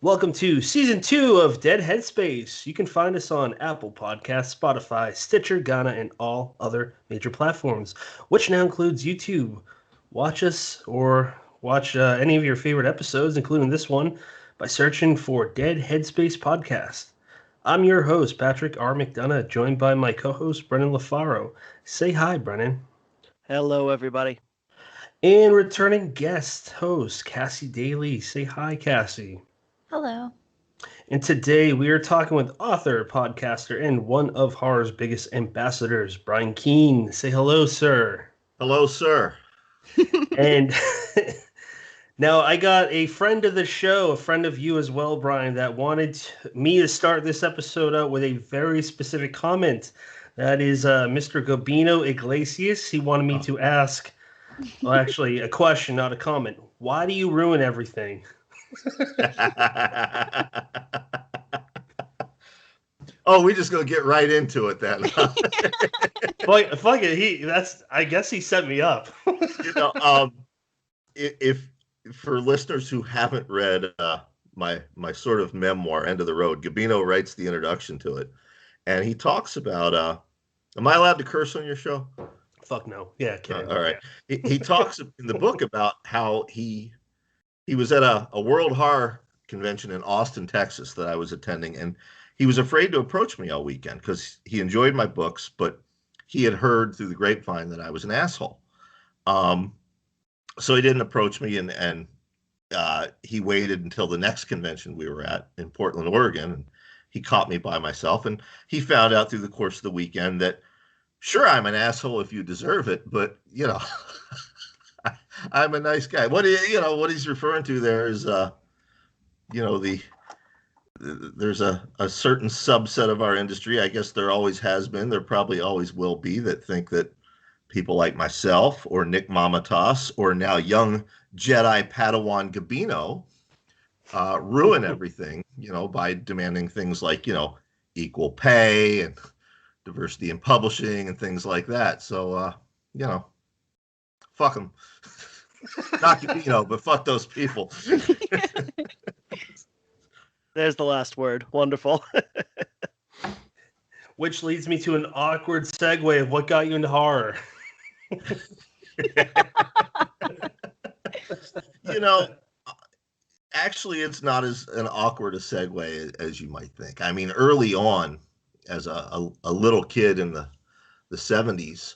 Welcome to Season 2 of Dead Headspace. You can find us on Apple Podcasts, Spotify, Stitcher, Ghana, and all other major platforms, which now includes YouTube. Watch us or watch any of your favorite episodes, including this one, by searching for Dead Headspace Podcast. I'm your host, Patrick R. McDonough, joined by my co-host, Brennan LaFaro. Say hi, Brennan. Hello, everybody. And returning guest host, Cassie Daly. Say hi, Cassie. Hello. And today we are talking with author, podcaster, and one of horror's biggest ambassadors, Brian Keene. Say hello, sir. Hello, sir. And now I got a friend of the show, a friend of you as well, Brian, that wanted me to start this episode out with a very specific comment. That is Mr. Gabino Iglesias. He wanted me to ask, well, actually, a question, not a comment. Why do you ruin everything? Oh, we just gonna get right into it then. Fuck it. I guess he set me up. If for listeners who haven't read my sort of memoir, End of the Road, Gabino writes the introduction to it, and he talks about. Am I allowed to curse on your show? Fuck no. Yeah, kidding. All right. Yeah. He talks in the book about how he was at a World Horror convention in Austin, Texas that I was attending, and he was afraid to approach me all weekend because he enjoyed my books, but he had heard through the grapevine that I was an asshole. So he didn't approach me, and he waited until the next convention we were at in Portland, Oregon, and he caught me by myself, and he found out through the course of the weekend that, sure, I'm an asshole if you deserve it, but, I'm a nice guy. What he's referring to there is, there's a certain subset of our industry, I guess there always has been, there probably always will be, that think that people like myself or Nick Mamatas or now young Jedi Padawan Gabino ruin everything, by demanding things like, equal pay and diversity in publishing and things like that. So, fuck them. Not Gabino, but fuck those people. There's the last word. Wonderful. Which leads me to an awkward segue of what got you into horror. Actually, it's not as an awkward a segue as you might think. I mean, early on, as a little kid in the 70s,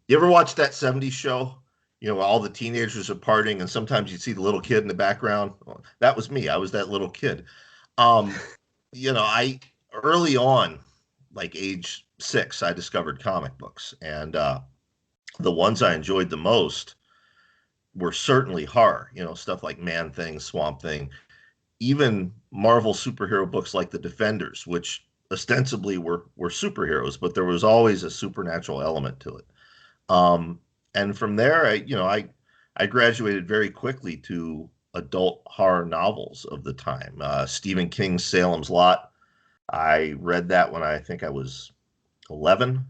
you ever watch that 70s show? All the teenagers are partying, and sometimes you see the little kid in the background. Well, that was me. I was that little kid. I early on, like age 6, I discovered comic books, and the ones I enjoyed the most were certainly horror. Stuff like Man-Thing, Swamp Thing, even Marvel superhero books like The Defenders, which ostensibly were superheroes, but there was always a supernatural element to it. And from there, I graduated very quickly to adult horror novels of the time. Stephen King's Salem's Lot. I read that when I think I was 11.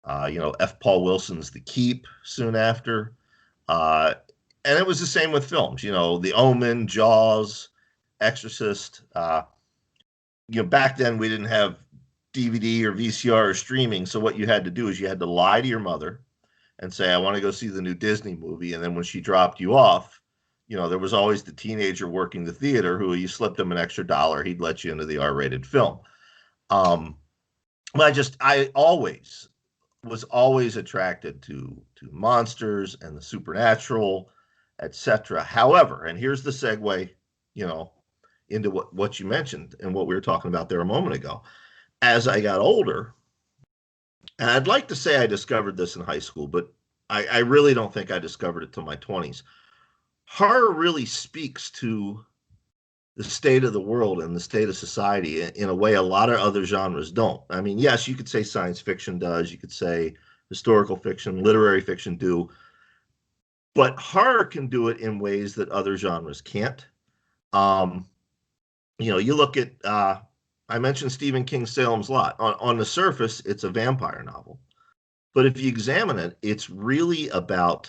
F. Paul Wilson's The Keep soon after. And it was the same with films. The Omen, Jaws, Exorcist. Back then we didn't have DVD or VCR or streaming. So what you had to do is you had to lie to your mother and say, I want to go see the new Disney movie. And then when she dropped you off, there was always the teenager working the theater who you slipped him an extra $1. He'd let you into the R-rated film. But I was always attracted to monsters and the supernatural, etc. However, and here's the segue, into what you mentioned and what we were talking about there a moment ago. As I got older, and I'd like to say I discovered this in high school, but I really don't think I discovered it till my 20s. Horror really speaks to the state of the world and the state of society in a way a lot of other genres don't. I mean, yes, you could say science fiction does. You could say historical fiction, literary fiction do. But horror can do it in ways that other genres can't. You look at, I mentioned Stephen King's Salem's Lot. On the surface, it's a vampire novel. But if you examine it, it's really about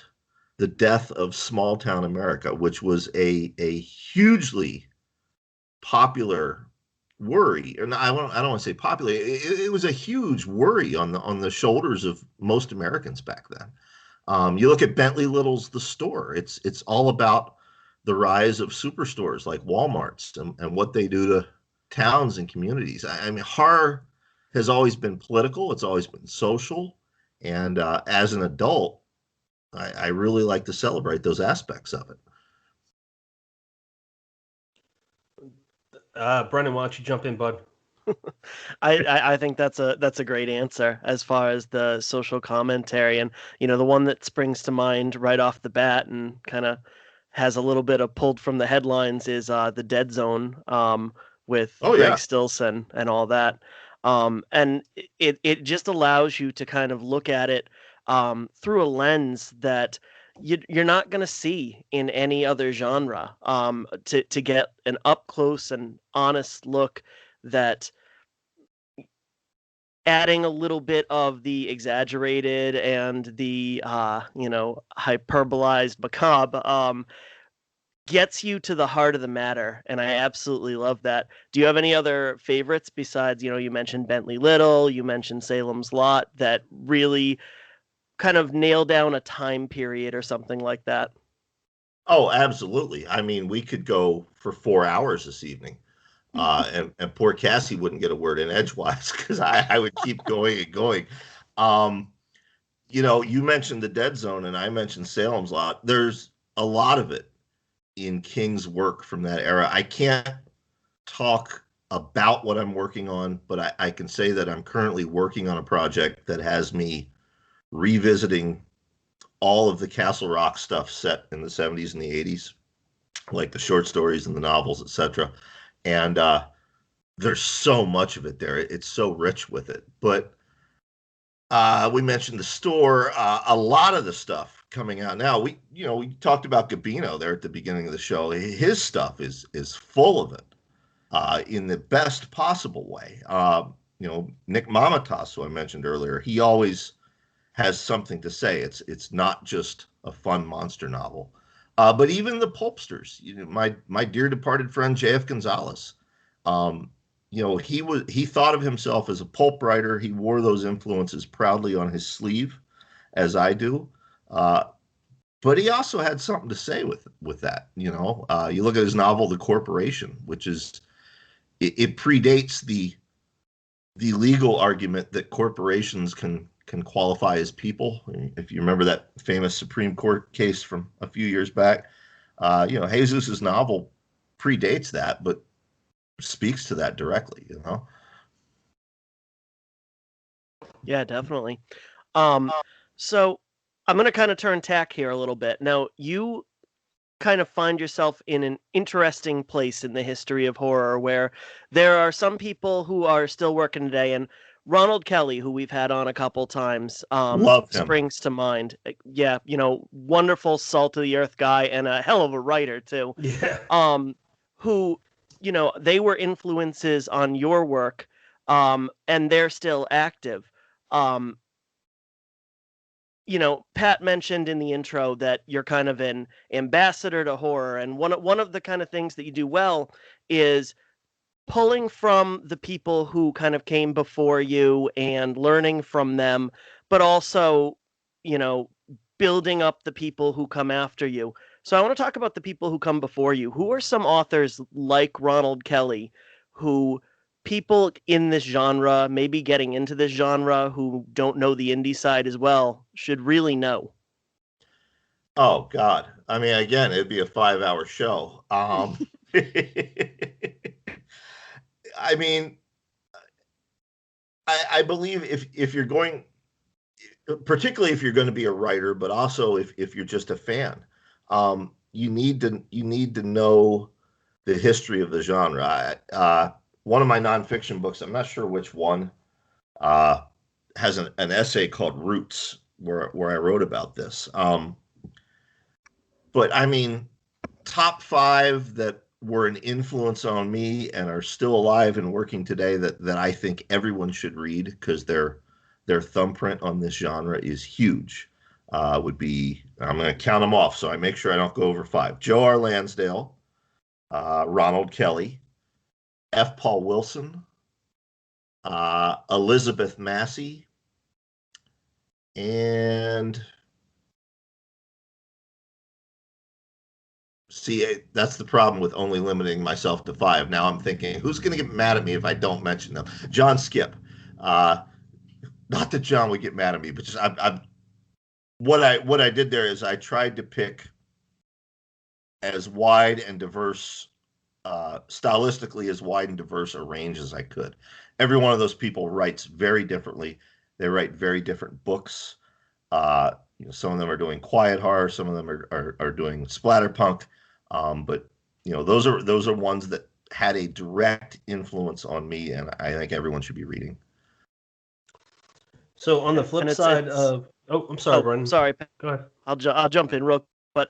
the death of small town America, which was a hugely popular worry, and I don't want to say popular. It was a huge worry on the shoulders of most Americans back then. You look at Bentley Little's The Store. It's all about the rise of superstores like Walmart's and what they do to towns and communities. I mean, horror has always been political. It's always been social. And as an adult, I really like to celebrate those aspects of it. Brennan, why don't you jump in, bud? I think that's a great answer as far as the social commentary, and the one that springs to mind right off the bat and kind of has a little bit of pulled from the headlines is the Dead Zone with Greg Stilson and all that, and it just allows you to kind of look at it through a lens that you're not going to see in any other genre, to get an up close and honest look that adding a little bit of the exaggerated and the hyperbolized macabre gets you to the heart of the matter, and I absolutely love that. Do you have any other favorites besides, you mentioned Bentley Little, you mentioned Salem's Lot, that really kind of nail down a time period or something like that? Oh, absolutely. I mean, we could go for 4 hours this evening. And poor Cassie wouldn't get a word in edgewise because I would keep going and going. You mentioned the Dead Zone and I mentioned Salem's Lot. There's a lot of it in King's work from that era. I can't talk about what I'm working on, but I can say that I'm currently working on a project that has me revisiting all of the Castle Rock stuff set in the 70s and the 80s, like the short stories and the novels, etc. And there's so much of it there. It's so rich with it. But we mentioned The Store. A lot of the stuff coming out now. We talked about Gabino there at the beginning of the show. His stuff is full of it in the best possible way. Nick Mamatas, who I mentioned earlier, he always has something to say. It's not just a fun monster novel. But even the pulpsters, my dear departed friend J.F. Gonzalez, he thought of himself as a pulp writer. He wore those influences proudly on his sleeve, as I do. But he also had something to say with that. You look at his novel, The Corporation, which is it predates the legal argument that corporations can qualify as people. If you remember that famous Supreme Court case from a few years back, Jesus's novel predates that, but speaks to that directly, Yeah, definitely. So I'm going to kind of turn tack here a little bit. Now, you kind of find yourself in an interesting place in the history of horror where there are some people who are still working today, and Ronald Kelly, who we've had on a couple times, love him. Springs to mind. Yeah, wonderful salt of the earth guy and a hell of a writer too. Yeah. Who, they were influences on your work, and they're still active. Pat mentioned in the intro that you're kind of an ambassador to horror, and one of the kind of things that you do well is pulling from the people who kind of came before you and learning from them, but also, building up the people who come after you. So I want to talk about the people who come before you. Who are some authors like Ronald Kelly who people in this genre, maybe getting into this genre, who don't know the indie side as well, should really know? Oh, God. I mean, again, it'd be a 5-hour show. I mean, I believe if you're going, particularly if you're going to be a writer, but also if you're just a fan, you need to know the history of the genre. One of my nonfiction books, I'm not sure which one, has an essay called Roots where I wrote about this. But I mean, top 5 that were an influence on me and are still alive and working today that I think everyone should read because their thumbprint on this genre is huge. Would be, I'm going to count them off so I make sure I don't go over 5. Joe R. Lansdale, Ronald Kelly, F. Paul Wilson, Elizabeth Massey, and see, that's the problem with only limiting myself to 5. Now I'm thinking, who's going to get mad at me if I don't mention them? John Skip. Not that John would get mad at me, but just what I did there is I tried to pick as wide and diverse, stylistically as wide and diverse a range as I could. Every one of those people writes very differently. They write very different books. Some of them are doing quiet horror, some of them are doing splatterpunk, but those are ones that had a direct influence on me, and I think everyone should be reading. So on the flip side of, I'm sorry, Brendan. Sorry, go ahead. I'll jump in real, but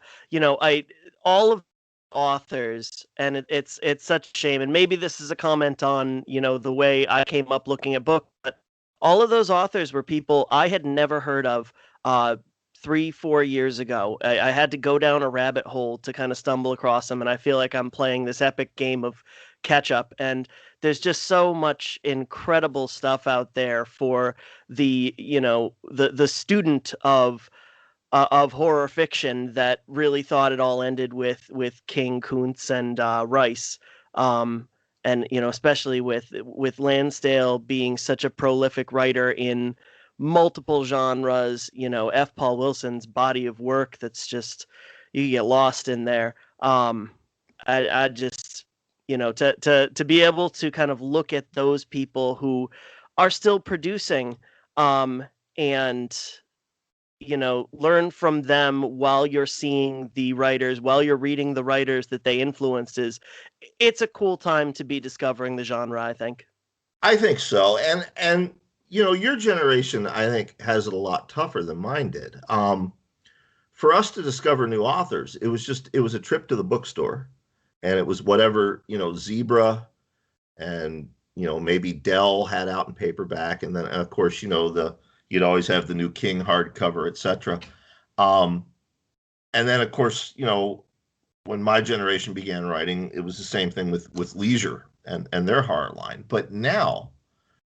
all of authors, and it's such a shame, and maybe this is a comment on the way I came up looking at books, but all of those authors were people I had never heard of 3-4 years ago. I had to go down a rabbit hole to kind of stumble across them, and I feel like I'm playing this epic game of catch up, and there's just so much incredible stuff out there for the the student of horror fiction that really thought it all ended with King, Kuntz, and Rice, and especially with Lansdale being such a prolific writer in multiple genres. F. Paul Wilson's body of work that's just, you get lost in there. I just to be able to kind of look at those people who are still producing, and learn from them while you're seeing the writers, while you're reading the writers that they influenced, it's a cool time to be discovering the genre, I think. I think so. And your generation, I think, has it a lot tougher than mine did. For us to discover new authors, it was a trip to the bookstore, and it was whatever, Zebra and, maybe Dell had out in paperback. And then, of course, you'd always have the new King hardcover, etc. And then, of course, when my generation began writing, it was the same thing with Leisure and their horror line. But now,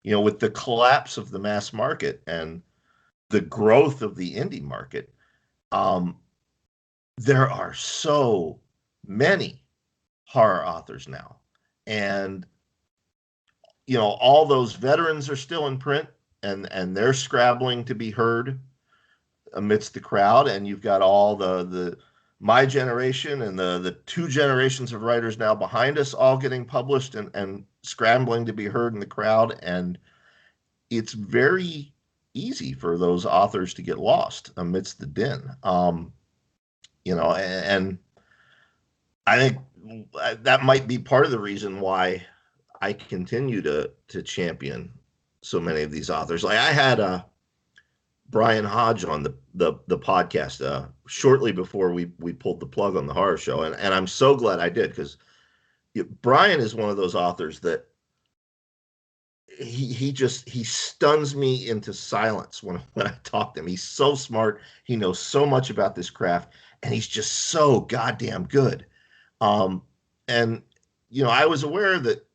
with the collapse of the mass market and the growth of the indie market, there are so many horror authors now. And, all those veterans are still in print, and they're scrabbling to be heard amidst the crowd. And you've got all the my generation and the 2 generations of writers now behind us all getting published and scrambling to be heard in the crowd. And it's very easy for those authors to get lost amidst the din. And I think that might be part of the reason why I continue to champion so many of these authors. Like, I had Brian Hodge on the podcast shortly before we pulled the plug on the horror show, and I'm so glad I did, because Brian is one of those authors that he stuns me into silence when I talk to him. He's so smart. He knows so much about this craft, and he's just so goddamn good. And I was aware that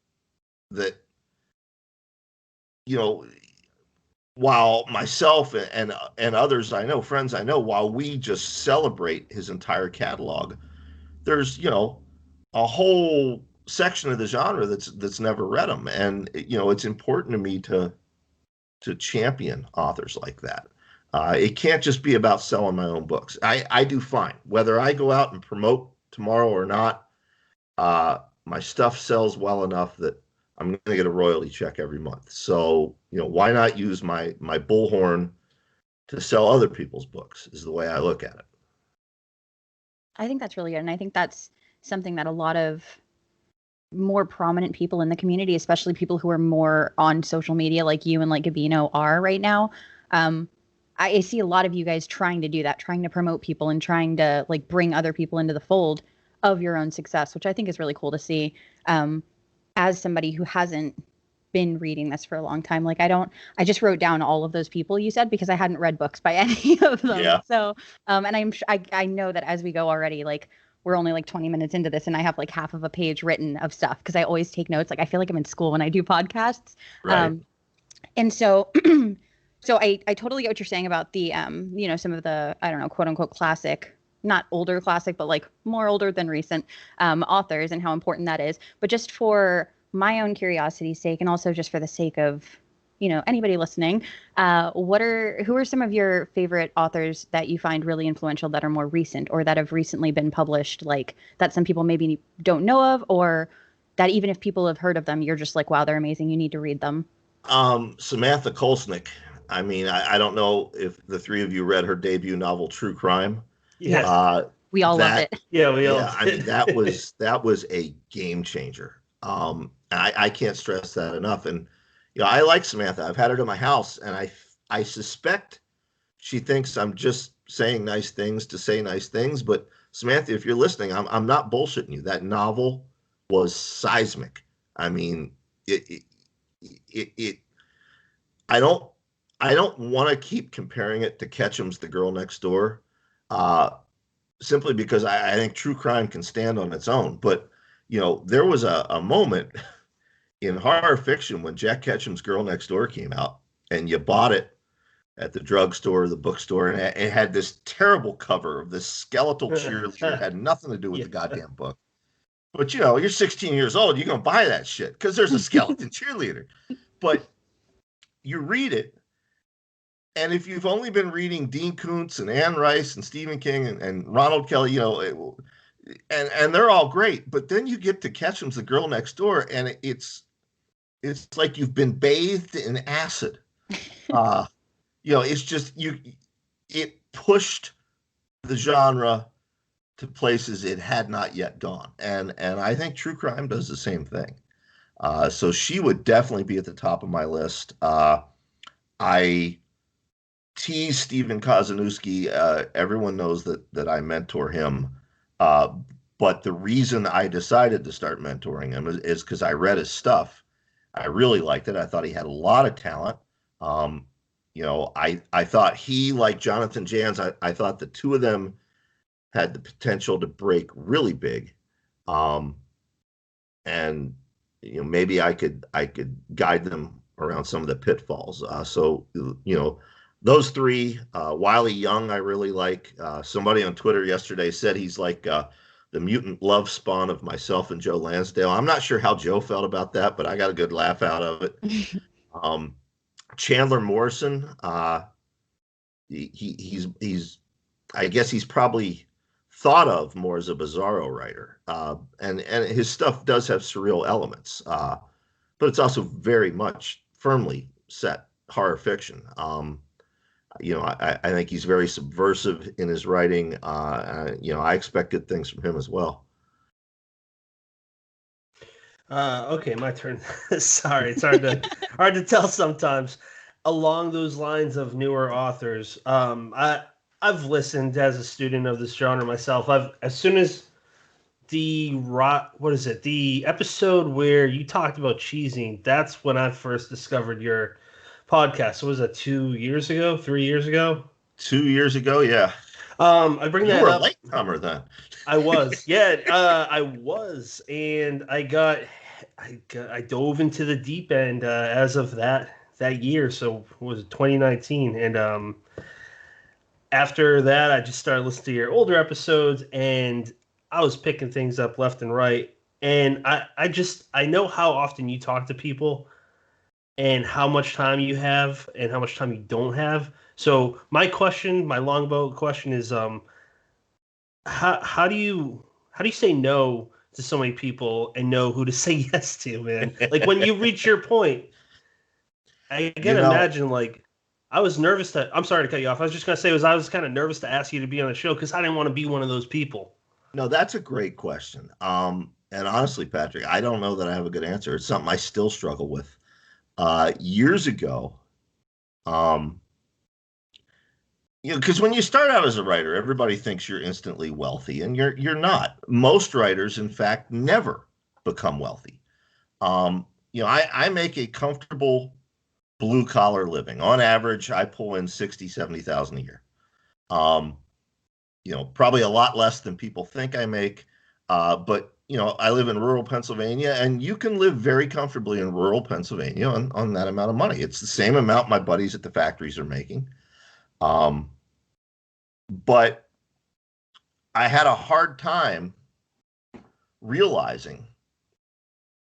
while myself and others I know, friends I know, while we just celebrate his entire catalog, there's a whole section of the genre that's never read him, and it's important to me to champion authors like that. It can't just be about selling my own books. I do fine whether I go out and promote tomorrow or not. My stuff sells well enough that I'm going to get a royalty check every month. So, why not use my bullhorn to sell other people's books, is the way I look at it. I think that's really good. And I think that's something that a lot of more prominent people in the community, especially people who are more on social media like you and like Gabino are right now. I see a lot of you guys trying to do that, trying to promote people and trying to like bring other people into the fold of your own success, which I think is really cool to see. As somebody who hasn't been reading this for a long time, like I just wrote down all of those people you said because I hadn't read books by any of them. Yeah. So, and I know that as we go already, like we're only like 20 minutes into this and I have like half of a page written of stuff because I always take notes. Like I feel like I'm in school when I do podcasts. Right. And so so I totally get what you're saying about the you know, some of the, I don't know, quote unquote classic, not older classic, but like more older than recent authors and how important that is. But just for my own curiosity's sake, and also just for the sake of, you know, anybody listening, who are some of your favorite authors that you find really influential that are more recent or that have recently been published, like that some people maybe don't know of, or that even if people have heard of them, you're just like, wow, they're amazing, you need to read them? Samantha Kolsnick. I mean, I don't know if the three of you read her debut novel, True Crime. Yeah. We all loved it. Yeah, we all Yeah, I mean, that was a game changer. I can't stress that enough. And you know, I like Samantha. I've had her to my house, and I suspect she thinks I'm just saying nice things to say nice things. But Samantha, if you're listening, I'm not bullshitting you. That novel was seismic. I mean, it I don't want to keep comparing it to Ketchum's The Girl Next Door, simply because I think true crime can stand on its own. But you know, there was a moment in horror fiction when Jack Ketchum's Girl Next Door came out, and you bought it at the drugstore, the bookstore, and it had this terrible cover of this skeletal cheerleader. It had nothing to do with the goddamn book. But you know, you're 16 years old, you're gonna buy that shit because there's a skeleton cheerleader. But you read it, and if you've only been reading Dean Koontz and Anne Rice and Stephen King and Ronald Kelly, you know, and they're all great, but then you get to Ketchum's The Girl Next Door, and it's like you've been bathed in acid. You know, it's just it pushed the genre to places it had not yet gone, and I think true crime does the same thing. So she would definitely be at the top of my list. I tease Stephen Kozanowski. Everyone knows that I mentor him. But the reason I decided to start mentoring him is because I read his stuff. I really liked it. I thought he had a lot of talent. You know, I thought he, like Jonathan Jans, I thought the two of them had the potential to break really big. And you know, maybe I could guide them around some of the pitfalls. So you know, those three. Wiley Young, I really like. Somebody on Twitter yesterday said he's like the mutant love spawn of myself and Joe Lansdale. I'm not sure how Joe felt about that, but I got a good laugh out of it. Chandler Morrison, he's I guess he's probably thought of more as a bizarro writer, and his stuff does have surreal elements, but it's also very much firmly set horror fiction. You know, I think he's very subversive in his writing. You know, I expect good things from him as well. Okay, my turn. Sorry, it's hard to tell sometimes. Along those lines of newer authors, I've listened as a student of this genre myself. As soon as the episode where you talked about cheesing, that's when I first discovered your podcast. So was that 2 years ago, 3 years ago? 2 years ago, yeah. I bring that up. You were a latecomer then. I was, yeah, I was, and I dove into the deep end as of that year. So it was 2019, and after that, I just started listening to your older episodes, and I was picking things up left and right. And I know how often you talk to people, and how much time you have, and how much time you don't have. So my longbow question is, how do you say no to so many people and know who to say yes to, man? Like when you reach your point, I can imagine, like, I was nervous I'm sorry to cut you off. I was just going to say I was kind of nervous to ask you to be on the show because I didn't want to be one of those people. No, that's a great question. And honestly, Patrick, I don't know that I have a good answer. It's something I still struggle with. Years ago, you know, because when you start out as a writer, everybody thinks you're instantly wealthy, and you're not. Most writers, in fact, never become wealthy. You know, I make a comfortable blue collar living. On average, I pull in 60,000, 70,000 a year. probably a lot less than people think I make. But I live in rural Pennsylvania, and you can live very comfortably in rural Pennsylvania on that amount of money. It's the same amount my buddies at the factories are making. But I had a hard time realizing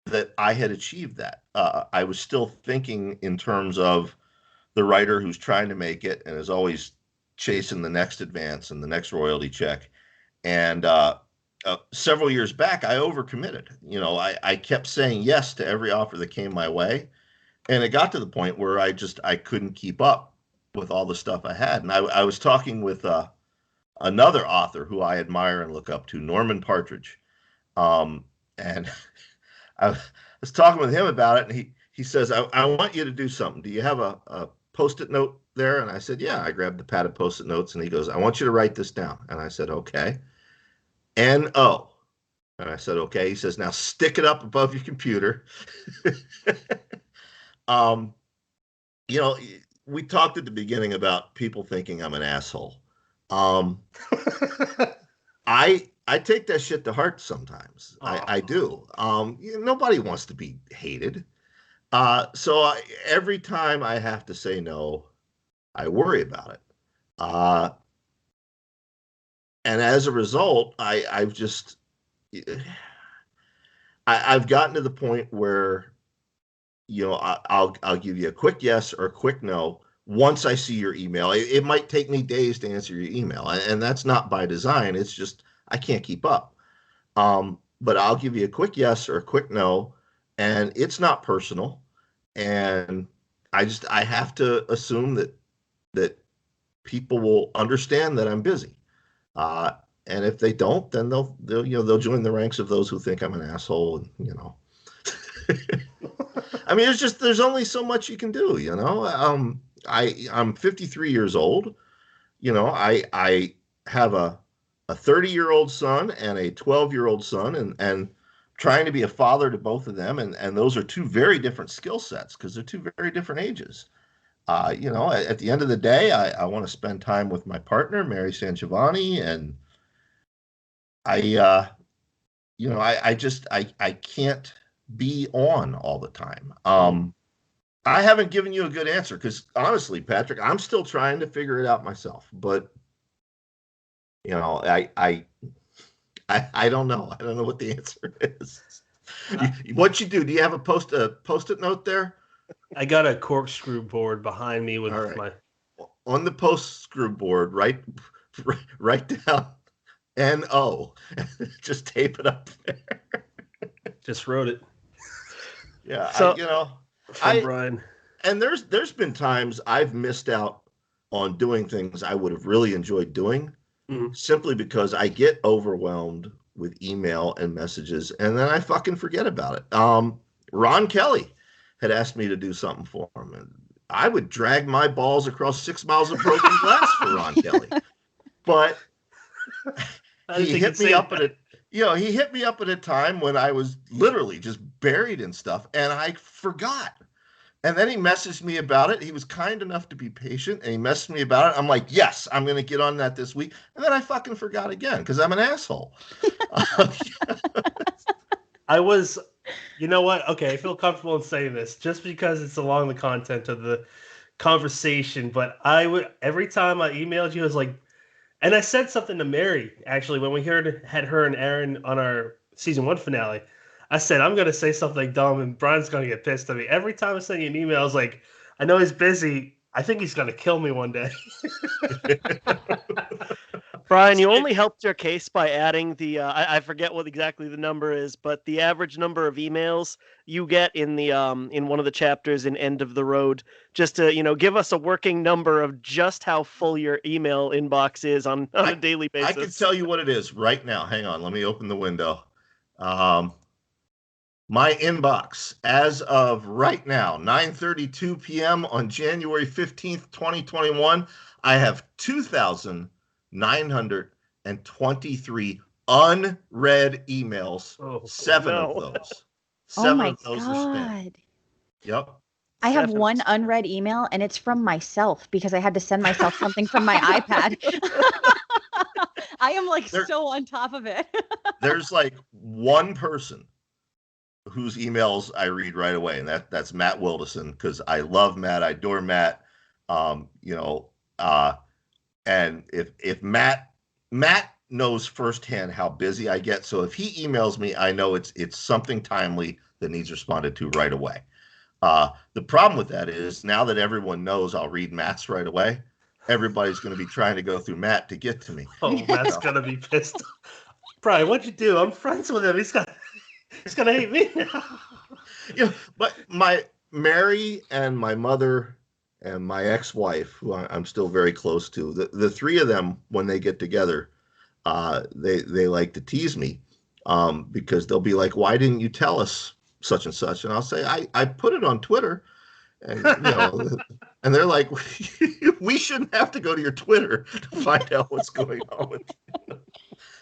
that I had achieved that. I was still thinking in terms of the writer who's trying to make it and is always chasing the next advance and the next royalty check. And several years back, I overcommitted. I kept saying yes to every offer that came my way. And it got to the point where I couldn't keep up with all the stuff I had. And I was talking with another author who I admire and look up to, Norman Partridge. And I was talking with him about it, and he says, I want you to do something. Do you have a Post-it note there? And I said, yeah. I grabbed the pad of Post-it notes, and he goes, I want you to write this down. And I said, okay. N-O. And I said, okay. He says, now stick it up above your computer. We talked at the beginning about people thinking I'm an asshole. I take that shit to heart sometimes. I do. Nobody wants to be hated. So every time I have to say no, I worry about it. And as a result, I've gotten to the point where, I'll give you a quick yes or a quick no once I see your email. It might take me days to answer your email, and that's not by design. It's just I can't keep up. But I'll give you a quick yes or a quick no, and it's not personal. And I have to assume that people will understand that I'm busy. And if they don't, then they'll join the ranks of those who think I'm an asshole. And I mean, there's only so much you can do. I'm 53 years old. I have a 30-year-old son and a 12-year-old son, and trying to be a father to both of them. And those are two very different skill sets because they're two very different ages. At the end of the day, I want to spend time with my partner, Mary Sangiovanni, and I can't be on all the time. I haven't given you a good answer because honestly, Patrick, I'm still trying to figure it out myself. But I don't know. I don't know what the answer is. What you do? Do you have a post-it note there? I got a corkscrew board behind me with my. On the corkscrew board, write down N-O. Just tape it up there. Just wrote it. Yeah. So, Brian. And there's been times I've missed out on doing things I would have really enjoyed doing, simply because I get overwhelmed with email and messages, and then I fucking forget about it. Ron Kelly had asked me to do something for him, and I would drag my balls across 6 miles of broken glass for Ron Kelly. But he hit me up at a time when I was literally just buried in stuff, and I forgot. And then he messaged me about it. He was kind enough to be patient, and he messaged me about it. I'm like, yes, I'm going to get on that this week. And then I fucking forgot again because I'm an asshole. I was, you know what? Okay, I feel comfortable in saying this just because it's along the content of the conversation. But every time I emailed you, I was like, and I said something to Mary, actually, when we had her and Aaron on our season 1 finale. I said, I'm going to say something dumb and Brian's going to get pissed at me. Every time I send you an email, I was like, I know he's busy. I think he's going to kill me one day. Brian, you only helped your case by adding the, I forget what exactly the number is, but the average number of emails you get in the in one of the chapters in End of the Road, just to, give us a working number of just how full your email inbox is on a daily basis. I can tell you what it is right now. Hang on. Let me open the window. My inbox, as of right now, 9:32 p.m. on January 15th, 2021, I have 2,923 unread emails. Seven of those are spam. Yep. I have one unread email, and it's from myself because I had to send myself something from my iPad. I am like There- so on top of it. There's like one person whose emails I read right away, and that's Matt Wilderson, because I love Matt, I adore Matt. You know, and if Matt knows firsthand how busy I get, so if he emails me, I know it's something timely that needs responded to right away. The problem with that is now that everyone knows I'll read Matt's right away, everybody's going to be trying to go through Matt to get to me. Oh, Matt's gonna be pissed. Brian, what'd you do? I'm friends with him. He's gonna hate me now. Yeah, but my Mary and my mother and my ex-wife, who I'm still very close to, the three of them, when they get together, they like to tease me, because they'll be like, "Why didn't you tell us such and such?" And I'll say, "I put it on Twitter," and and they're like, "We shouldn't have to go to your Twitter to find out what's going on with you."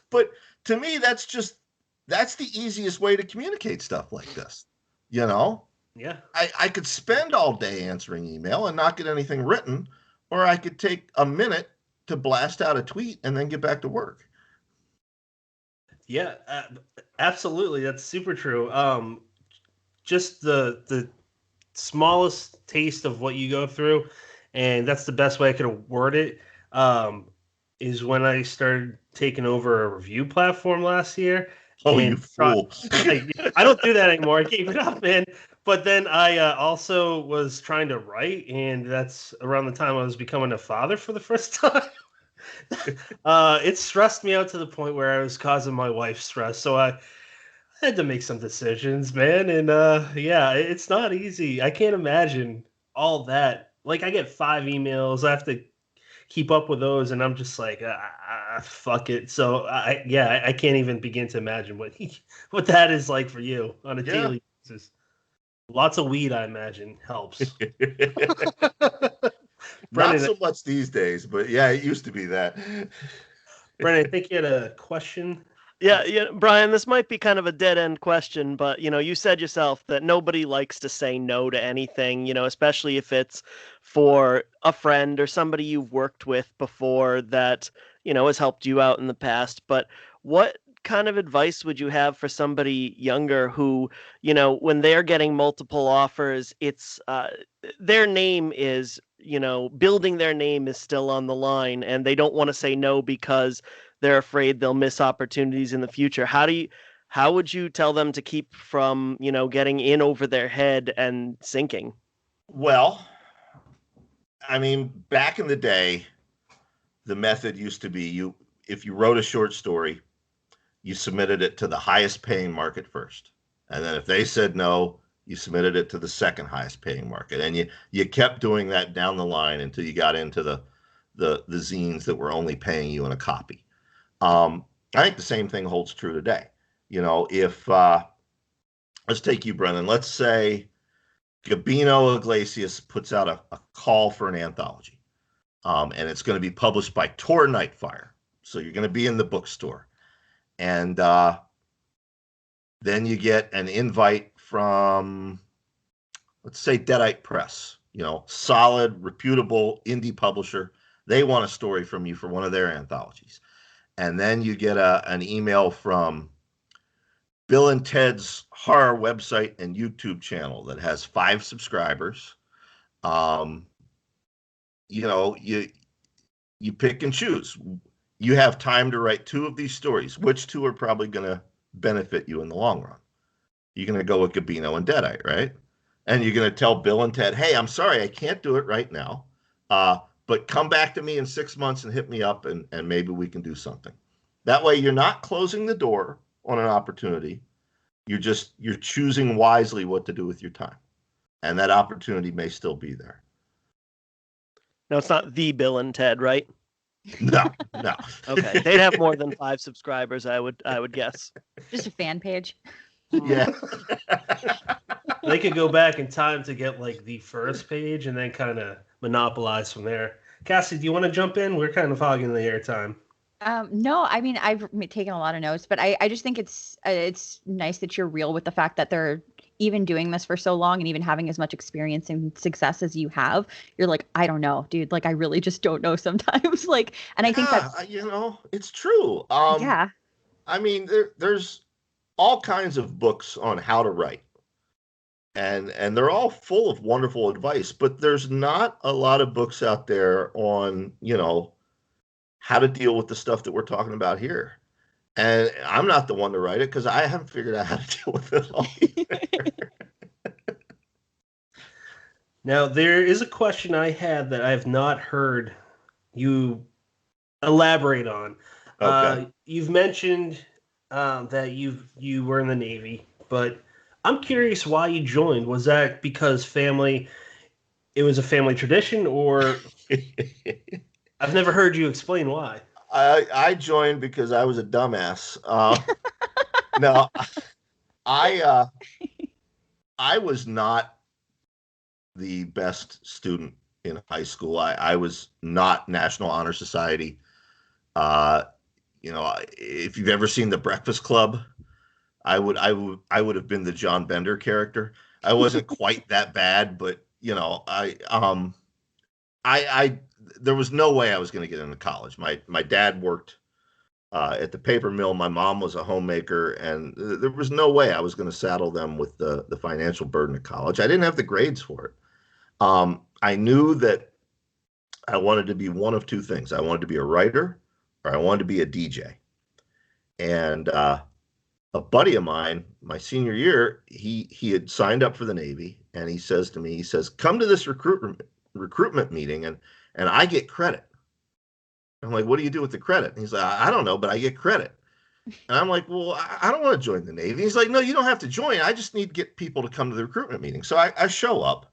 But to me, that's the easiest way to communicate stuff like this. Yeah. I could spend all day answering email and not get anything written, or I could take a minute to blast out a tweet and then get back to work. Yeah, absolutely. That's super true. Just the smallest taste of what you go through, and that's the best way I could word it, is when I started taking over a review platform last year. Oh, And you fool. I don't do that anymore. I gave it up, man. But then I also was trying to write, and that's around the time I was becoming a father for the first time. It stressed me out to the point where I was causing my wife stress. So I had to make some decisions, man. And yeah, it's not easy. I can't imagine all that. Like, I get 5 emails. I have to keep up with those, and I'm just like, fuck it. So I can't even begin to imagine what that is like for you on a daily basis. Lots of weed, I imagine, helps. Not so much these days, but yeah, it used to be that. Brennan, I think you had a question. Yeah, Brian, this might be kind of a dead-end question, but, you said yourself that nobody likes to say no to anything, especially if it's for a friend or somebody you've worked with before that, has helped you out in the past. But what kind of advice would you have for somebody younger who, when they're getting multiple offers, it's their name is, building their name is still on the line, and they don't want to say no because they're afraid they'll miss opportunities in the future. How would you tell them to keep from, getting in over their head and sinking? Well, I mean, back in the day, the method used to be if you wrote a short story, you submitted it to the highest paying market first. And then if they said no, you submitted it to the second highest paying market. And you kept doing that down the line until you got into the zines that were only paying you in a copy. I think the same thing holds true today. If let's take you, Brennan. Let's say Gabino Iglesias puts out a call for an anthology, and it's going to be published by Tor Nightfire. So you're going to be in the bookstore, and then you get an invite from, let's say, Deadite Press. Solid, reputable indie publisher. They want a story from you for one of their anthologies. And then you get an email from Bill and Ted's horror website and YouTube channel that has 5 subscribers. You pick and choose. You have time to write 2 of these stories. Which 2 are probably going to benefit you in the long run? You're going to go with Gabino and Deadite, right? And you're going to tell Bill and Ted, "Hey, I'm sorry, I can't do it right now. But come back to me in 6 months and hit me up, and maybe we can do something." That way you're not closing the door on an opportunity. You're choosing wisely what to do with your time. And that opportunity may still be there. No, it's not the Bill and Ted, right? No. Okay. They'd have more than 5 subscribers, I would guess. Just a fan page. Yeah. They could go back in time to get like the first page and then kind of monopolize from there. Cassie, do you want to jump in? We're kind of hogging the airtime. No, I mean, I've taken a lot of notes, but I just think it's nice that you're real with the fact that there even doing this for so long and even having as much experience and success as you have, you're like, I don't know, dude. Like, I really just don't know sometimes. Like, and I think that's, it's true. yeah. I mean, there's all kinds of books on how to write, and they're all full of wonderful advice, but there's not a lot of books out there on, how to deal with the stuff that we're talking about here. And I'm not the one to write it because I haven't figured out how to deal with it all either. Now, there is a question I had that I have not heard you elaborate on. Okay. You've mentioned that you were in the Navy, but I'm curious why you joined. Was that because it was a family tradition, or I've never heard you explain why? I joined because I was a dumbass. No, I was not the best student in high school. I was not National Honor Society. If you've ever seen The Breakfast Club, I would have been the John Bender character. I wasn't quite that bad, but I there was no way I was going to get into college. My dad worked at the paper mill. My mom was a homemaker, and there was no way I was going to saddle them with the financial burden of college. I didn't have the grades for it. I knew that I wanted to be one of two things. I wanted to be a writer, or I wanted to be a DJ. And a buddy of mine, my senior year, he had signed up for the Navy, and he says to me, come to this recruitment meeting, and I get credit. I'm like, what do you do with the credit? And he's like, I don't know, but I get credit. And I'm like, well, I don't want to join the Navy. He's like, no, you don't have to join. I just need to get people to come to the recruitment meeting. So I show up,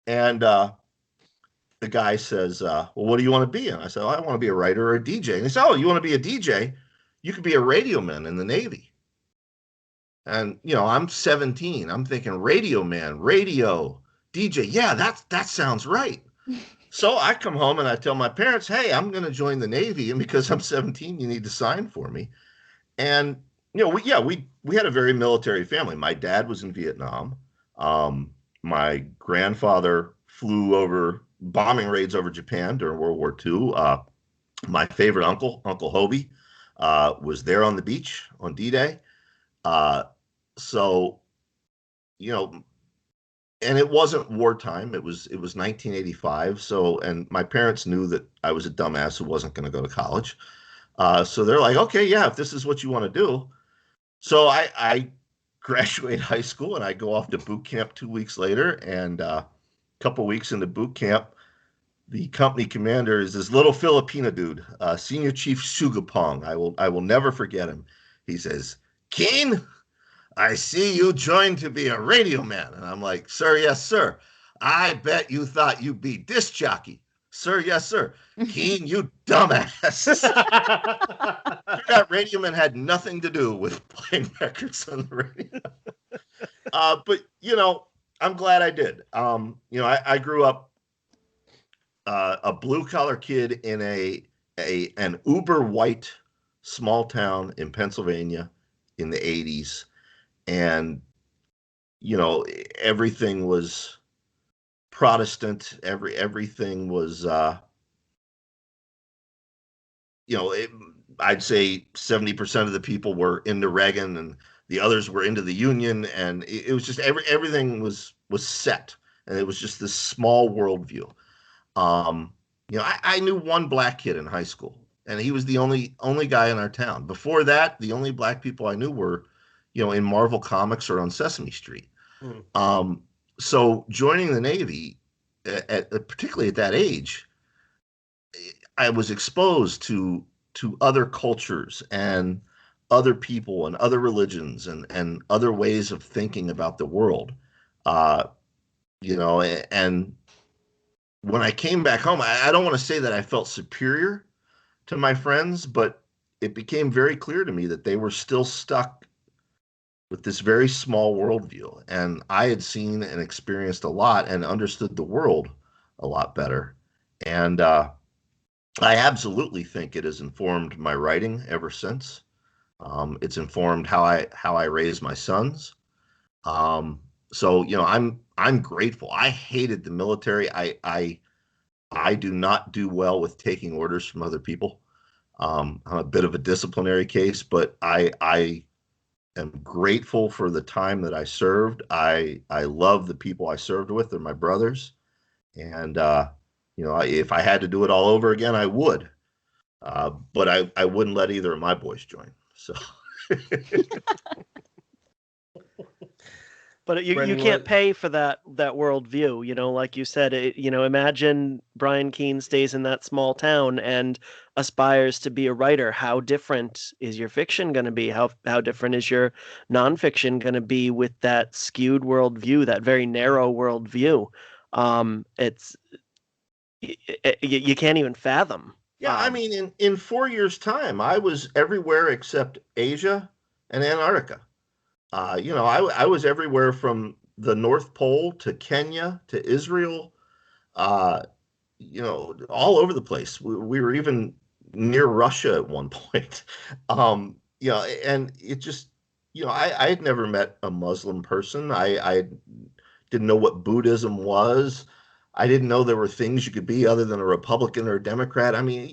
and the guy says, well, what do you want to be? And I said, I want to be a writer or a DJ. And he said, oh, you want to be a DJ? You could be a radio man in the Navy. And, I'm 17. I'm thinking radio man, radio, DJ. Yeah, that sounds right. So I come home and I tell my parents, hey, I'm going to join the Navy. And because I'm 17, you need to sign for me. And, we had a very military family. My dad was in Vietnam. My grandfather flew over bombing raids over Japan during World War II. My favorite uncle, Uncle Hobie, was there on the beach on D-Day. So, and it wasn't wartime. It was 1985. So, and my parents knew that I was a dumbass who wasn't going to go to college. So they're like, okay, yeah, if this is what you want to do. So I graduate high school and I go off to boot camp 2 weeks later. And a couple weeks into boot camp, the company commander is this little Filipino dude, Senior Chief Sugapong. I will never forget him. He says, Keene, I see you joined to be a radio man. And I'm like, sir, yes, sir. I bet you thought you'd be disc jockey. Sir, yes, sir. Keene, you dumbass. That radio man had nothing to do with playing records on the radio. But, I'm glad I did. I grew up a blue-collar kid in an uber-white small town in Pennsylvania in the 80s. And, everything was Protestant. Everything was, I'd say 70% of the people were into Reagan and the others were into the Union. And it was just everything was set. And it was just this small worldview. I knew one black kid in high school, and he was the only guy in our town. Before that, the only black people I knew were in Marvel Comics or on Sesame Street. So joining the Navy, particularly at that age, I was exposed to other cultures and other people and other religions and other ways of thinking about the world. And when I came back home, I don't want to say that I felt superior to my friends, but it became very clear to me that they were still stuck with this very small worldview. And I had seen and experienced a lot and understood the world a lot better. And I absolutely think it has informed my writing ever since. It's informed how I raise my sons. So I'm grateful. I hated the military. I do not do well with taking orders from other people. I'm a bit of a disciplinary case, but I am grateful for the time that I served. I love the people I served with. They're my brothers, and if I had to do it all over again, I would. But I wouldn't let either of my boys join. So. But you can't pay for that worldview, like you said. Imagine Brian Keene stays in that small town and aspires to be a writer. How different is your fiction going to be? How different is your nonfiction going to be with that skewed worldview, that very narrow worldview? It's you can't even fathom. Yeah, I mean, in 4 years' time, I was everywhere except Asia and Antarctica. I was everywhere from the North Pole to Kenya to Israel, all over the place. We were even near Russia at one point. And it just, I had never met a Muslim person. I didn't know what Buddhism was. I didn't know there were things you could be other than a Republican or a Democrat. I mean,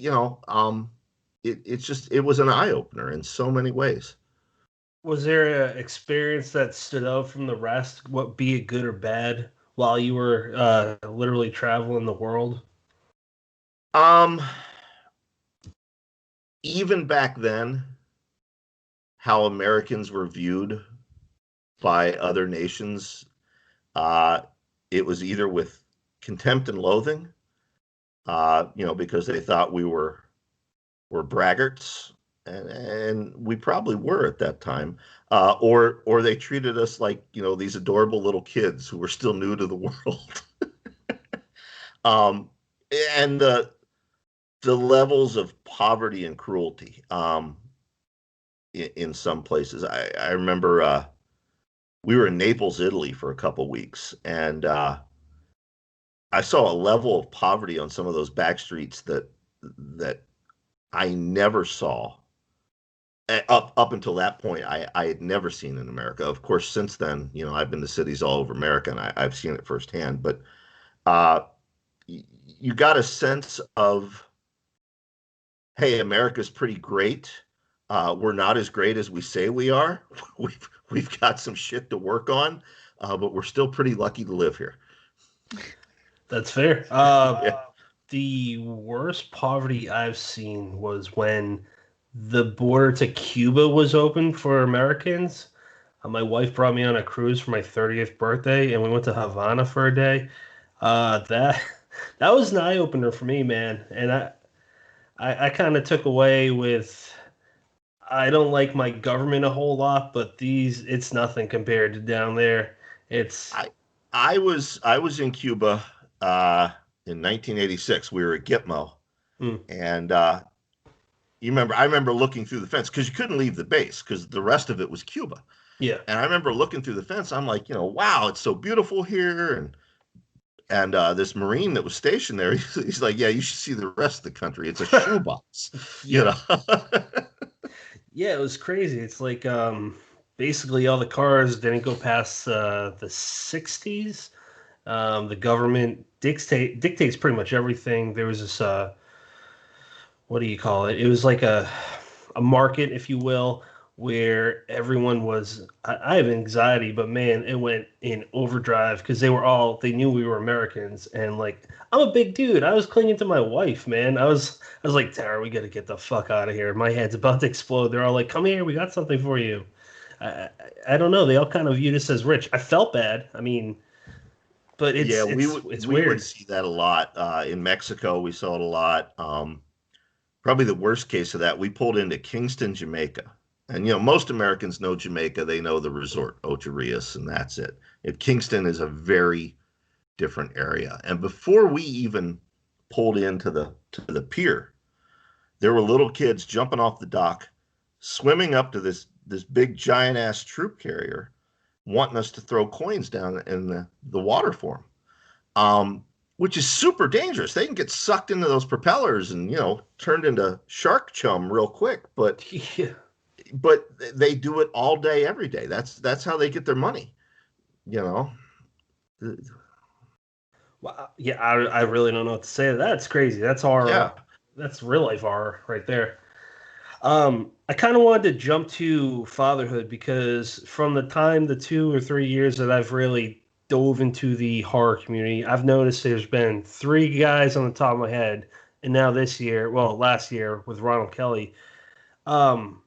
it was an eye opener in so many ways. Was there an experience that stood out from the rest, what be it good or bad, while you were literally traveling the world? Even back then, how Americans were viewed by other nations, it was either with contempt and loathing, because they thought we were braggarts. And we probably were at that time, or they treated us like these adorable little kids who were still new to the world. And the levels of poverty and cruelty in some places. I remember we were in Naples, Italy, for a couple weeks, and I saw a level of poverty on some of those back streets that I never saw. Up until that point, I had never seen in America. Of course, since then, I've been to cities all over America, and I've seen it firsthand. But you got a sense of, hey, America's pretty great. We're not as great as we say we are. We've got some shit to work on, but we're still pretty lucky to live here. That's fair. Yeah. The worst poverty I've seen was when the border to Cuba was open for Americans. My wife brought me on a cruise for my 30th birthday, and we went to Havana for a day. That was an eye opener for me, man. And I kind of took away with, I don't like my government a whole lot, but it's nothing compared to down there. I was in Cuba in 1986. We were at Gitmo, and I remember looking through the fence because you couldn't leave the base because the rest of it was Cuba. Yeah. And I remember looking through the fence. I'm like, wow, it's so beautiful here. And this Marine that was stationed there, he's like, yeah, you should see the rest of the country. It's a shoebox. Yeah, it was crazy. It's like basically all the cars didn't go past the 60s. The government dictates pretty much everything. There was this what do you call it? It was like a market, if you will, where everyone was. I have anxiety, but man, it went in overdrive because they knew we were Americans, and like I'm a big dude. I was clinging to my wife, man. I was like, Tara, we got to get the fuck out of here. My head's about to explode. They're all like, come here, we got something for you. I don't know. They all kind of viewed us as rich. I felt bad. I mean, but it's we weird. would see that a lot in Mexico. We saw it a lot. Probably the worst case of that, we pulled into Kingston, Jamaica. And, most Americans know Jamaica. They know the resort, Ocho Rios, and that's it. Kingston is a very different area. And before we even pulled into the pier, there were little kids jumping off the dock, swimming up to this big giant-ass troop carrier, wanting us to throw coins down in the water for them. Which is super dangerous. They can get sucked into those propellers and, turned into shark chum real quick. But Yeah. but they do it all day, every day. That's how they get their money. you know. Well, yeah, I really don't know what to say to that. It's crazy. That's horror. Yeah. That's real life horror right there. I kind of wanted to jump to fatherhood because from the time the 2 or 3 years that I've really dove into the horror community, I've noticed there's been three guys on the top of my head, and now this year, well, last year with Ronald Kelly. Um,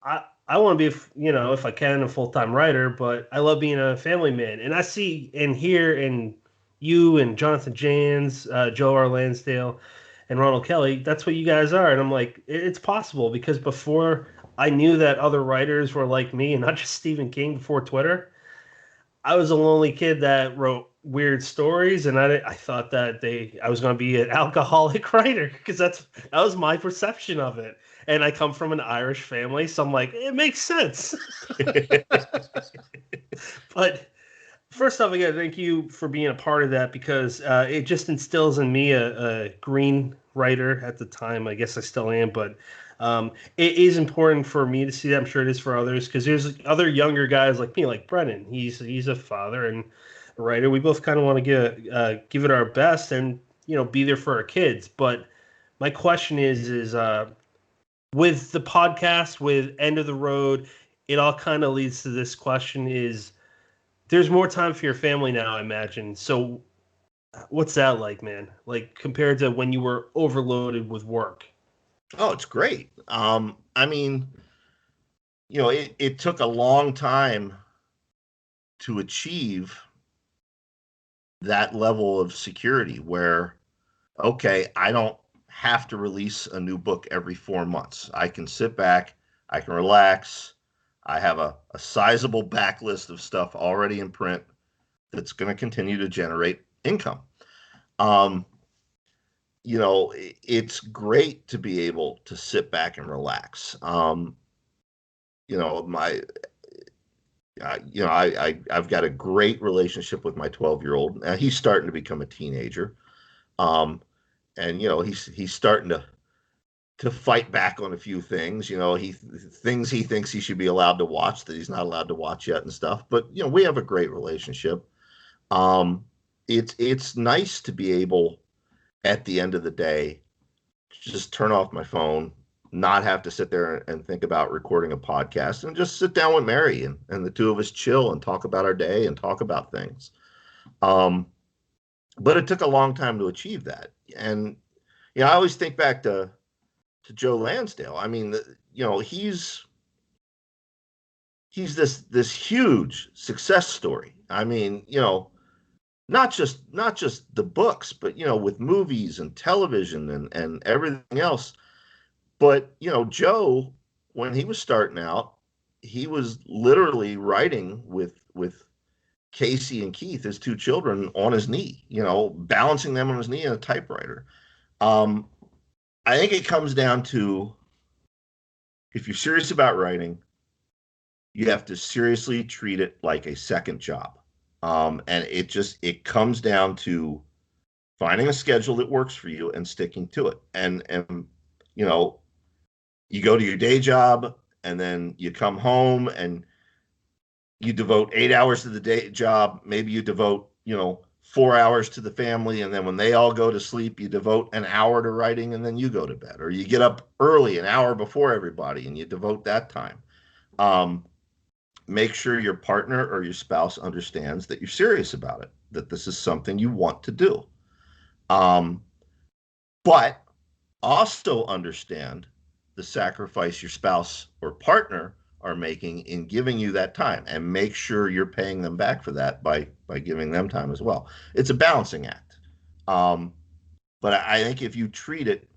I want to be, if I can, a full time writer, but I love being a family man, and I see and hear and you and Jonathan Jans, Joe R. Lansdale, and Ronald Kelly. That's what you guys are, and I'm like, it's possible because before I knew that other writers were like me, and not just Stephen King before Twitter. I was a lonely kid that wrote weird stories, and I thought that I was going to be an alcoholic writer because that was my perception of it. And I come from an Irish family, so I'm like, it makes sense. But first off, again, thank you for being a part of that because it just instills in me a green writer at the time. I guess I still am, but it is important for me to see that. I'm sure it is for others because there's other younger guys like me, like Brennan. He's a father and a writer. We both kind of want to give it our best and be there for our kids. But my question is with the podcast, with End of the Road, it all kind of leads to this question: is there's more time for your family now, I imagine. So what's that like, man? Like compared to when you were overloaded with work? Oh, it's great. I mean, it took a long time to achieve that level of security where, okay, I don't have to release a new book every 4 months. I can sit back, I can relax. I have a sizable backlist of stuff already in print that's going to continue to generate income. It's great to be able to sit back and relax. I've got a great relationship with my 12-year-old. Now he's starting to become a teenager. And he's starting to fight back on a few things. Things he thinks he should be allowed to watch that he's not allowed to watch yet and stuff. But we have a great relationship. It's nice to be able, at the end of the day, just turn off my phone, not have to sit there and think about recording a podcast, and just sit down with Mary and the two of us chill and talk about our day and talk about things. But it took a long time to achieve that. And I always think back to Joe Lansdale. I mean, he's this huge success story. I mean, not just the books, but with movies and television and everything else. But Joe, when he was starting out, he was literally writing with Casey and Keith, his two children, on his knee, balancing them on his knee in a typewriter. I think it comes down to, if you're serious about writing, you have to seriously treat it like a second job. And it comes down to finding a schedule that works for you and sticking to it. And you go to your day job and then you come home and you devote 8 hours to the day job. Maybe you devote, 4 hours to the family. And then when they all go to sleep, you devote an hour to writing and then you go to bed, or you get up early, an hour before everybody, and you devote that time. Make sure your partner or your spouse understands that you're serious about it, that this is something you want to do. But also understand the sacrifice your spouse or partner are making in giving you that time, and make sure you're paying them back for that by giving them time as well. It's a balancing act. But I think if you treat it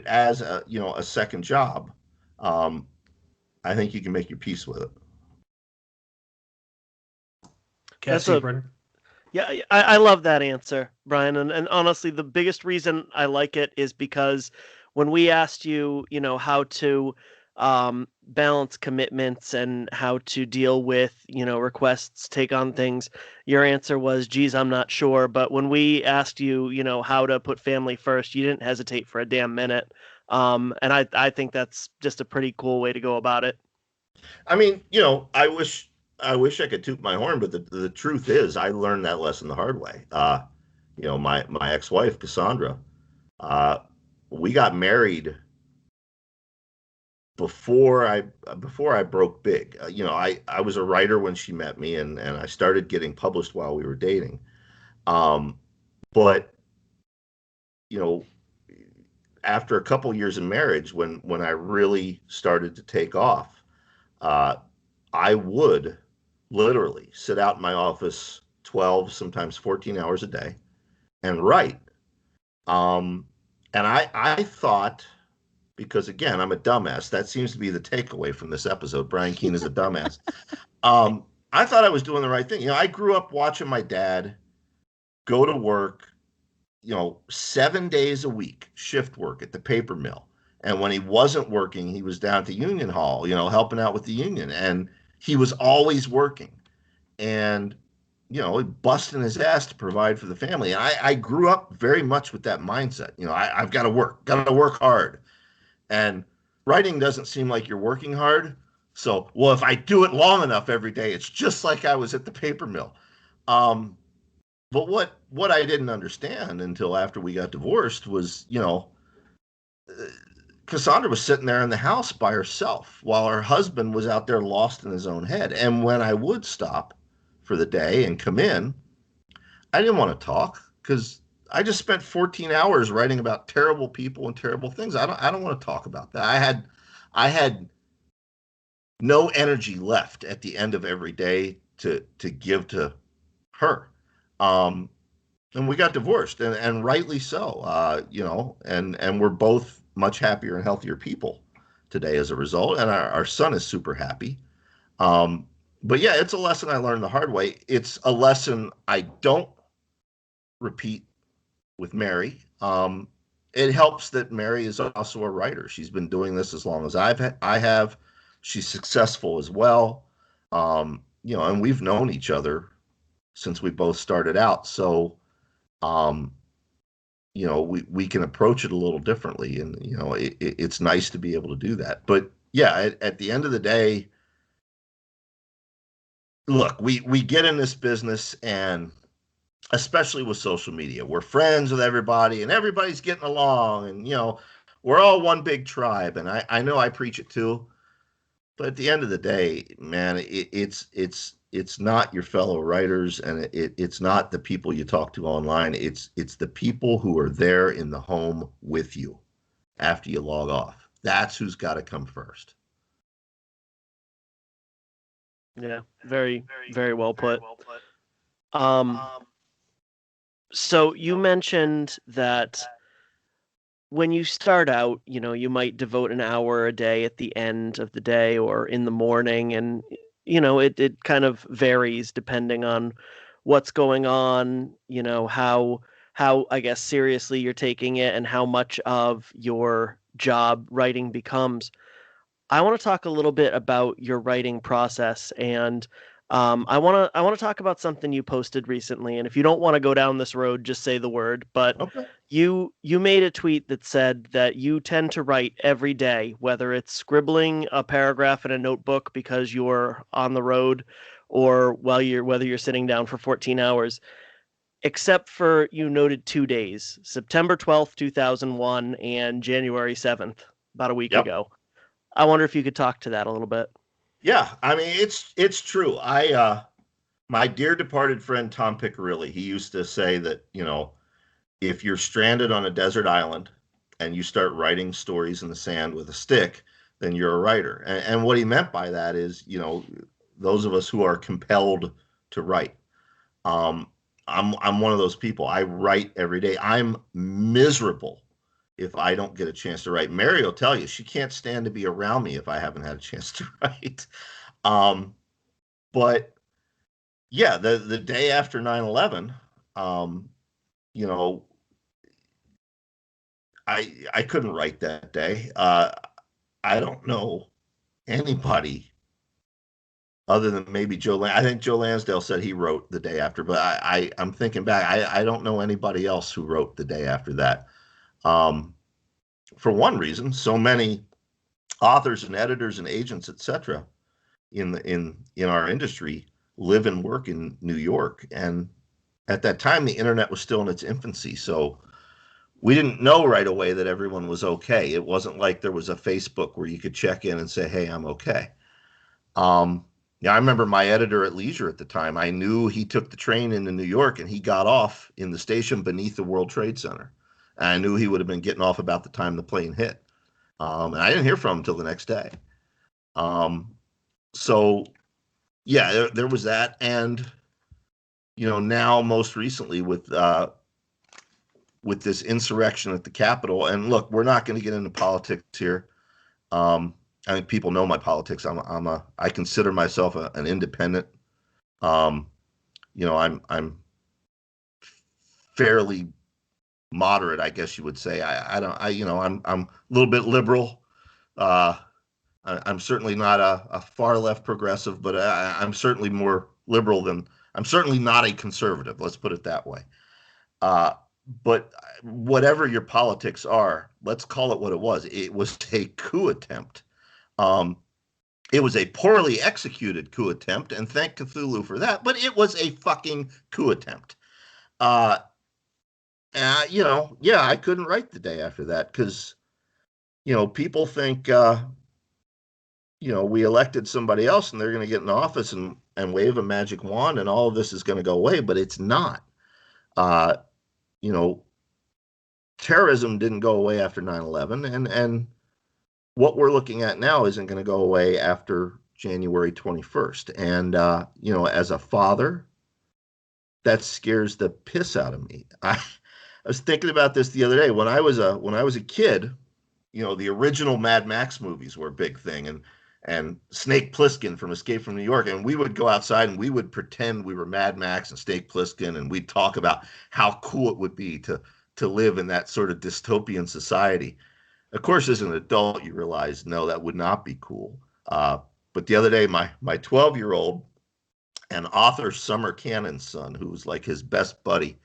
as a second job, I think you can make your peace with it. Yeah, I love that answer, Brian. And honestly, the biggest reason I like it is because when we asked you, how to balance commitments and how to deal with, requests, take on things, your answer was, geez, I'm not sure. But when we asked you, how to put family first, you didn't hesitate for a damn minute. And I think that's just a pretty cool way to go about it. I mean, I wish I wish I could toot my horn, but the truth is, I learned that lesson the hard way. My ex-wife Cassandra, we got married before I broke big. I was a writer when she met me, and I started getting published while we were dating. But after a couple years in marriage, when I really started to take off, I would literally sit out in my office 12, sometimes 14 hours a day and write. And I thought, because again, I'm a dumbass. That seems to be the takeaway from this episode. Brian Keene is a dumbass. I thought I was doing the right thing. I grew up watching my dad go to work, 7 days a week, shift work at the paper mill. And when he wasn't working, he was down to Union Hall, helping out with the union. And he was always working and, busting his ass to provide for the family. And I grew up very much with that mindset. I've got to work hard. And writing doesn't seem like you're working hard. So, well, if I do it long enough every day, it's just like I was at the paper mill. But what I didn't understand until after we got divorced was, Cassandra was sitting there in the house by herself while her husband was out there lost in his own head. And when I would stop for the day and come in, I didn't want to talk because I just spent 14 hours writing about terrible people and terrible things. I don't want to talk about that. I had no energy left at the end of every day to give to her. And we got divorced, and rightly so, and we're both much happier and healthier people today as a result. And our son is super happy. But yeah, it's a lesson I learned the hard way. It's a lesson I don't repeat with Mary. It helps that Mary is also a writer. She's been doing this as long as I have. She's successful as well. And we've known each other since we both started out. So, we can approach it a little differently, and, it's nice to be able to do that. But yeah, at the end of the day, look, we get in this business, and especially with social media, we're friends with everybody and everybody's getting along, and, we're all one big tribe. And I know I preach it too, but at the end of the day, man, it's not your fellow writers, and it's not the people you talk to online. It's the people who are there in the home with you after you log off. That's who's got to come first. Yeah, very, very well put. So you mentioned that when you start out, you might devote an hour a day at the end of the day or in the morning, and it kind of varies depending on what's going on, how I guess seriously you're taking it and how much of your job writing becomes. I want to talk a little bit about your writing process, and I want to talk about something you posted recently. And if you don't want to go down this road, just say the word. But Okay. you made a tweet that said that you tend to write every day, whether it's scribbling a paragraph in a notebook because you're on the road, or whether you're sitting down for 14 hours. Except for, you noted 2 days, September 12th, 2001, and January 7th, about a week Yep. ago. I wonder if you could talk to that a little bit. Yeah, I mean, it's true. My dear departed friend Tom Piccirilli, he used to say that, if you're stranded on a desert island and you start writing stories in the sand with a stick, then you're a writer. And what he meant by that is, those of us who are compelled to write. I'm one of those people. I write every day. I'm miserable if I don't get a chance to write. Mary will tell you she can't stand to be around me if I haven't had a chance to write. But yeah, the day after 9/11, I couldn't write that day. I don't know anybody other than maybe Joe. I think Joe Lansdale said he wrote the day after, but I'm thinking back. I don't know anybody else who wrote the day after that. For one reason, so many authors and editors and agents, etc., in our industry live and work in New York. And at that time, the internet was still in its infancy. So we didn't know right away that everyone was okay. It wasn't like there was a Facebook where you could check in and say, hey, I'm okay. Yeah, I remember my editor at Leisure at the time. I knew he took the train into New York and he got off in the station beneath the World Trade Center. And I knew he would have been getting off about the time the plane hit. And I didn't hear from him until the next day. So, yeah, there was that. And, now most recently with this insurrection at the Capitol, and look, we're not going to get into politics here. I think people know my politics. I consider myself an independent. I'm fairly moderate, I guess you would say. I'm a little bit liberal. I'm certainly not a far left progressive, but I'm certainly more liberal than, I'm certainly not a conservative. Let's put it that way. But whatever your politics are, let's call it what it was. It was a coup attempt. It was a poorly executed coup attempt, and thank Cthulhu for that, but it was a fucking coup attempt. I couldn't write the day after that because, people think, we elected somebody else and they're going to get in office and wave a magic wand and all of this is going to go away, but it's not. Terrorism didn't go away after 9/11, and what we're looking at now isn't going to go away after January 21st. And, as a father, that scares the piss out of me. I was thinking about this the other day. When I was a kid, the original Mad Max movies were a big thing, and Snake Plissken from Escape from New York. And we would go outside and we would pretend we were Mad Max and Snake Plissken, and we'd talk about how cool it would be to live in that sort of dystopian society. Of course, as an adult, you realize, no, that would not be cool. But the other day, my 12-year-old and author Summer Cannon's son, who was like his best buddy,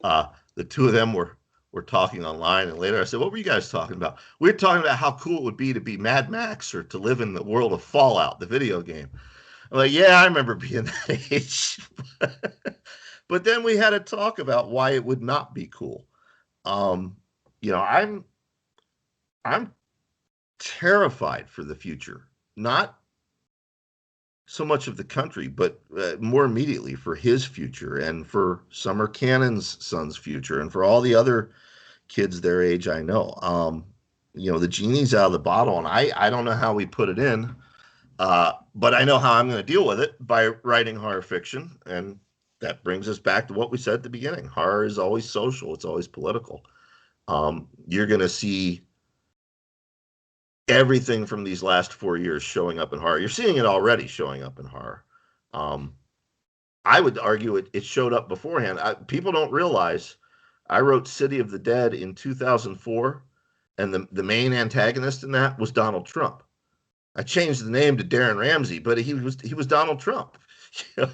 the two of them were talking online. And later I said, what were you guys talking about? We were talking about how cool it would be to be Mad Max or to live in the world of Fallout, the video game. I'm like, yeah, I remember being that age. But then we had to talk about why it would not be cool. I'm terrified for the future, not so much of the country, but more immediately for his future and for Summer Cannon's son's future and for all the other kids their age I know. The genie's out of the bottle, and I don't know how we put it in, but I know how I'm going to deal with it by writing horror fiction. And that brings us back to what we said at the beginning. Horror is always social. It's always political. You're going to see everything from these last 4 years showing up in horror. You're seeing it already showing up in horror. I would argue it showed up beforehand. People don't realize I wrote City of the Dead in 2004, and the main antagonist in that was Donald Trump. I changed the name to Darren Ramsey, but he was Donald Trump.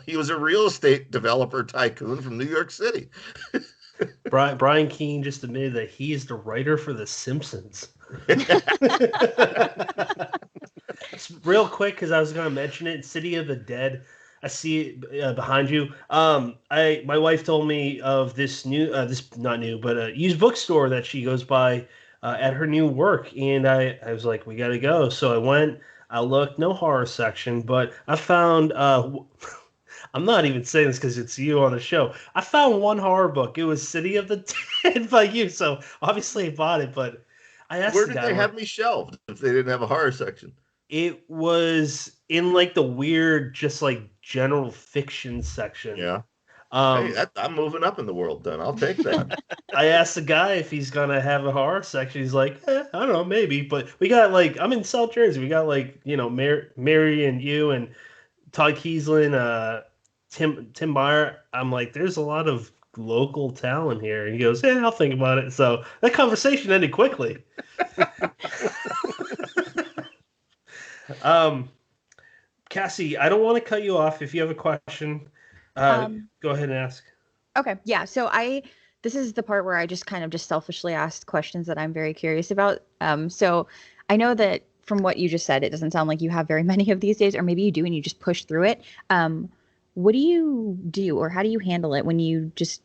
He was a real estate developer tycoon from New York City. Brian Keene just admitted that he is the writer for The Simpsons. Real quick, because I was going to mention it, City of the Dead. I see it behind you. My wife told me of this used bookstore that she goes by at her new work, and I was like, we got to go. So I went. I looked, no horror section, but I found. I'm not even saying this because it's you on the show. I found one horror book. It was City of the Dead by you. So obviously I bought it, but I asked where did they have me shelved if they didn't have a horror section? It was in like the weird, just like general fiction section. Yeah. I'm moving up in the world then. I'll take that. I asked the guy if he's going to have a horror section. He's like, I don't know, maybe. But we got I'm in South Jersey. We got Mary and you and Todd Kiesling, Tim Meyer. I'm like, there's a lot of local talent here. And he goes, yeah, I'll think about it. So that conversation ended quickly. Cassie, I don't want to cut you off. If you have a question, go ahead and ask. Okay. Yeah. So this is the part where I just kind of selfishly asked questions that I'm very curious about. So I know that from what you just said, it doesn't sound like you have very many of these days, or maybe you do and you just push through it. What do you do, or how do you handle it when you just,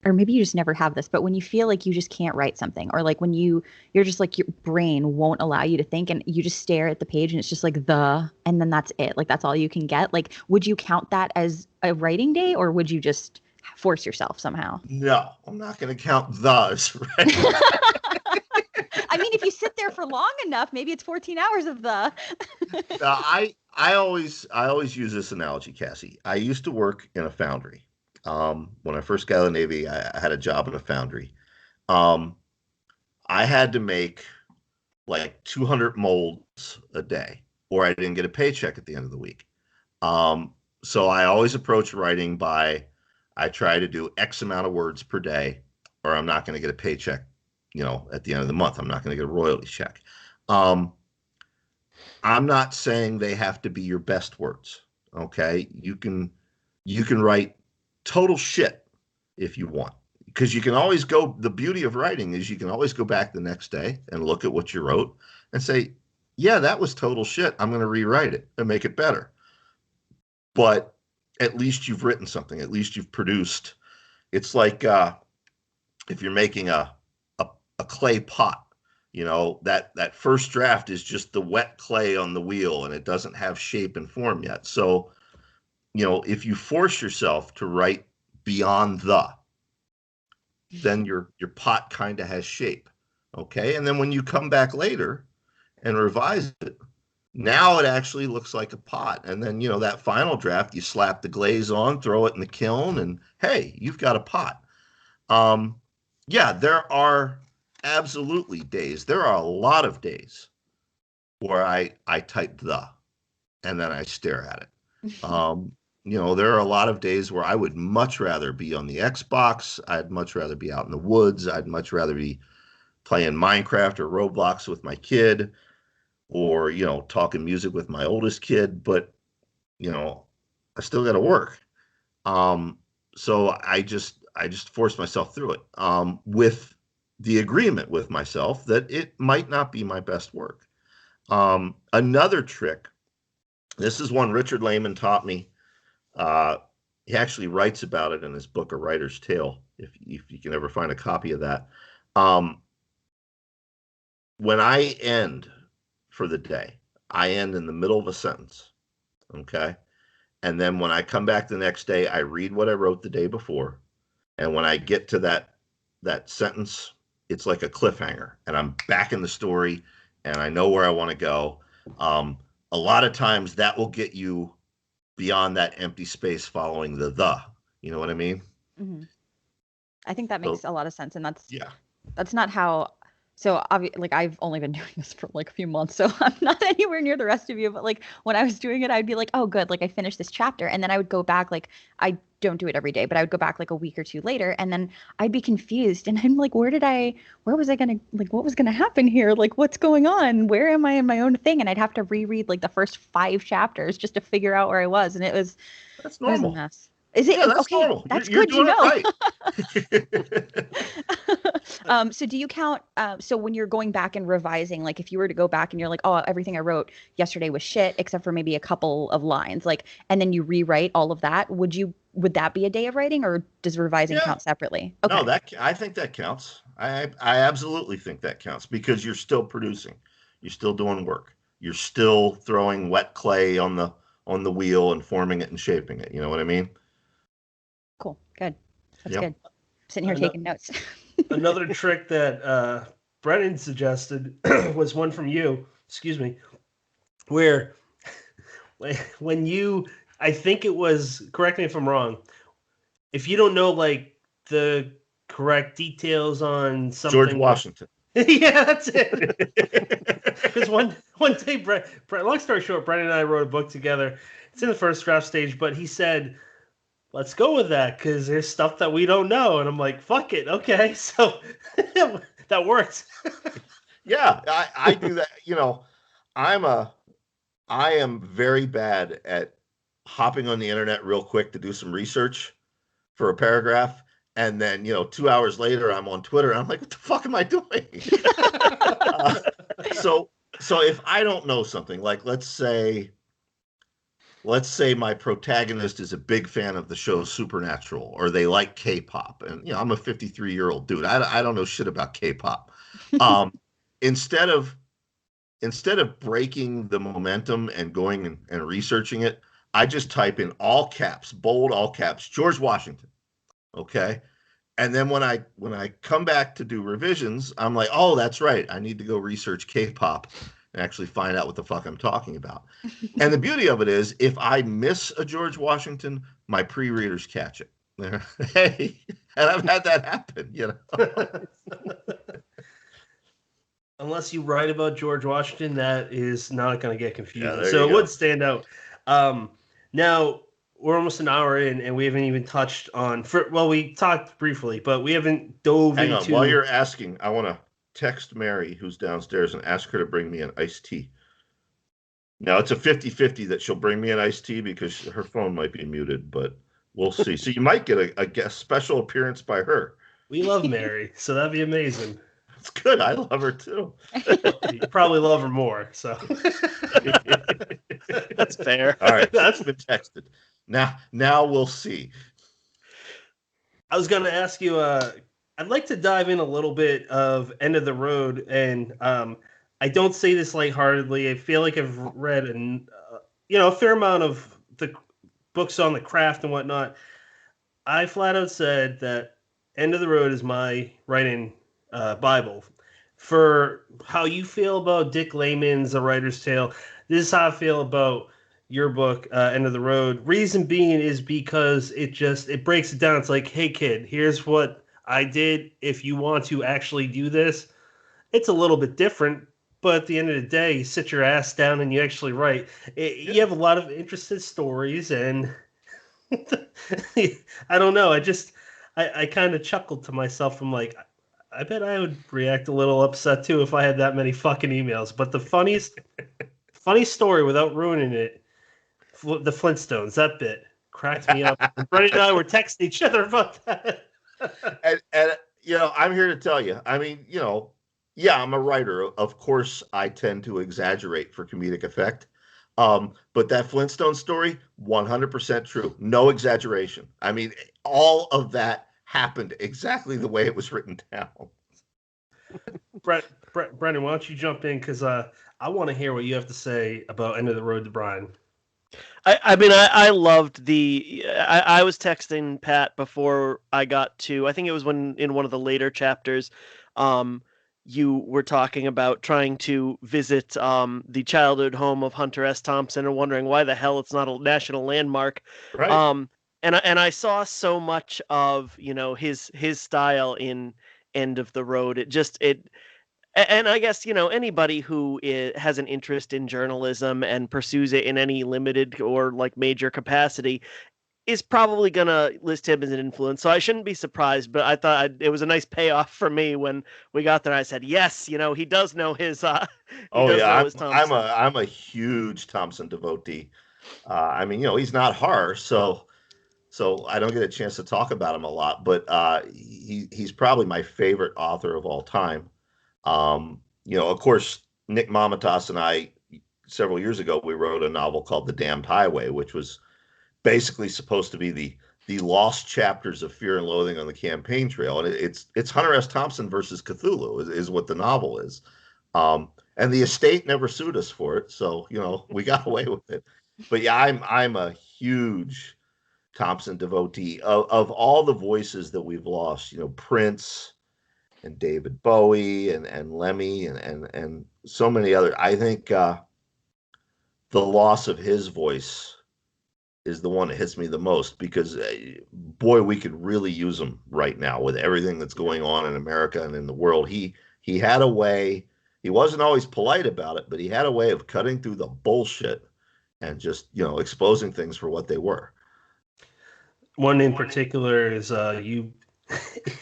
or maybe you just never have this, but when you feel like you just can't write something, or like when you're just like your brain won't allow you to think and you just stare at the page and it's just like and then that's it. Like that's all you can get. Like, would you count that as a writing day, or would you just force yourself somehow? No, I'm not going to count those, right? I mean, if you sit there for long enough, maybe it's 14 hours of the. I always use this analogy, Cassie. I used to work in a foundry. When I first got out of the Navy, I had a job in a foundry. I had to make like 200 molds a day, or I didn't get a paycheck at the end of the week. So I always approach writing by, I try to do X amount of words per day, or I'm not going to get a paycheck, at the end of the month. I'm not going to get a royalty check. I'm not saying they have to be your best words. Okay. You can write total shit if you want, because you can always go, the beauty of writing is you can always go back the next day and look at what you wrote and say, yeah, that was total shit. I'm going to rewrite it and make it better. But at least you've written something. At least you've produced. It's like if you're making a clay pot, that first draft is just the wet clay on the wheel and it doesn't have shape and form yet. So, if you force yourself to write beyond then your pot kind of has shape. Okay. And then when you come back later and revise it, now it actually looks like a pot. And then, that final draft, you slap the glaze on, throw it in the kiln, and hey, you've got a pot. Yeah, there are absolutely days. There are a lot of days where I type and then I stare at it. There are a lot of days where I would much rather be on the Xbox. I'd much rather be out in the woods. I'd much rather be playing Minecraft or Roblox with my kid, or, talking music with my oldest kid, but, I still got to work. So I just forced myself through it, with the agreement with myself that it might not be my best work. Another trick, this is one Richard Lehman taught me. He actually writes about it in his book, A Writer's Tale, if you can ever find a copy of that. When I end for the day, I end in the middle of a sentence. Okay. And then when I come back the next day, I read what I wrote the day before. And when I get to that sentence, it's like a cliffhanger and I'm back in the story and I know where I want to go. A lot of times that will get you beyond that empty space following the, you know what I mean? Mm-hmm. I think that makes a lot of sense. And that's not how. So I've only been doing this for like a few months, so I'm not anywhere near the rest of you. But like when I was doing it, I'd be like, oh, good. Like I finished this chapter. And then I would go back, like I don't do it every day, but I would go back like a week or two later. And then I'd be confused. And I'm like, where was I going to, like, what was going to happen here? Like, what's going on? Where am I in my own thing? And I'd have to reread like the first 5 chapters just to figure out where I was. And that's normal. It was a mess. Is it? Yeah, that's okay. normal. That's you're good to know. Right. So do you count, so when you're going back and revising, like if you were to go back and you're like, oh, everything I wrote yesterday was shit, except for maybe a couple of lines, like, and then you rewrite all of that, would that be a day of writing, or does revising count separately? Okay. No, I think that counts. I absolutely think that counts, because you're still producing. You're still doing work. You're still throwing wet clay on the wheel and forming it and shaping it. You know what I mean? Cool. Good. That's good. Sitting here taking notes. Another trick that Brennan suggested was one from you, excuse me, where when you, I think it was, correct me if I'm wrong, if you don't know like the correct details on something. George Washington. Yeah, that's it. Because one day, long story short, Brennan and I wrote a book together. It's in the first draft stage, but he said, let's go with that because there's stuff that we don't know. And I'm like, fuck it. Okay. So that works. Yeah, I do that. I am very bad at hopping on the internet real quick to do some research for a paragraph. And then, 2 hours later, I'm on Twitter. And I'm like, what the fuck am I doing? So So if I don't know something, like let's say my protagonist is a big fan of the show Supernatural, or they like K-pop, and I'm a 53-year-old dude. I don't know shit about K-pop. Um, instead of breaking the momentum and going and researching it, I just type in all caps, bold all caps, George Washington. Okay. And then when I come back to do revisions, I'm like, oh, that's right. I need to go research K-pop and actually find out what the fuck I'm talking about. And the beauty of it is, if I miss a George Washington, my pre-readers catch it. Hey, and I've had that happen. Unless you write about George Washington, that is not going to get confusing. Yeah, So it go. would stand out. Now we're almost an hour in, and we haven't even touched on. We talked briefly, but we haven't dove Hang into. on, while you're asking, I want to text Mary, who's downstairs, and ask her to bring me an iced tea. Now it's a 50-50 that she'll bring me an iced tea because her phone might be muted, but we'll see. So you might get a guest special appearance by her. We love Mary, so that'd be amazing. It's good. I love her too. You probably love her more. So That's fair. All right, that's been texted. Now we'll see. I was going to ask you. I'd like to dive in a little bit of End of the Road, and I don't say this lightheartedly. I feel like I've read a fair amount of the books on the craft and whatnot. I flat out said that End of the Road is my writing Bible. For how you feel about Dick Layman's A Writer's Tale, this is how I feel about your book, End of the Road. Reason being is because it breaks it down. It's like, hey kid, here's what I did. If you want to actually do this, it's a little bit different. But at the end of the day, you sit your ass down and you actually write. You have a lot of interesting stories, and I don't know. I kind of chuckled to myself. I'm like, I bet I would react a little upset too if I had that many fucking emails. But the funny story without ruining it, the Flintstones, that bit cracked me up. Brett and I were texting each other about that. And I'm here to tell you. I mean, yeah, I'm a writer. Of course, I tend to exaggerate for comedic effect. But that Flintstone story, 100% true. No exaggeration. I mean, all of that happened exactly the way it was written down. Brendan, why don't you jump in? Because I want to hear what you have to say about End of the Road to Brian. I loved I was texting Pat before I got to, I think it was in one of the later chapters, you were talking about trying to visit the childhood home of Hunter S. Thompson and wondering why the hell it's not a national landmark. Right. And I saw so much of his style in End of the Road. And I guess anybody who has an interest in journalism and pursues it in any limited or like major capacity is probably gonna list him as an influence. So I shouldn't be surprised. But I thought it was a nice payoff for me when we got there. I said, yes, he does know his. I'm a huge Thompson devotee. I mean, he's not horror, so I don't get a chance to talk about him a lot, but he's probably my favorite author of all time. Of course, Nick Mamatas and I, several years ago, we wrote a novel called The Damned Highway, which was basically supposed to be the lost chapters of Fear and Loathing on the Campaign Trail. And it's Hunter S. Thompson versus Cthulhu is what the novel is. And the estate never sued us for it, so we got away with it. But yeah, I'm a huge Thompson devotee. Of all the voices that we've lost, Prince and David Bowie and Lemmy and so many others. I think the loss of his voice is the one that hits me the most because, boy, we could really use him right now with everything that's going on in America and in the world. He had a way. He wasn't always polite about it, but he had a way of cutting through the bullshit and just exposing things for what they were. One in particular is you.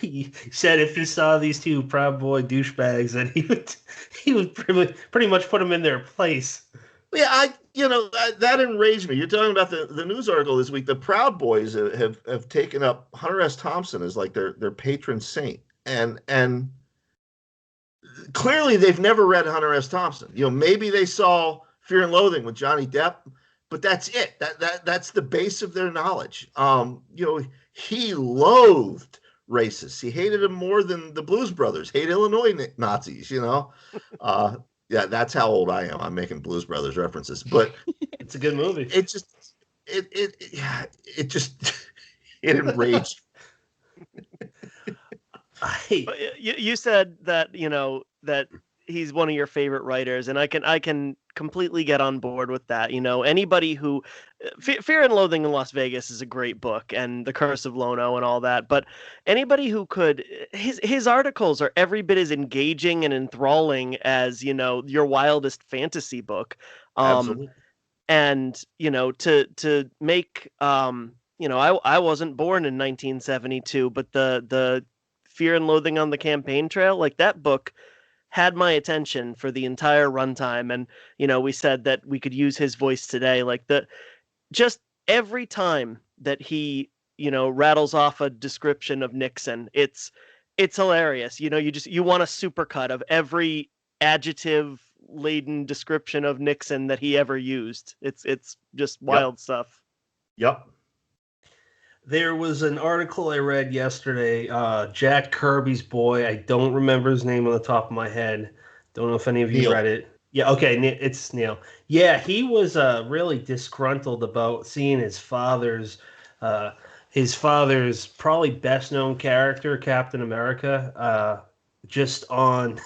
He said if he saw these two Proud Boy douchebags, that he would pretty much put them in their place. Yeah, that enraged me. You're talking about the news article this week. The Proud Boys have taken up Hunter S. Thompson as like their patron saint, and clearly they've never read Hunter S. Thompson. Maybe they saw Fear and Loathing with Johnny Depp, but that's it. That's the base of their knowledge. He loathed racists. He hated them more than the Blues Brothers hate Illinois Nazis. Yeah, that's how old I am. I'm making Blues Brothers references, but it's a good movie. It enraged. You said that that he's one of your favorite writers, and I can completely get on board with that. Anybody who Fear and Loathing in Las Vegas is a great book, and The Curse of Lono and all that. But anybody who could, his articles are every bit as engaging and enthralling as your wildest fantasy book. Absolutely. And to make I wasn't born in 1972, but the Fear and Loathing on the Campaign Trail, like that book had my attention for the entire runtime. And we said that we could use his voice today, like just every time that he rattles off a description of Nixon, it's hilarious. You want a supercut of every adjective laden description of Nixon that he ever used. It's just wild stuff. Yep. There was an article I read yesterday, Jack Kirby's boy. I don't remember his name on the top of my head. Don't know if any of you read it. Yeah, okay, it's Neil. Yeah, he was really disgruntled about seeing his father's probably best known character, Captain America, just on.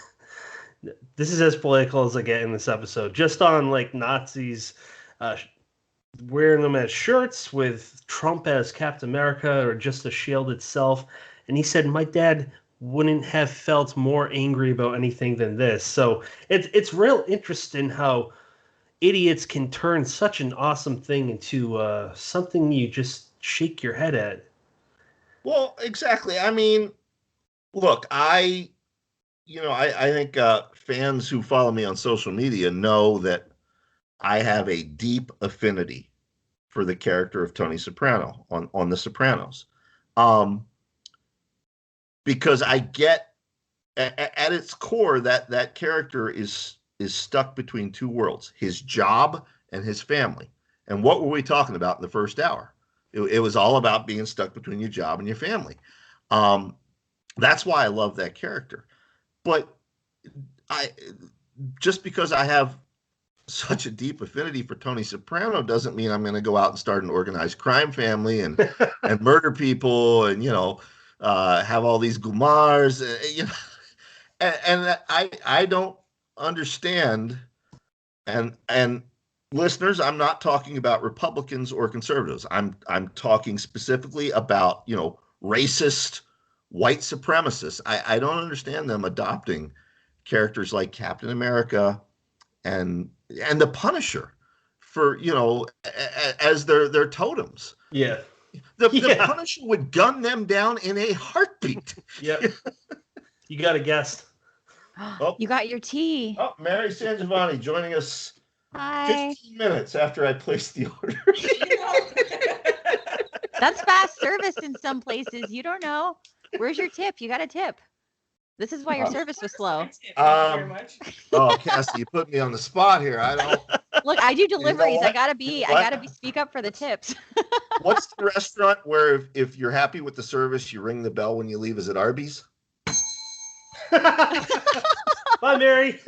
This is as political as I get in this episode. Just on like Nazis wearing them as shirts with Trump as Captain America or just the shield itself. And he said, my dad wouldn't have felt more angry about anything than this. So it's real interesting how idiots can turn such an awesome thing into something you just shake your head at. Well, exactly. I mean, look, I think fans who follow me on social media know that I have a deep affinity for the character of Tony Soprano on The Sopranos, because I get at its core that character is stuck between two worlds: his job and his family. And what were we talking about in the first hour? It was all about being stuck between your job and your family. That's why I love that character. But just because I have such a deep affinity for Tony Soprano doesn't mean I'm going to go out and start an organized crime family and murder people and have all these gumars. And I don't understand. And listeners, I'm not talking about Republicans or conservatives. I'm talking specifically about racist white supremacists. I don't understand them adopting characters like Captain America and the Punisher for as their totems. Yeah. The Punisher would gun them down in a heartbeat. Yeah. You got a guest. You got your tea. Oh, Mary Sangiovanni joining us. Hi. 15 minutes after I placed the order. That's fast service in some places. You don't know. Where's your tip? You got a tip. This is why your service was slow. Thank you very much. Oh, Cassie, you put me on the spot here. I don't. Look, I do deliveries. what? I gotta speak up for the tips. What's the restaurant where if you're happy with the service, you ring the bell when you leave? Is it Arby's? Bye, Mary.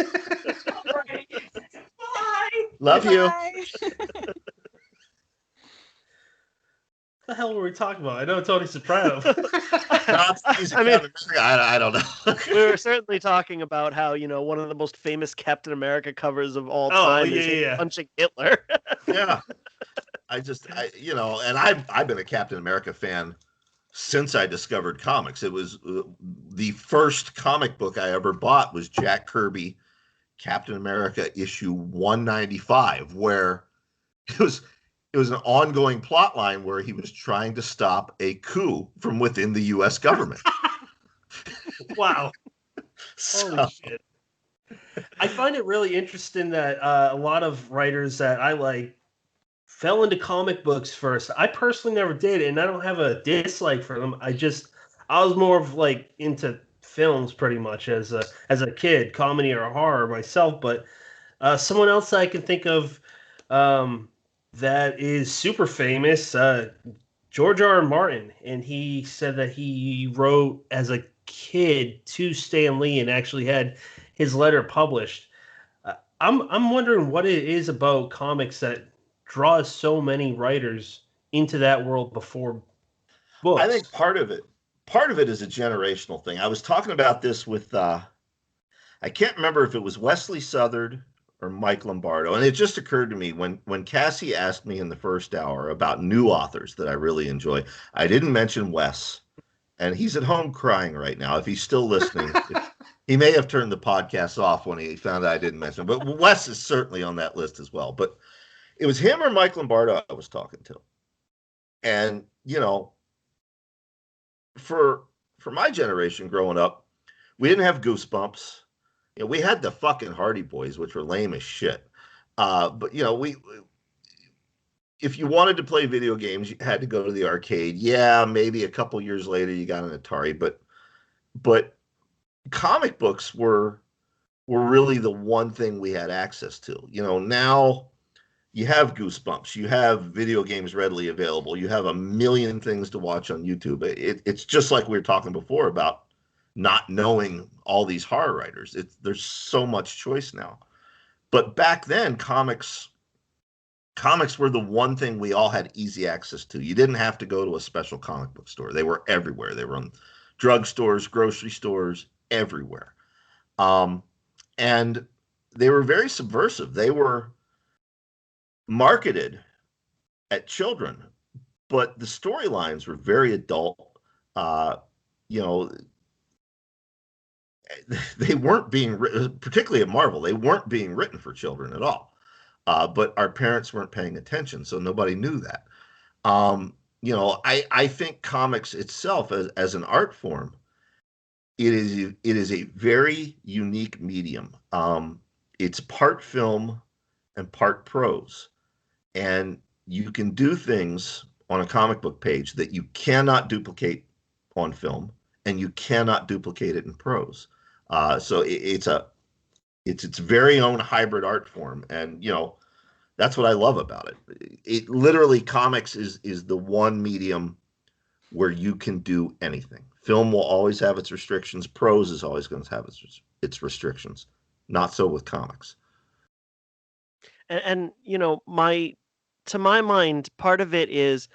Right. Bye. Love you. Bye. What the hell were we talking about? I know Tony Soprano. I don't know. We were certainly talking about how one of the most famous Captain America covers of all time is him punching Hitler. Yeah, and I've been a Captain America fan since I discovered comics. It was the first comic book I ever bought was Jack Kirby, Captain America issue 195, where it was an ongoing plot line where he was trying to stop a coup from within the U.S. government. Wow. Holy shit. I find it really interesting that a lot of writers that I like fell into comic books first. I personally never did, and I don't have a dislike for them. I was more of like into films pretty much as a kid, comedy or horror myself, but someone else I can think of that is super famous, George R. Martin, and he said that he wrote as a kid to Stan Lee and actually had his letter published. I'm wondering what it is about comics that draws so many writers into that world before books. I think part of it is a generational thing. I was talking about this with I can't remember if it was Wesley Southard or Mike Lombardo, and it just occurred to me when Cassie asked me in the first hour about new authors that I really enjoy. I didn't mention Wes, and he's at home crying right now. If he's still listening, he may have turned the podcast off when he found out I didn't mention him. But Wes is certainly on that list as well. But it was him or Mike Lombardo I was talking to, and for my generation growing up, we didn't have Goosebumps. We had the fucking Hardy Boys, which were lame as shit. But we if you wanted to play video games, you had to go to the arcade. Yeah, maybe a couple years later you got an Atari, but comic books were really the one thing we had access to. Now you have Goosebumps, you have video games readily available, you have a million things to watch on YouTube. It's just like we were talking before about not knowing all these horror writers. There's so much choice now. But back then, comics were the one thing we all had easy access to. You didn't have to go to a special comic book store. They were everywhere. They were in drugstores, grocery stores, everywhere. And they were very subversive. They were marketed at children, but the storylines were very adult. They weren't being written, particularly at Marvel, they weren't being written for children at all. But our parents weren't paying attention, so nobody knew that. I think comics itself as an art form, it is a very unique medium. It's part film and part prose, and you can do things on a comic book page that you cannot duplicate on film, and you cannot duplicate it in prose. So it's its very own hybrid art form, and that's what I love about it. It literally, comics is the one medium where you can do anything. Film will always have its restrictions. Prose is always going to have its restrictions. Not so with comics. And to my mind, part of it is,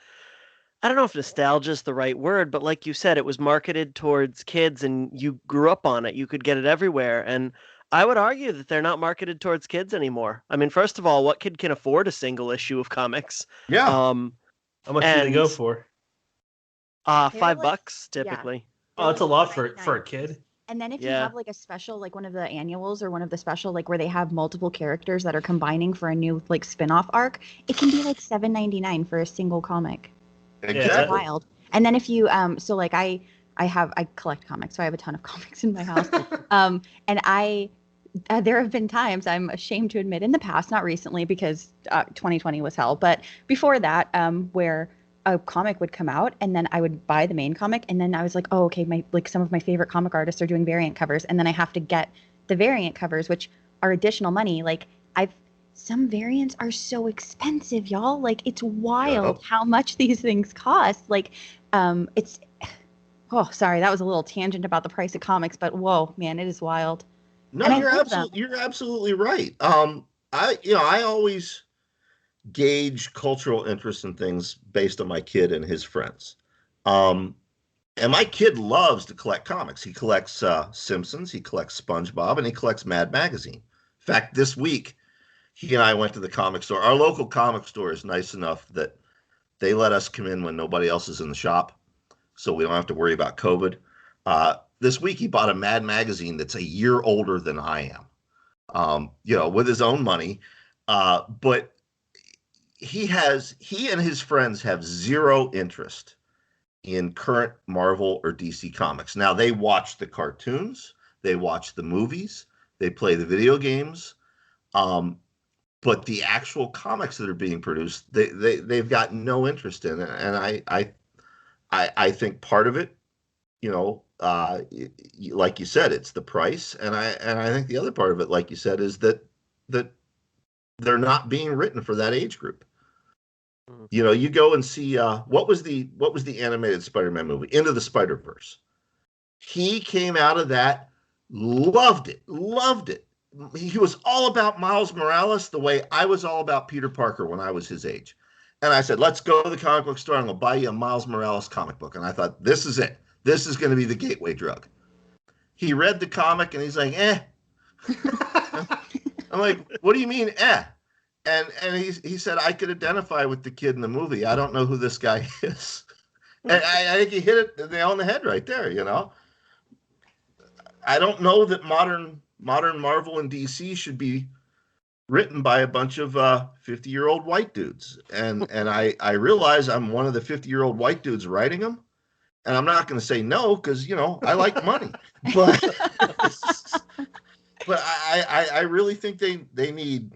I don't know if nostalgia is the right word, but like you said, it was marketed towards kids and you grew up on it. You could get it everywhere. And I would argue that they're not marketed towards kids anymore. I mean, first of all, what kid can afford a single issue of comics? Yeah. How much do they go for? $5 typically. Oh, it's a lot for a kid. And then if you have like a special, like one of the annuals or one of the special, like where they have multiple characters that are combining for a new like spin-off arc, it can be like $7.99 for a single comic. Exactly. It's wild. And then if you so like I collect comics, so I have a ton of comics in my house. And there have been times, I'm ashamed to admit, in the past, not recently because 2020 was hell, but before that, where a comic would come out and then I would buy the main comic and then I was like, oh, okay, some of my favorite comic artists are doing variant covers, and then I have to get the variant covers, which are additional money. Like some variants are so expensive, y'all. Like it's wild how much these things cost. Like it's sorry, that was a little tangent about the price of comics, but whoa, man, it is wild. No, you're absolutely right. I always gauge cultural interest in things based on my kid and his friends. And my kid loves to collect comics. He collects Simpsons, he collects SpongeBob, and he collects Mad Magazine. In fact, this week, he and I went to the comic store. Our local comic store is nice enough that they let us come in when nobody else is in the shop, so we don't have to worry about COVID. This week, he bought a Mad Magazine that's a year older than I am, with his own money. But he and his friends have zero interest in current Marvel or DC comics. Now, they watch the cartoons, they watch the movies, they play the video games, but the actual comics that are being produced, they've got no interest in it. And I think part of it, like you said, it's the price, and I think the other part of it, like you said, is that they're not being written for that age group. You know, you go and see what was the animated Spider-Man movie, Into the Spider-Verse. He came out of that, loved it. He was all about Miles Morales the way I was all about Peter Parker when I was his age. And I said, let's go to the comic book store and I'll buy you a Miles Morales comic book. And I thought, this is it. This is going to be the gateway drug. He read the comic and he's like, eh. I'm like, what do you mean, eh? And he said, I could identify with the kid in the movie. I don't know who this guy is. And I think he hit it the nail on the head right there, you know? I don't know that modern Marvel and DC should be written by a bunch of 50-year-old white dudes. And I realize I'm one of the 50-year-old white dudes writing them. And I'm not going to say no because, you know, I like money. But I really think they need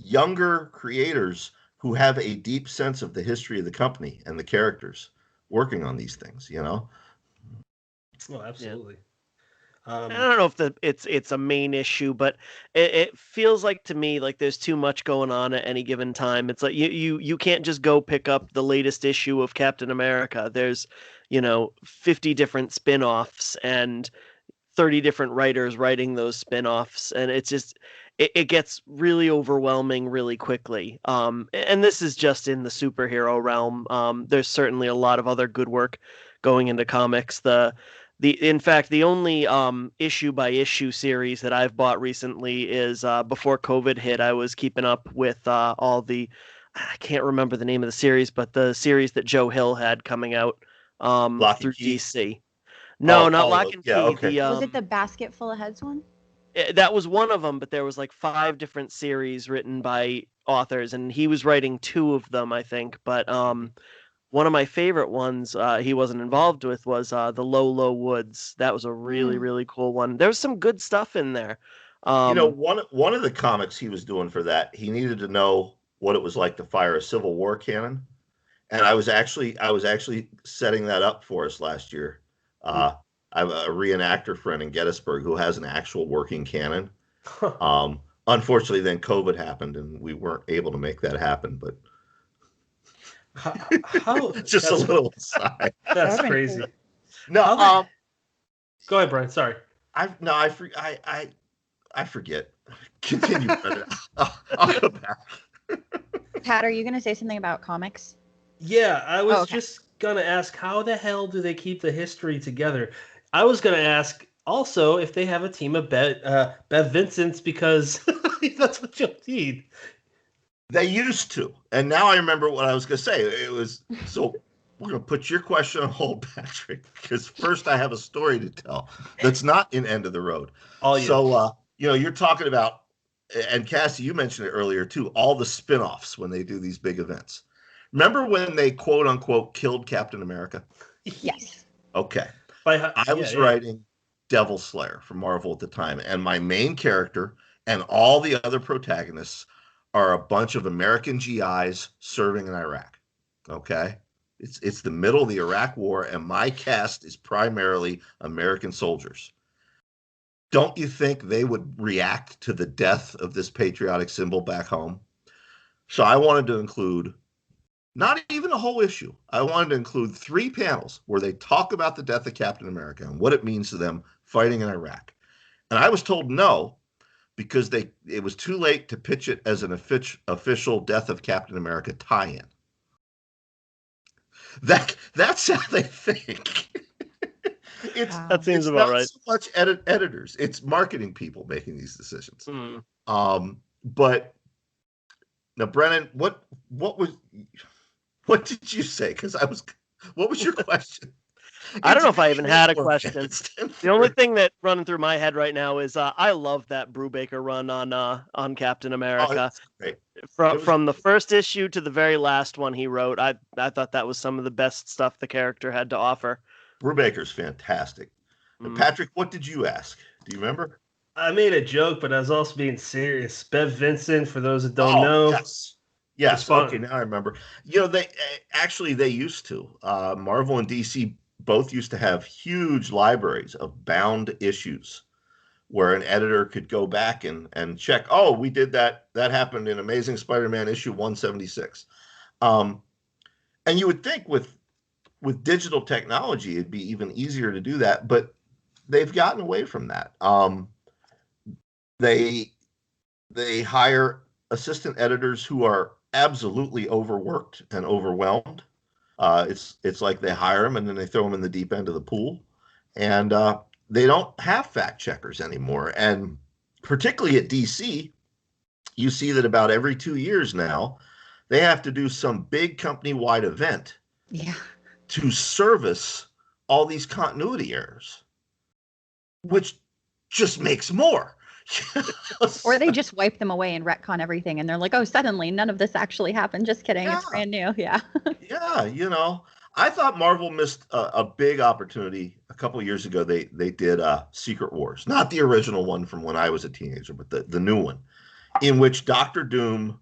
younger creators who have a deep sense of the history of the company and the characters working on these things, you know? Oh, absolutely. I don't know if it's a main issue, but it feels like to me like there's too much going on at any given time. It's like you can't just go pick up the latest issue of Captain America. There's, 50 different spin-offs and 30 different writers writing those spin-offs, and it's just it gets really overwhelming really quickly. And this is just in the superhero realm. There's certainly a lot of other good work going into comics. In fact, the only issue by issue series that I've bought recently is before COVID hit. I was keeping up with all the, I can't remember the name of the series, but the series that Joe Hill had coming out through DC. No, not Lock and Key. Okay. Was it the basket full of heads one? That was one of them, but there was like 5 different series written by authors, and he was writing 2 of them, I think. But one of my favorite ones he wasn't involved with was the Low Woods. That was a really, really cool one. There was some good stuff in there. One of the comics he was doing for that, he needed to know what it was like to fire a Civil War cannon. And I was actually setting that up for us last year. I have a reenactor friend in Gettysburg who has an actual working cannon. Unfortunately, then COVID happened and we weren't able to make that happen. But how just a little aside. That's crazy. No, go ahead, Brian. Sorry. I forget. Continue, Brendan. I'll go back. Pat, are you going to say something about comics? Yeah, I was just going to ask, how the hell do they keep the history together? I was going to ask also if they have a team of Bev Vincents, because that's what you'll need. They used to. And now I remember what I was going to say. It was, so we're going to put your question on hold, Patrick, because first I have a story to tell that's not in End of the Road. So, you're talking about, and Cassie, you mentioned it earlier too, all the spin-offs when they do these big events. Remember when they quote unquote killed Captain America? Yes. Okay. I was writing Devil Slayer for Marvel at the time, and my main character and all the other protagonists are a bunch of American GIs serving in Iraq. Okay. It's the middle of the Iraq War, and my cast is primarily American soldiers. Don't you think they would react to the death of this patriotic symbol back home? So I wanted to include not even a whole issue. I wanted to include 3 panels where they talk about the death of Captain America and what it means to them fighting in Iraq. And I was told no, because it was too late to pitch it as an official Death of Captain America tie-in. That's how they think. That seems about right. So much editors. It's marketing people making these decisions. But now, Brennan, what did you say? Because what was your question? I don't know if I even had a question. The only thing that running through my head right now is I love that Brubaker run on Captain America. Great. From the first issue to the very last one he wrote, I thought that was some of the best stuff the character had to offer. Brubaker's fantastic. Patrick, what did you ask? Do you remember? I made a joke, but I was also being serious. Bev Vincent, for those that don't know. Yes. Okay, now I remember. They used to. Marvel and DC both used to have huge libraries of bound issues where an editor could go back and check, oh, we did that. That happened in Amazing Spider-Man issue 176. And you would think with digital technology, it'd be even easier to do that, but they've gotten away from that. They hire assistant editors who are absolutely overworked and overwhelmed. It's like they hire them and then they throw them in the deep end of the pool, and they don't have fact checkers anymore. And particularly at DC, you see that about every 2 years now, they have to do some big company-wide event to service all these continuity errors, which just makes more. Or they just wipe them away and retcon everything, and they're like, oh, suddenly none of this actually happened. Just kidding. Yeah. It's brand new. Yeah. Yeah, I thought Marvel missed a big opportunity a couple of years ago. They did Secret Wars, not the original one from when I was a teenager, but the new one, in which Doctor Doom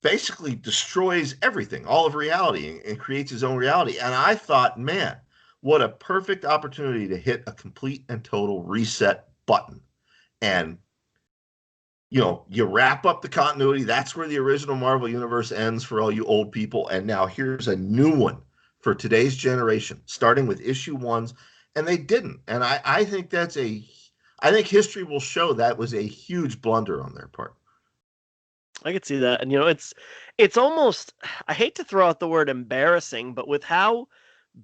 basically destroys everything, all of reality, and creates his own reality. And I thought, man, what a perfect opportunity to hit a complete and total reset button. And, you wrap up the continuity. That's where the original Marvel Universe ends for all you old people. And now here's a new one for today's generation, starting with issue 1s. And they didn't. And I think I think history will show that was a huge blunder on their part. I could see that. And, it's almost, I hate to throw out the word embarrassing, but with how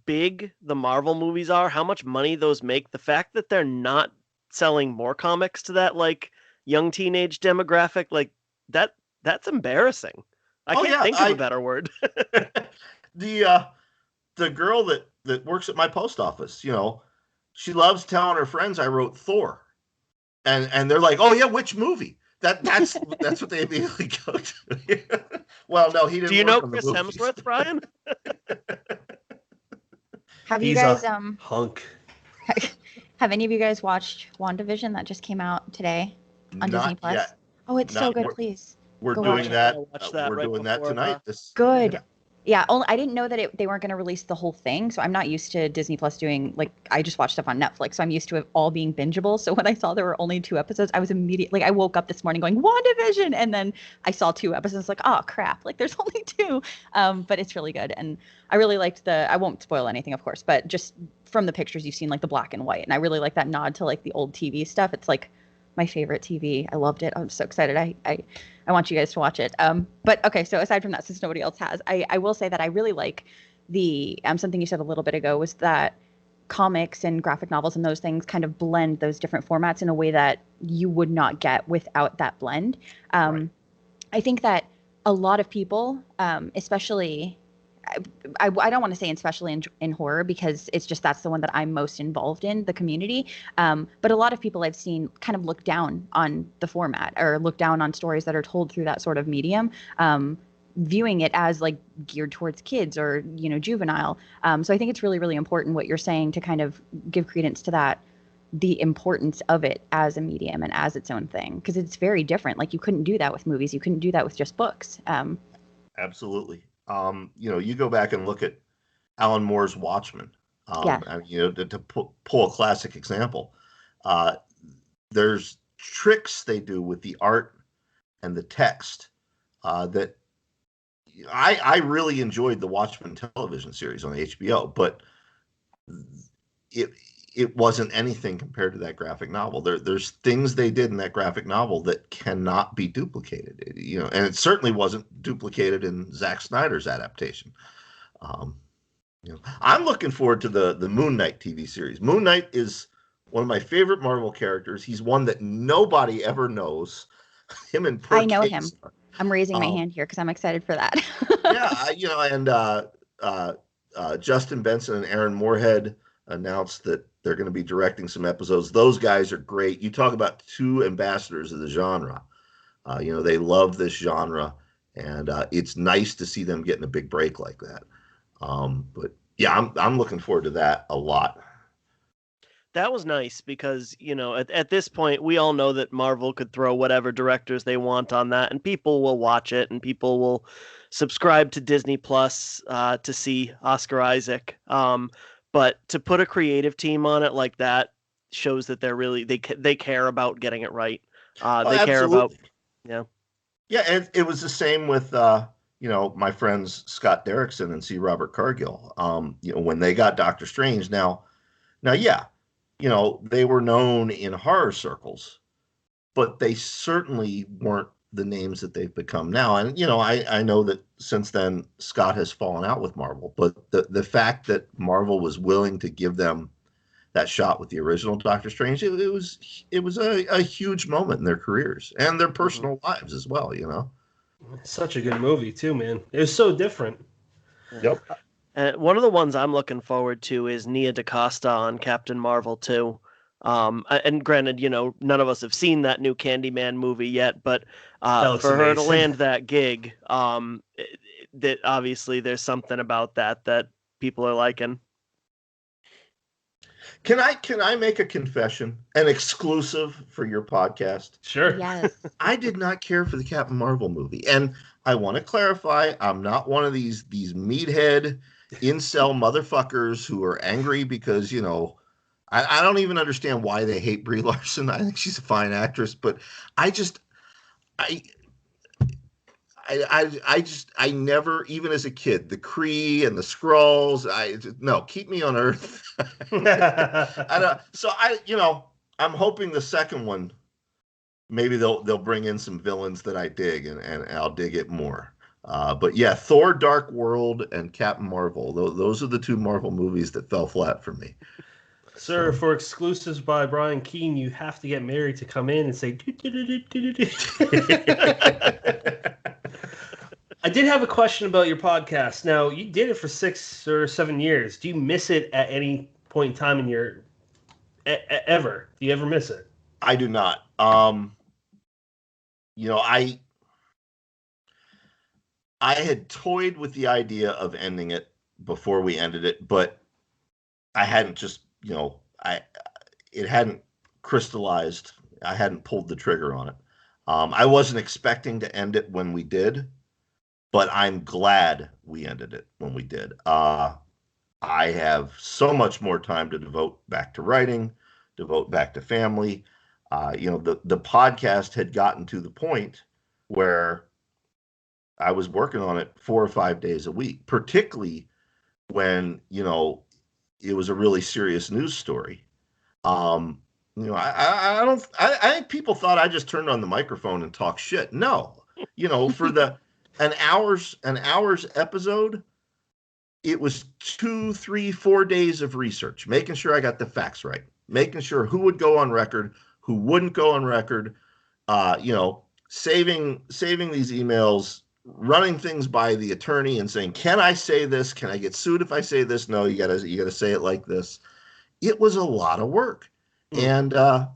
big the Marvel movies are, how much money those make, the fact that they're not selling more comics to that, like, young teenage demographic, like, that's embarrassing. I can't think of a better word. The girl that works at my post office, she loves telling her friends I wrote Thor. And they're like, oh, yeah, which movie? That's what they immediately go to. Well, no, he didn't. Do you know Chris Hemsworth, Brian? Have you guys hunk? Have any of you guys watched WandaVision that just came out today on Disney Plus? Yet. Oh, it's so good. Please. We're doing that. We're doing that tonight. Good. Yeah, I didn't know that they weren't going to release the whole thing, so I'm not used to Disney Plus doing, like, I just watch stuff on Netflix, so I'm used to it all being bingeable. So when I saw there were only 2 episodes, I was immediately, I woke up this morning going, WandaVision, and then I saw 2 episodes, like, oh, crap, like, there's only 2, but it's really good, and I really liked I won't spoil anything, of course, but just from the pictures you've seen, like, the black and white, and I really like that nod to, like, the old TV stuff. It's, like, my favorite TV. I loved it. I'm so excited. I want you guys to watch it. But okay, so aside from that, since nobody else has, I will say that I really like the something you said a little bit ago was that comics and graphic novels and those things kind of blend those different formats in a way that you would not get without that blend. Right. I think that a lot of people, especially, I don't want to say especially in horror, because it's just that's the one that I'm most involved in, the community. But a lot of people I've seen kind of look down on the format or look down on stories that are told through that sort of medium, viewing it as like geared towards kids or, juvenile. So I think it's really, really important what you're saying to kind of give credence to that, the importance of it as a medium and as its own thing, because it's very different. Like, you couldn't do that with movies. You couldn't do that with just books. Absolutely. You go back and look at Alan Moore's Watchmen. To pull a classic example, there's tricks they do with the art and the text that I really enjoyed the Watchmen television series on HBO, but it wasn't anything compared to that graphic novel. There's things they did in that graphic novel that cannot be duplicated, and it certainly wasn't duplicated in Zack Snyder's adaptation. I'm looking forward to the Moon Knight TV series. Moon Knight is one of my favorite Marvel characters. He's one that nobody ever knows. Him and I know him. I'm raising my hand here because I'm excited for that. And Justin Benson and Aaron Moorhead announced that they're going to be directing some episodes. Those guys are great. You talk about 2 ambassadors of the genre. They love this genre, and it's nice to see them getting a big break like that. But yeah, I'm looking forward to that a lot. That was nice because, at this point, we all know that Marvel could throw whatever directors they want on that, and people will watch it, and people will subscribe to Disney Plus to see Oscar Isaac. but to put a creative team on it like that shows that they're really they care about getting it right. They care about yeah, and it was the same with my friends Scott Derrickson and C. Robert Cargill. When they got Doctor Strange, now yeah, they were known in horror circles, but they certainly weren't the names that they've become now. And I know that since then Scott has fallen out with Marvel, but the fact that Marvel was willing to give them that shot with the original Doctor Strange, it was a huge moment in their careers and their personal lives as well. Such a good movie too, man. It was so different. Yep. One of the ones I'm looking forward to is Nia DaCosta on Captain Marvel 2. And granted, none of us have seen that new Candyman movie yet, but for her to land that gig, that obviously there's something about that people are liking. Can I make a confession, an exclusive for your podcast? Sure. Yes. I did not care for the Captain Marvel movie, and I want to clarify, I'm not one of these meathead incel motherfuckers who are angry because I don't even understand why they hate Brie Larson. I think she's a fine actress, but I never, even as a kid, the Kree and the Skrulls, keep me on Earth. I'm hoping the second one, maybe they'll bring in some villains that I dig and I'll dig it more. But yeah, Thor: Dark World and Captain Marvel, those are the two Marvel movies that fell flat for me. Sir, for exclusives by Brian Keene, you have to get married to come in and say. I did have a question about your podcast. Now, you did it for 6 or 7 years. Do you miss it at any point in time in your ever? Do you ever miss it? I do not. I had toyed with the idea of ending it before we ended it, but I hadn't just, it hadn't crystallized. I hadn't pulled the trigger on it. I wasn't expecting to end it when we did, but I'm glad we ended it when we did. I have so much more time to devote back to writing, devote back to family. The podcast had gotten to the point where I was working on it 4 or 5 days a week, particularly when, it was a really serious news story. I think people thought I just turned on the microphone and talked shit. No, for an hour's episode, it was 2, 3, 4 days of research, making sure I got the facts right, making sure who would go on record, who wouldn't go on record, saving these emails, running things by the attorney and saying, can I say this? Can I get sued if I say this? No, you gotta say it like this. It was a lot of work. And I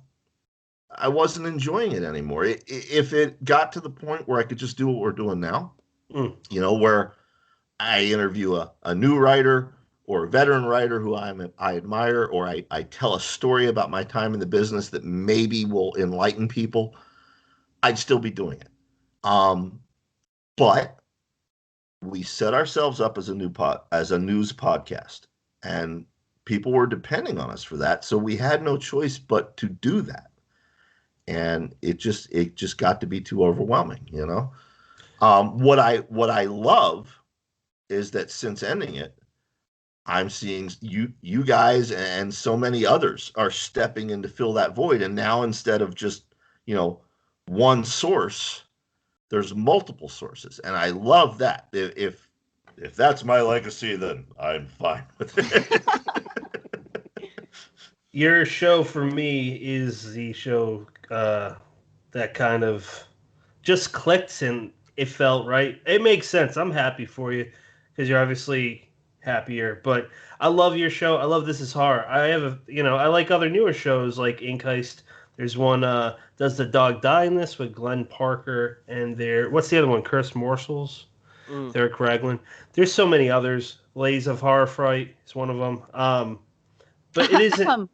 wasn't enjoying it anymore. If it got to the point where I could just do what we're doing now, where I interview a new writer or a veteran writer who I admire, or I tell a story about my time in the business that maybe will enlighten people, I'd still be doing it. But we set ourselves up as a news podcast, and people were depending on us for that. So we had no choice but to do that. And it just got to be too overwhelming, What I love is that since ending it, I'm seeing you guys and so many others are stepping in to fill that void. And now instead of just, one source, there's multiple sources. And I love that. If that's my legacy, then I'm fine with it. Your show for me is the show that kind of just clicked and it felt right. It makes sense. I'm happy for you because you're obviously happier. But I love your show. I love This Is Horror. I like other newer shows like Ink Heist. There's one, Does the Dog Die in This with Glenn Parker and what's the other one? Cursed Morsels. Derek Ragland. There's so many others. Lays of Horror Fright is one of them. But it isn't.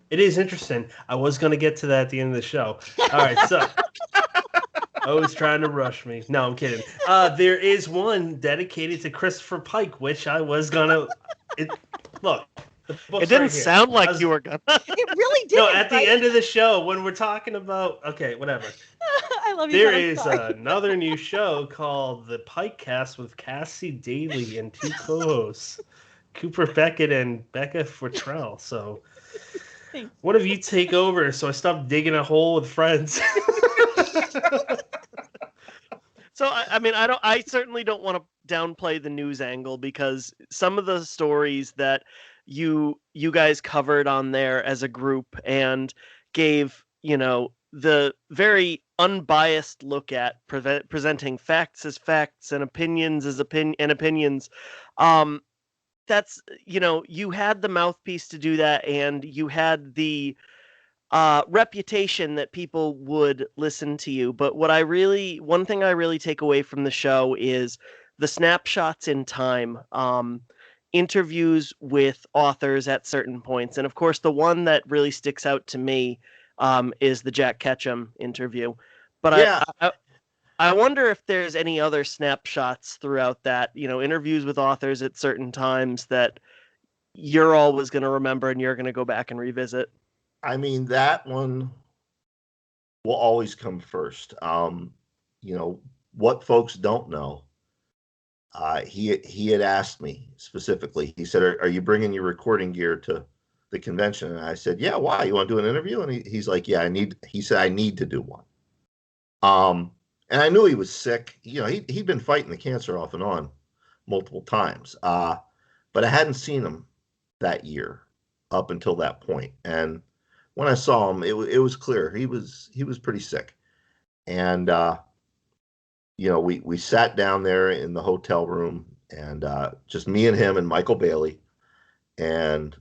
It is interesting. I was going to get to that at the end of the show. All right, so always trying to rush me. No, I'm kidding. There is one dedicated to Christopher Pike, which I was going to. Look, the book's It didn't right here. sound like I was- you were gonna. It really did. No, at the end of the show, when we're talking about, okay, whatever. I love you. There Kat, I'm is sorry. another new show called the Pike Cast with Cassie Daly and two co-hosts, Cooper Beckett and Becca Fortrell. So Thanks. one of you take over so I stop digging a hole with friends. So I mean, I certainly don't want to downplay the news angle, because some of the stories that you guys covered on there as a group and gave, the very unbiased look at presenting facts as facts and opinions as opinions. That's, you had the mouthpiece to do that, and you had the reputation that people would listen to you. But one thing I really take away from the show is the snapshots in time, interviews with authors at certain points. And of course, the one that really sticks out to me is the Jack Ketchum interview. But Yeah. I wonder if there's any other snapshots throughout that, interviews with authors at certain times that you're always going to remember and you're going to go back and revisit. I mean, that one will always come first. What folks don't know, he had asked me specifically. He said, are you bringing your recording gear to the convention? And I said, yeah, why? You want to do an interview? And he's like, yeah, he said, I need to do one. And I knew he was sick. He'd been fighting the cancer off and on multiple times. But I hadn't seen him that year up until that point. And when I saw him, it was clear he was pretty sick. And we sat down there in the hotel room, and just me and him and Michael Bailey, and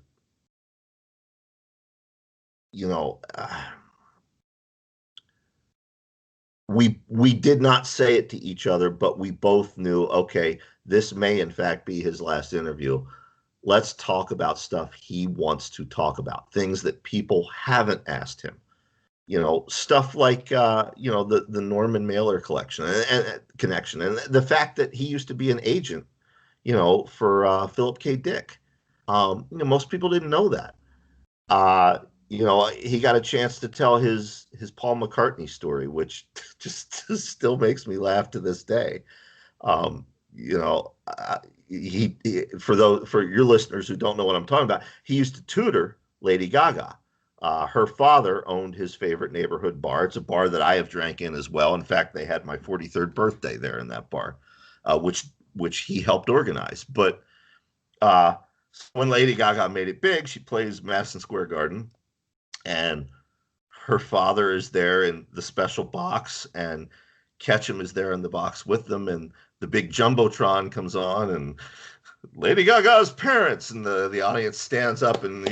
we did not say it to each other, but we both knew, okay, this may in fact be his last interview. Let's talk about stuff he wants to talk about, things that people haven't asked him. Stuff like the Norman Mailer collection and connection, and the fact that he used to be an agent, for Philip K. Dick. Most people didn't know that. He got a chance to tell his Paul McCartney story, which just still makes me laugh to this day. For your listeners who don't know what I'm talking about, he used to tutor Lady Gaga. Her father owned his favorite neighborhood bar. It's a bar that I have drank in as well. In fact, they had my 43rd birthday there in that bar, which he helped organize. But when Lady Gaga made it big, she plays Madison Square Garden, and her father is there in the special box, and Ketchum is there in the box with them, and the big Jumbotron comes on, and Lady Gaga's parents, and the audience stands up and,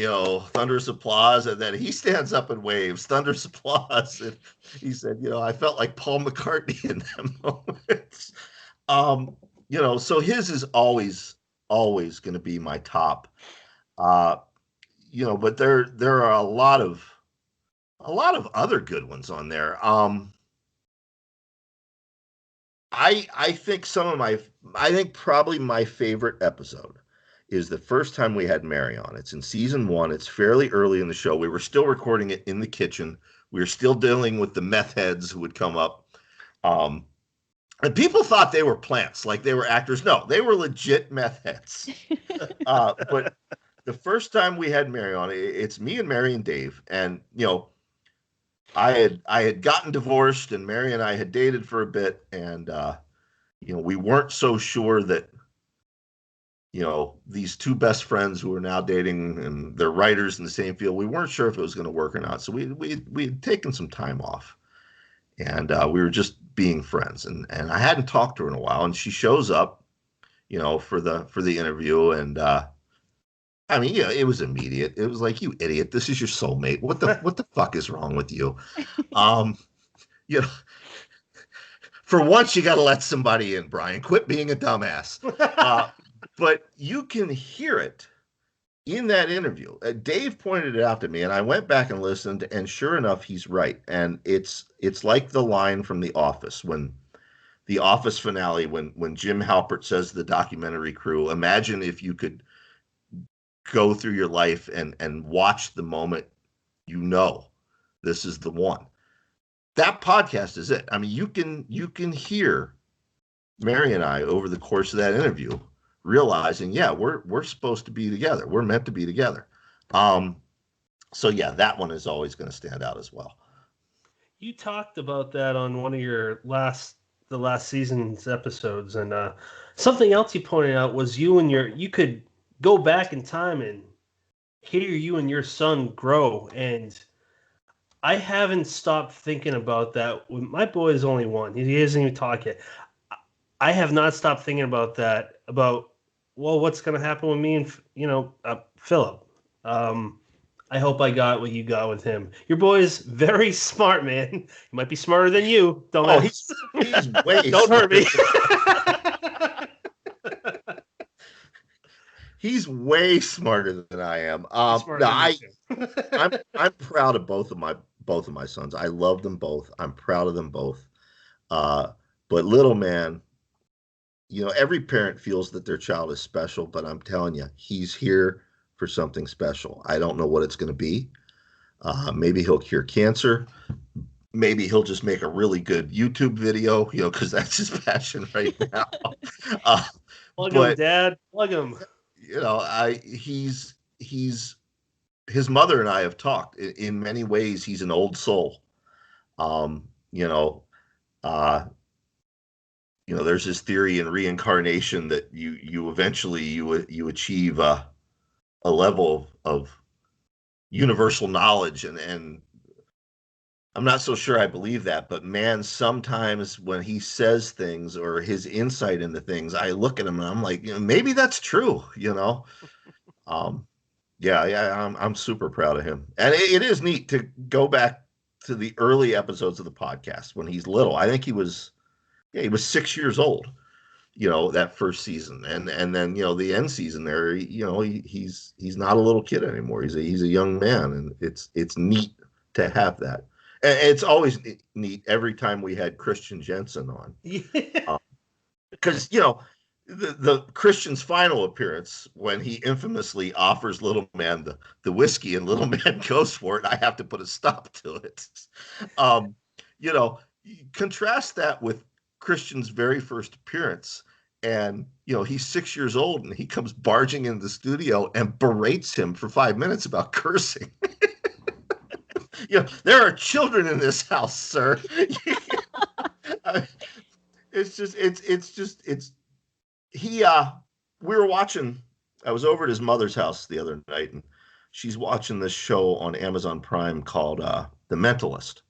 thunderous applause, and then he stands up and waves, thunderous applause, and he said, I felt like Paul McCartney in that moment. So his is always going to be my top. But there are a lot of other good ones on there. I think probably my favorite episode is the first time we had Mary on. It's in season 1. It's fairly early in the show. We were still recording it in the kitchen. We were still dealing with the meth heads who would come up. And people thought they were plants, like they were actors. No, they were legit meth heads. But the first time we had Mary on, it's me and Mary and Dave. And, I had gotten divorced, and Mary and I had dated for a bit, and we weren't so sure that these two best friends who are now dating, and they're writers in the same field, we weren't sure if it was going to work or not. So we had taken some time off, and we were just being friends, and I hadn't talked to her in a while, and she shows up, for the interview, and it was immediate. It was like, you idiot, this is your soulmate. What the fuck is wrong with you? For once, you got to let somebody in, Brian. Quit being a dumbass. But you can hear it in that interview. Dave pointed it out to me, and I went back and listened, and sure enough, he's right. And it's like the line from The Office, when the Office finale, when Jim Halpert says to the documentary crew, imagine if you could go through your life and watch the moment, this is the one. That podcast is it. I mean, you can hear Mary and I over the course of that interview realizing, yeah, we're supposed to be together. We're meant to be together. So yeah, that one is always going to stand out as well. You talked about that on one of the last season's episodes, and something else you pointed out was you could go back in time and hear you and your son grow, and I haven't stopped thinking about that. My boy is only one; he hasn't even talked yet. I have not stopped thinking about that. About what's going to happen with me and Philip. I hope I got what you got with him. Your boy is very smart, man. He might be smarter than you. Don't he's way don't hurt me. He's way smarter than I am. I'm proud of both of my sons. I love them both. I'm proud of them both. But little man, every parent feels that their child is special, but I'm telling you, he's here for something special. I don't know what it's going to be. Maybe he'll cure cancer. Maybe he'll just make a really good YouTube video, because that's his passion right now. Plug him, Dad. Plug him. He's his mother and I have talked. In many ways, he's an old soul. There's this theory in reincarnation that you eventually you achieve a level of universal knowledge, and I'm not so sure I believe that, but man, sometimes when he says things or his insight into things, I look at him and I'm like, maybe that's true, I'm super proud of him. And it is neat to go back to the early episodes of the podcast when he's little. I think he was 6 years old, that first season. And then, the end season there, he's not a little kid anymore. He's a young man, and it's neat to have that. And it's always neat every time we had Christian Jensen on. Because, the Christian's final appearance, when he infamously offers little man the whiskey and little man goes for it, I have to put a stop to it. Contrast that with Christian's very first appearance, and he's 6 years old and he comes barging into the studio and berates him for 5 minutes about cursing. There are children in this house, sir. We were watching, I was over at his mother's house the other night, and she's watching this show on Amazon Prime called The Mentalist.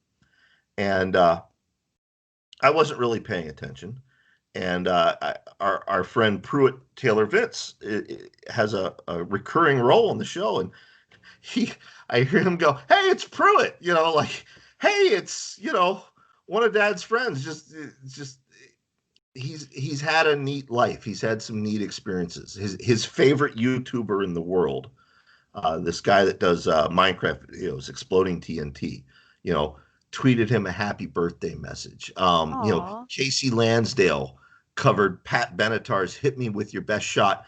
And I wasn't really paying attention. And our friend Pruitt Taylor Vince has a recurring role in the show. And I hear him go, "Hey, it's Pruitt," hey, it's, one of Dad's friends. Just he's had a neat life. He's had some neat experiences. His favorite YouTuber in the world, this guy that does Minecraft videos, Exploding TNT, tweeted him a happy birthday message. Casey Lansdale covered Pat Benatar's "Hit Me With Your Best Shot"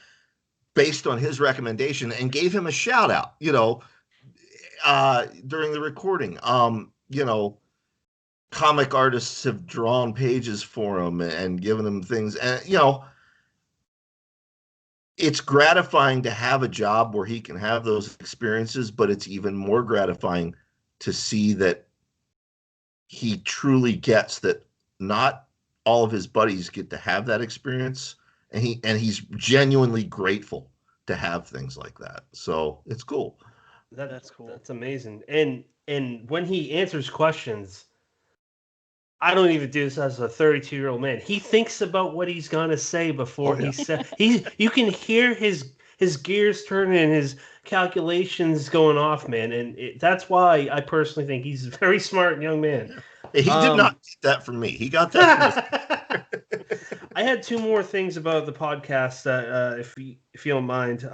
based on his recommendation and gave him a shout out, during the recording. Comic artists have drawn pages for him and given him things. And, it's gratifying to have a job where he can have those experiences, but it's even more gratifying to see that he truly gets that not all of his buddies get to have that experience, and he's genuinely grateful to have things like that. So it's cool. That's cool. That's amazing. And when he answers questions, I don't even do this as a 32-year-old man. He thinks about what he's gonna say before he says. You can hear his gears turning and his calculations going off, man. And that's why I personally think he's a very smart young man. He did not get that from me. He got that from his... I had two more things about the podcast that, if you don't mind.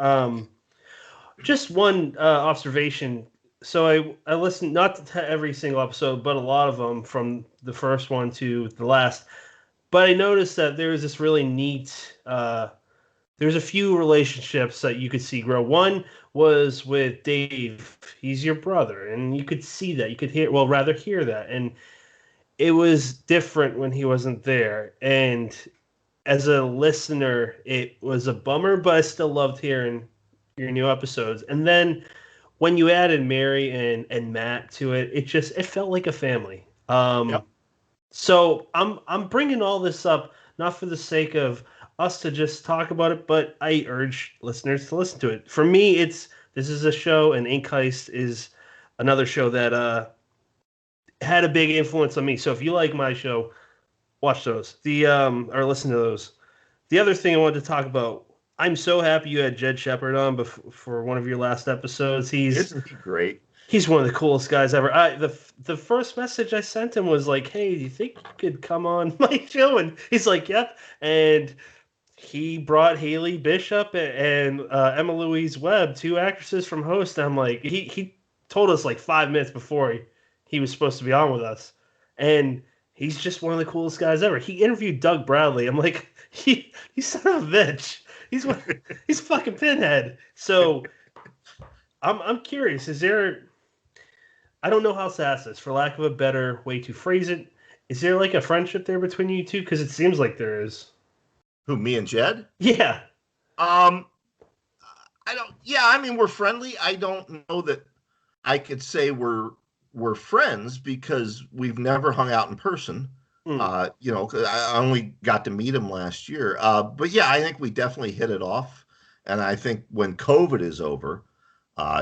Just one observation. So I listened not to every single episode, but a lot of them from the first one to the last. But I noticed that there was this really neat there's a few relationships that you could see grow. One was with Dave. He's your brother, and you could see that. You could hear, well, rather hear that. And it was different when he wasn't there. And as a listener, it was a bummer, but I still loved hearing your new episodes. And then when you added Mary and Matt to it, it felt like a family. Yep. So I'm bringing all this up not for the sake of us to just talk about it, but I urge listeners to listen to it. For me, this is a show, and Ink Heist is another show that had a big influence on me. So if you like my show, watch those. Or listen to those. The other thing I wanted to talk about, I'm so happy you had Jed Shepard on for one of your last episodes. Isn't he great? He's one of the coolest guys ever. The first message I sent him was like, "Hey, do you think you could come on my show?" And he's like, "Yep." And he brought Haley Bishop and Emma Louise Webb, 2 actresses from Host. And I'm like, he told us like 5 minutes before he was supposed to be on with us, and he's just one of the coolest guys ever. He interviewed Doug Bradley. I'm like, he son of a bitch. He's fucking Pinhead. So I'm curious. Is there? I don't know how to ask this, for lack of a better way to phrase it. Is there like a friendship there between you two? Because it seems like there is. Who, me and Jed? Yeah. I don't. Yeah, I mean, we're friendly. I don't know that I could say we're friends because we've never hung out in person. You know, 'cause I only got to meet him last year. But yeah, I think we definitely hit it off. And I think when COVID is over,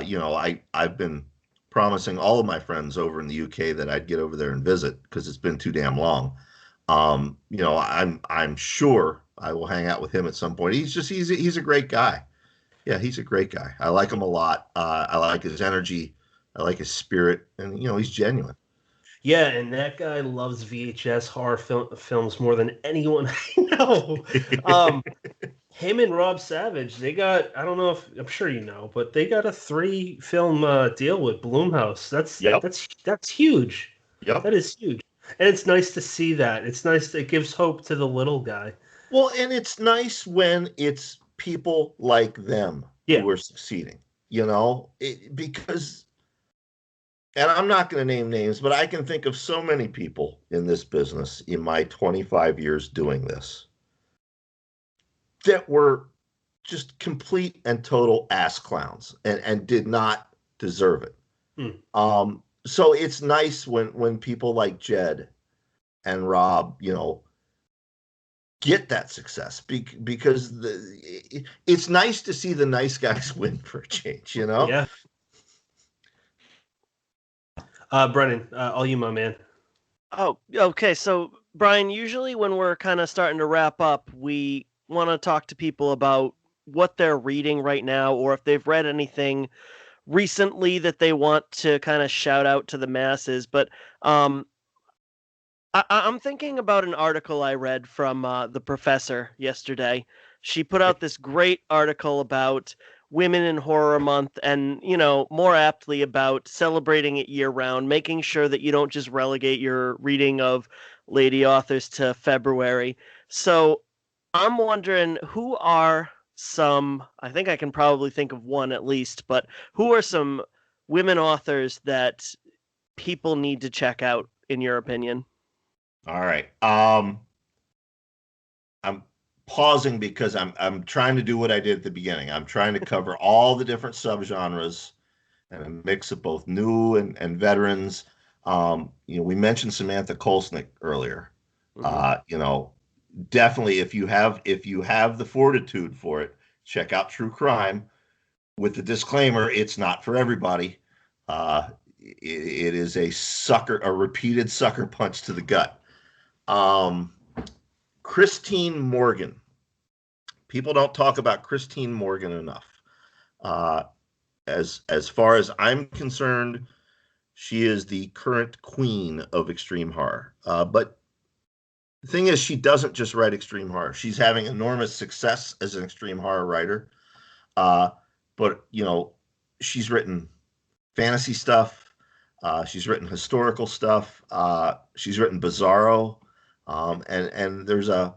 you know, I've been promising all of my friends over in the UK that I'd get over there and visit because it's been too damn long. You know, I'm sure I will hang out with him at some point. He's a great guy. Yeah, he's a great guy. I like him a lot. I like his energy. I like his spirit, and you know, he's genuine. Yeah, and that guy loves VHS horror films more than anyone I know. Him and Rob Savage, they got, I don't know if, I'm sure you know, but they got a 3-film deal with Blumhouse. That's huge. Yep. That is huge. And it's nice to see that. It's nice. It gives hope to the little guy. Well, and it's nice when it's people like them who are succeeding, you know, because, and I'm not going to name names, but I can think of so many people in this business in my 25 years doing this that were just complete and total ass clowns and did not deserve it. So it's nice when people like Jed and Rob, you know, get that success because it's nice to see the nice guys win for a change, you know? Yeah. Brennan, all you, my man. Oh, okay. So, Brian, usually when we're kind of starting to wrap up, we want to talk to people about what they're reading right now, or if they've read anything recently that they want to kind of shout out to the masses. But I'm thinking about an article I read from the professor yesterday. She put out this great article about Women in Horror Month, and, you know, more aptly about celebrating it year round, making sure that you don't just relegate your reading of lady authors to February. So I'm wondering, who are some, I think I can probably think of one at least, but who are some women authors that people need to check out, in your opinion? All right. I'm pausing because I'm trying to do what I did at the beginning. I'm trying to cover all the different subgenres and a mix of both new and veterans. You know, we mentioned Samantha Kolsnick earlier. You know, definitely if you have the fortitude for it, check out True Crime with the disclaimer, it's not for everybody. It is a repeated sucker punch to the gut. Christine Morgan. People don't talk about Christine Morgan enough. As far as I'm concerned, she is the current queen of extreme horror. But the thing is, she doesn't just write extreme horror. She's having enormous success as an extreme horror writer. But, you know, she's written fantasy stuff. She's written historical stuff. She's written Bizarro. And there's a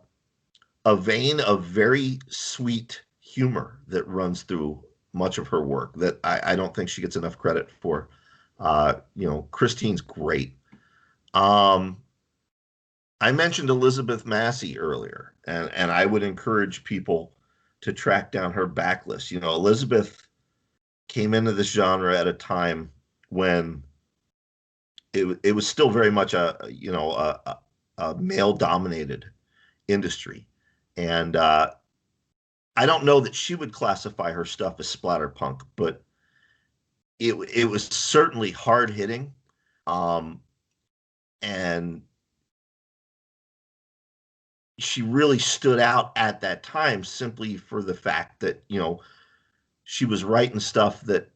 vein of very sweet humor that runs through much of her work that I don't think she gets enough credit for. Christine's great. I mentioned Elizabeth Massey earlier, and I would encourage people to track down her backlist. Elizabeth came into this genre at a time when it was still very much a male dominated industry, and I don't know that she would classify her stuff as splatterpunk, but it was certainly hard hitting, and she really stood out at that time simply for the fact that she was writing stuff that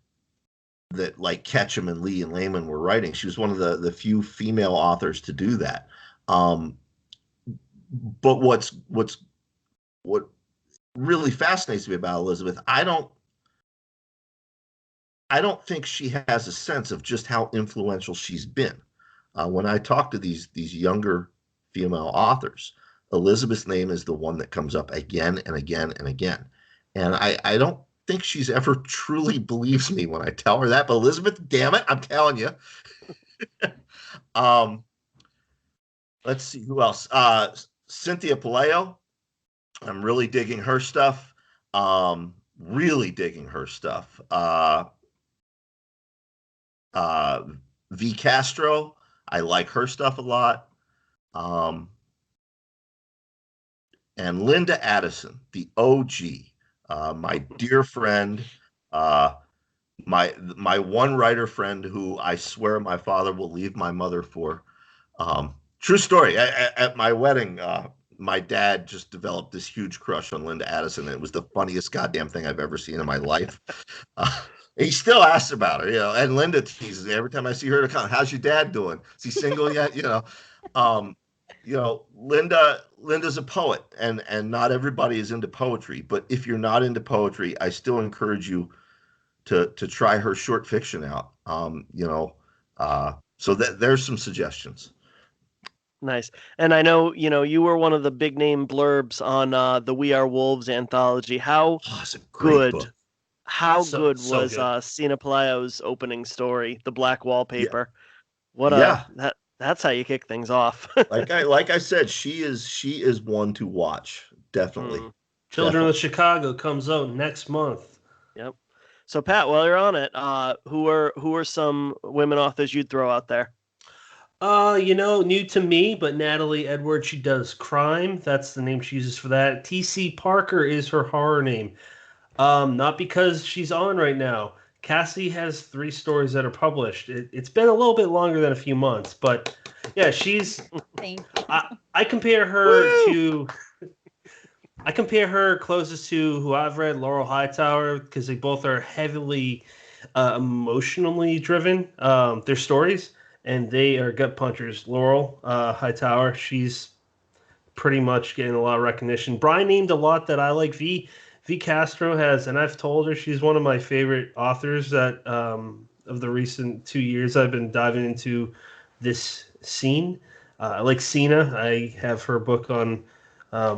like Ketchum and Lee and Lehman were writing. She was one of the few female authors to do that. But what really fascinates me about Elizabeth, I don't think she has a sense of just how influential she's been. When I talk to these younger female authors, Elizabeth's name is the one that comes up again and again and again. And I don't think she's ever truly believes me when I tell her that. But Elizabeth, damn it, I'm telling you. Let's see who else. Cynthia Palaio. I'm really digging her stuff. Really digging her stuff. V. Castro. I like her stuff a lot. And Linda Addison, the OG, my dear friend, my one writer friend who I swear my father will leave my mother for. True story. At my wedding, my dad just developed this huge crush on Linda Addison, and it was the funniest goddamn thing I've ever seen in my life. He still asks about her, and Linda teases me every time I see her to come. How's your dad doing? Is he single yet? Linda's a poet, and not everybody is into poetry. But if you're not into poetry, I still encourage you to try her short fiction out. So there's some suggestions. Nice. And I know, you were one of the big name blurbs on the We Are Wolves anthology. How it's a great book. How good So was good. Sina Palaio's opening story, The Black Wallpaper? That's how you kick things off. like I said, she is one to watch. Definitely. Children of Chicago comes out next month. Yep. So Pat, while you're on it, who are some women authors you'd throw out there? New to me, but Natalie Edwards, she does crime. That's the name she uses for that. T.C. Parker is her horror name. Not because she's on right now. Cassie has 3 stories that are published. It's been a little bit longer than a few months, but yeah, she's. Thank you. I compare her to. I compare her closest to who I've read, Laurel Hightower, because they both are heavily emotionally driven. Their stories, and they are gut punchers. Laurel Hightower, she's pretty much getting a lot of recognition. Brian named a lot that I like. V. Castro has, and I've told her she's one of my favorite authors that of the recent 2 years I've been diving into this scene. I like Sina. I have her book on a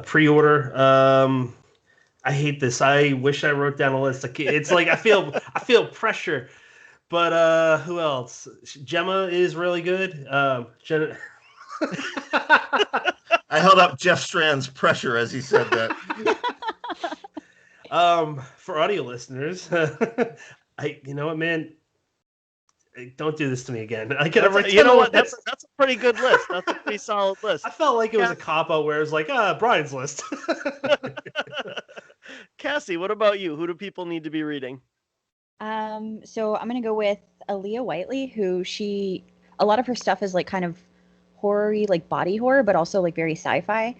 pre-order. I hate this. I wish I wrote down a list. It's like I feel pressure. But who else? Gemma is really good. I held up Jeff Strand's pressure as he said that. For audio listeners, you know what, man? Don't do this to me again. You know what? That's a pretty good list. That's a pretty solid list. I felt like it was a cop-out where it was like, Brian's list. Cassie, what about you? Who do people need to be reading? So I'm gonna go with Aaliyah Whiteley, who a lot of her stuff is like kind of horror-y, like body horror, but also like very sci-fi.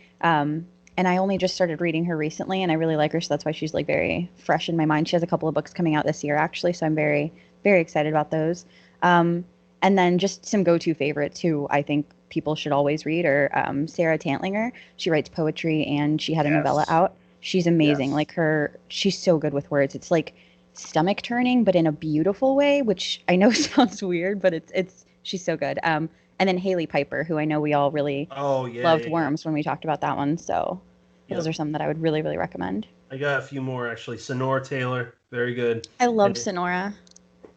And I only just started reading her recently, and I really like her, so that's why she's like very fresh in my mind. She has a couple of books coming out this year, actually, so I'm very, very excited about those. And then just some go-to favorites who I think people should always read are Sarah Tantlinger. She writes poetry, and she had a novella out. She's amazing. Yes. She's so good with words. It's like stomach turning, but in a beautiful way, which I know sounds weird, but she's so good. And then Haley Piper, who I know we all really loved Worms when we talked about that one. So those are some that I would really, really recommend. I got a few more actually. Sonora Taylor, very good. I love And- Sonora.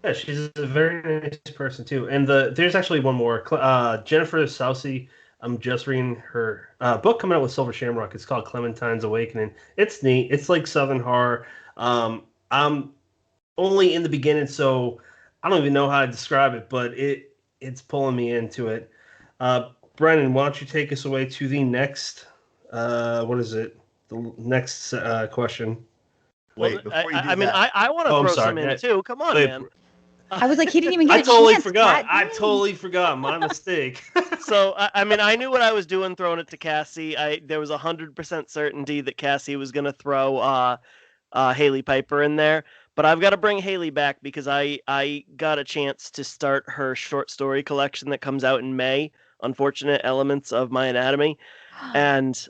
Yeah, she's a very nice person too. And there's actually one more. Jennifer Soucy. I'm just reading her book coming out with Silver Shamrock. It's called Clementine's Awakening. It's neat. It's like Southern horror. I'm only in the beginning, so I don't even know how to describe it, but it's pulling me into it. Brennan, why don't you take us away to the next? What is it? The next question. Wait, before you do I mean, that, I want to Oh, I'm throw sorry. some in Yeah. too. Come on, Wait, man. I was like, he didn't even get I a totally chance. forgot. Pat. I totally forgot. My mistake. So I mean, I knew what I was doing throwing it to Cassie. There was 100% certainty that Cassie was gonna throw Haley Piper in there, but I've got to bring Haley back because I got a chance to start her short story collection that comes out in May. Unfortunate Elements of My Anatomy, and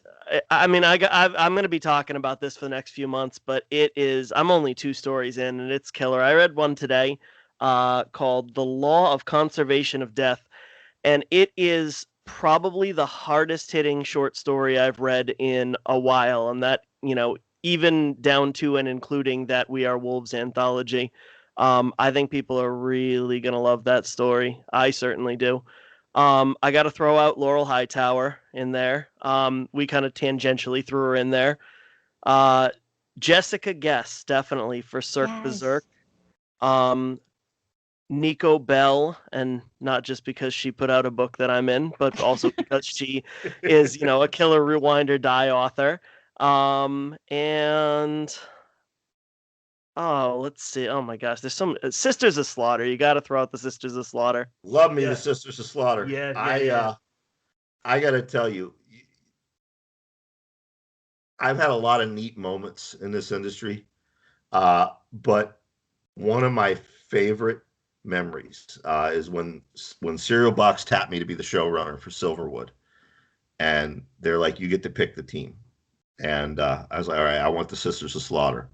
I mean I'm gonna be talking about this for the next few months, but I'm only 2 stories in and it's killer. I read one today called The Law of Conservation of Death, and it is probably the hardest hitting short story I've read in a while, and that, even down to and including that We Are Wolves anthology. I think people are really going to love that story. I certainly do. I got to throw out Laurel Hightower in there. We kind of tangentially threw her in there. Jessica Guess, definitely, for Cirque Yes. Berserk. Nico Bell, and not just because she put out a book that I'm in, but also because she is, a killer Rewind or Die author. And let's see. Oh my gosh, there's some Sisters of Slaughter. You got to throw out the Sisters of Slaughter. love me Yeah. the Sisters of Slaughter. Yeah. I got to tell you, I've had a lot of neat moments in this industry, but one of my favorite memories is when Serial Box tapped me to be the showrunner for Silverwood, and they're like, "You get to pick the team," and I was like, "All right, I want the Sisters of Slaughter,"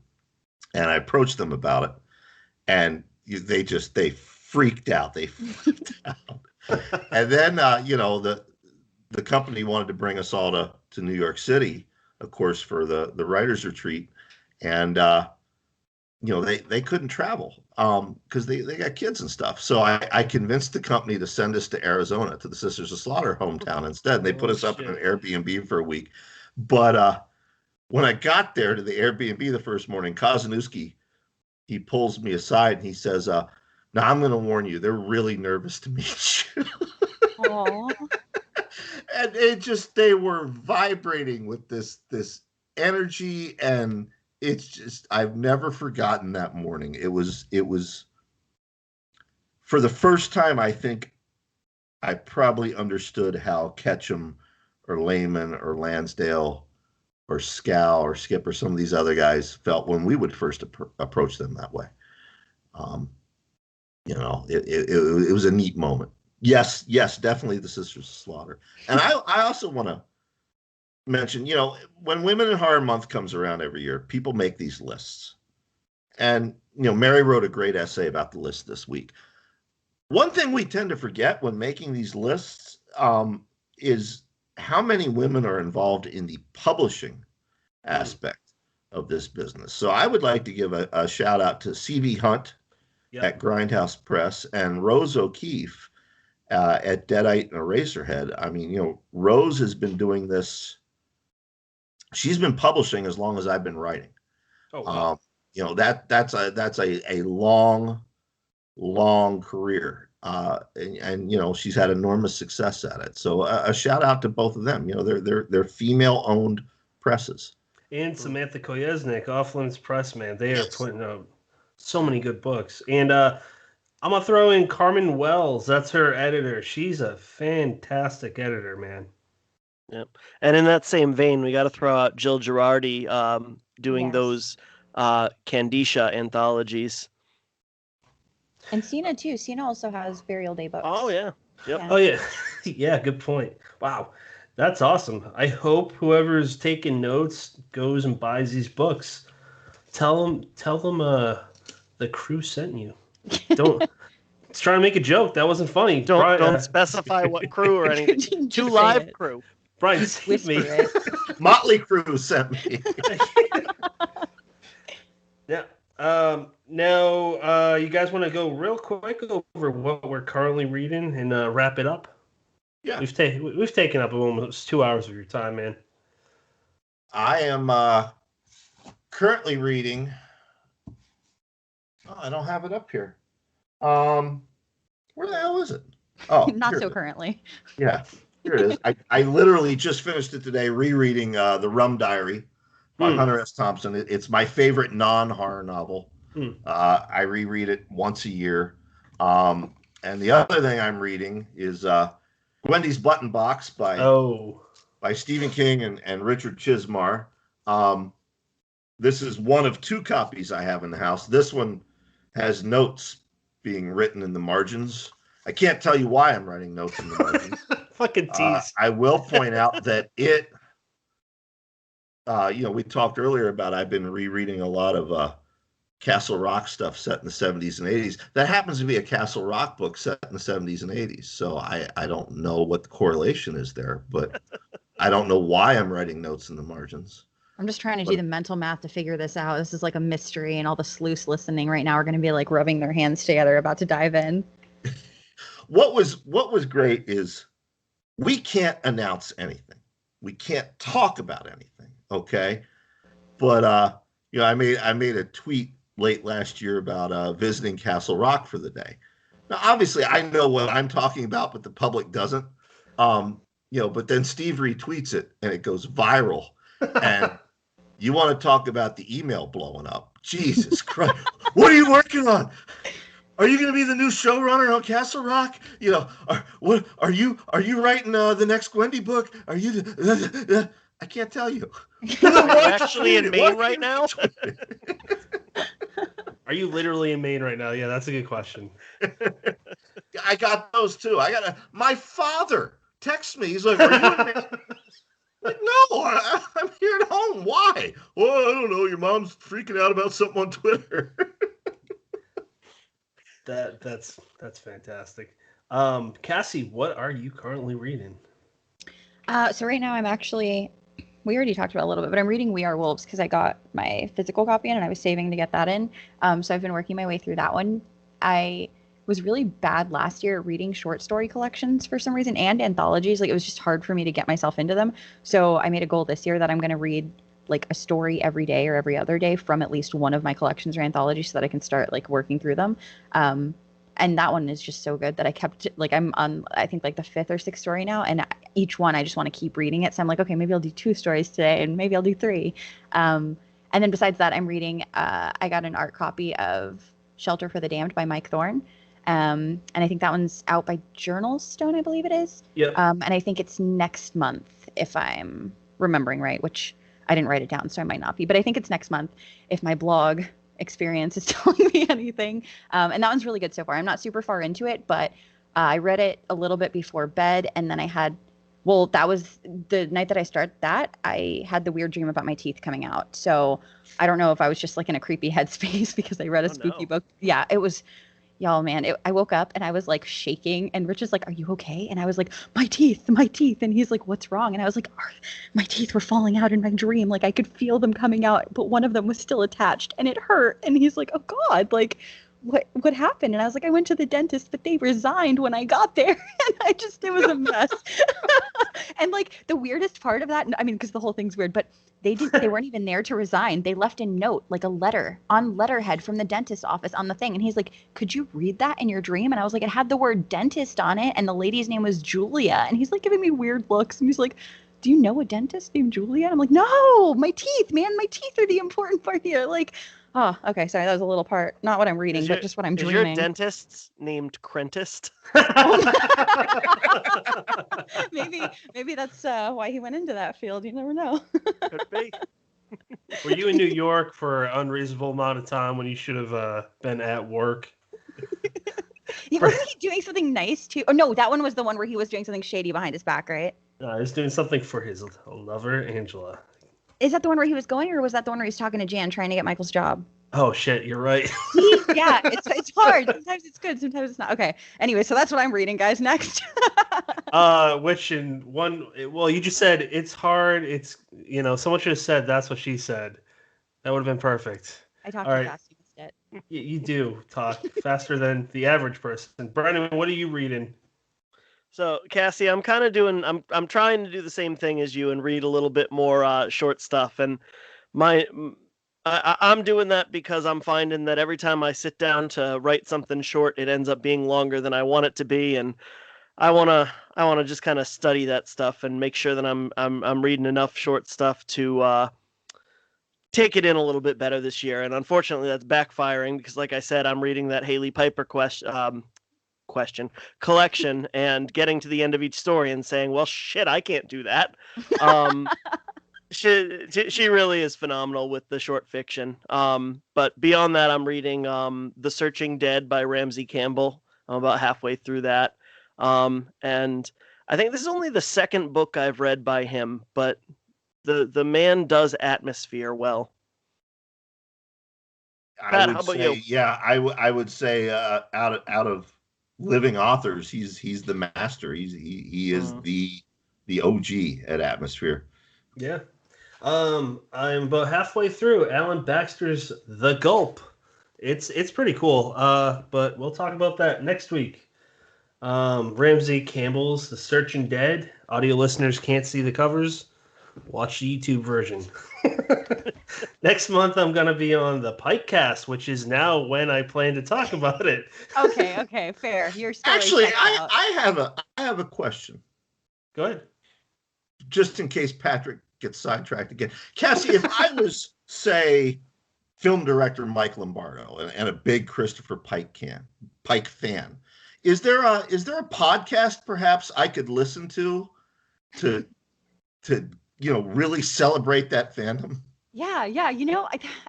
and I approached them about it, and they freaked out, they flipped out, and then the company wanted to bring us all to New York City, of course, for the writers retreat, and they couldn't travel because they got kids and stuff. So I convinced the company to send us to Arizona, to the Sisters of Slaughter hometown instead. They put us up in an Airbnb for a week. But when I got there to the Airbnb the first morning, Kazanowski, he pulls me aside and he says, "Now I'm going to warn you, they're really nervous to meet you." Aww. And they were vibrating with this energy, and it's just, I've never forgotten that morning. It was for the first time, I think I probably understood how Ketchum or Lehman or Lansdale or Scow or Skip or some of these other guys felt when we would first approach them that way. It was a neat moment. Yes, definitely the Sisters of Slaughter. And I also want to mention, when Women in Horror Month comes around every year, people make these lists. And, Mary wrote a great essay about the list this week. One thing we tend to forget when making these lists is how many women are involved in the publishing aspect of this business. So I would like to give a shout out to C.V. Hunt at Grindhouse Press and Rose O'Keefe at Deadite and Eraserhead. I mean, Rose has been doing this. She's been publishing as long as I've been writing. Oh, wow. That's a long career. And she's had enormous success at it. So a shout out to both of them. They're female owned presses. And Samantha Koyesnik, Off Limits Press, man. They are putting out so many good books. And I'm going to throw in Carmen Wells. That's her editor. She's a fantastic editor, man. Yep. And in that same vein, we got to throw out Jill Girardi doing Yes. those Candicia anthologies. And Cena too. Cena also has Burial Day books. Oh, yeah. Yep. Yeah. Oh, yeah. Yeah, good point. Wow. That's awesome. I hope whoever's taking notes goes and buys these books. Tell them the crew sent you. Don't. It's trying to make a joke. That wasn't funny. Don't specify what crew or anything. Just Two say live it. crew. Brian, save Whisper me. it. Motley Crue sent me. Yeah. You guys want to go real quick over what we're currently reading and wrap it up? Yeah. We've taken up almost 2 hours of your time, man. I am currently reading. Oh, I don't have it up here. Where the hell is it? Oh, Not here so it is. currently. Yeah, here it is. I literally just finished it today, rereading The Rum Diary by Hunter S. Thompson. It's my favorite non-horror novel. I reread it once a year. And the other thing I'm reading is Wendy's Button Box by Stephen King and Richard Chismar. This is one of two copies I have in the house. This one has notes being written in the margins. I can't tell you why I'm writing notes in the margins. Fucking tease. I will point out that we talked earlier about I've been rereading a lot of Castle Rock stuff set in the 70s and 80s. That happens to be a Castle Rock book set in the 70s and 80s. So I don't know what the correlation is there, but I don't know why I'm writing notes in the margins. I'm just trying to do the mental math to figure this out. This is like a mystery, and all the sleuths listening right now are going to be like rubbing their hands together, about to dive in. What was great is we can't announce anything. We can't talk about anything. Okay. But I made a tweet late last year about visiting Castle Rock for the day. Now, obviously, I know what I'm talking about, but the public doesn't. But then Steve retweets it, and it goes viral. And you want to talk about the email blowing up? Jesus Christ! What are you working on? Are you going to be the new showrunner on Castle Rock? Are you writing the next Wendy book? Are you? I can't tell you. Are you actually in Maine right now? Are you literally in Maine right now? Yeah, that's a good question. I got those too. My father texts me. He's like, "Are you in Maine?" Like, no, I'm here at home. Why? Well, I don't know. Your mom's freaking out about something on Twitter. That's fantastic. Cassie, what are you currently reading? So right now we already talked about it a little bit, but I'm reading We Are Wolves because I got my physical copy in and I was saving to get that in. So I've been working my way through that one. I was really bad last year at reading short story collections for some reason, and anthologies. Like, it was just hard for me to get myself into them. So I made a goal this year that I'm going to read like a story every day or every other day from at least one of my collections or anthologies so that I can start like working through them. And that one is just so good that I kept, like, I'm on, I think, like the 5th or 6th story now. And each one, I just want to keep reading it. So I'm like, okay, maybe I'll do 2 stories today and maybe I'll do 3. And then besides that, I'm reading, I got an art copy of Shelter for the Damned by Mike Thorne. And I think that one's out by Journal Stone, I believe it is. Yep. And I think it's next month, if I'm remembering right, which I didn't write it down, so I might not be. But I think it's next month, if my blog experience is telling me anything. And that one's really good so far. I'm not super far into it, but I read it a little bit before bed, and then that was the night that I started that, I had the weird dream about my teeth coming out. So I don't know if I was just like in a creepy headspace because I read a spooky book. Yeah, it was, y'all, man, I woke up and I was like shaking, and Rich is like, "Are you okay?" And I was like, my teeth. And he's like, "What's wrong?" And I was like, my teeth were falling out in my dream. Like, I could feel them coming out, but one of them was still attached and it hurt. And he's like, "Oh God, like what happened?" And I was like, "I went to the dentist, but they resigned when I got there." And it was a mess. And like the weirdest part of that, I mean, because the whole thing's weird, but they weren't even there to resign. They left a note, like a letter on letterhead from the dentist's office on the thing. And he's like, "Could you read that in your dream?" And I was like, it had the word dentist on it, and the lady's name was Julia. And he's like giving me weird looks, and he's like, "Do you know a dentist named Julia?" And I'm like, "No, my teeth, man, my teeth are the important part here." Like, oh, okay, sorry, that was a little part, not what I'm reading, but just what I'm dreaming. Is your dentist named Crentist? Maybe that's why he went into that field. You never know. Could be. Were you in New York for an unreasonable amount of time when you should have been at work? Wasn't he doing something nice too? Oh no, that one was the one where he was doing something shady behind his back, right? No, he was doing something for his lover, Angela. Is that the one where he was going, or was that the one where he was talking to Jan trying to get Michael's job? Oh shit, you're right. Yeah, it's hard. Sometimes it's good, sometimes it's not. Okay. Anyway, so that's what I'm reading, guys. Next. Which in one, well, you just said it's hard. It's, someone should have said that's what she said. That would have been perfect. I talked All too right. fast. You missed it. You do talk faster than the average person. Brennan, what are you reading? So Cassie, I'm kind of doing. I'm trying to do the same thing as you and read a little bit more short stuff. And I'm doing that because I'm finding that every time I sit down to write something short, it ends up being longer than I want it to be. And I wanna just kind of study that stuff and make sure that I'm reading enough short stuff to take it in a little bit better this year. And unfortunately, that's backfiring because, like I said, I'm reading that Haley Piper collection and getting to the end of each story and saying, well, shit, I can't do that. She really is phenomenal with the short fiction. But beyond that, I'm reading The Searching Dead by Ramsey Campbell. I'm about halfway through that. And I think this is only the second book I've read by him, but the man does atmosphere well. Pat, how about you? Yeah, I would say out of living authors, he's the master. He is the OG at atmosphere. Yeah. I'm about halfway through Alan Baxter's The Gulp. It's pretty cool. But we'll talk about that next week. Ramsey Campbell's The Searching Dead. Audio listeners can't see the covers. Watch the YouTube version. Next month, I'm going to be on the Pike Cast, which is now when I plan to talk about it. Okay, fair. Your story. Actually, checks out. I have a question. Go ahead. Just in case Patrick gets sidetracked again. Cassie, if I was, say, film director Mike Lombardo and a big Christopher Pike fan, is there a podcast perhaps I could listen to really celebrate that fandom? Yeah.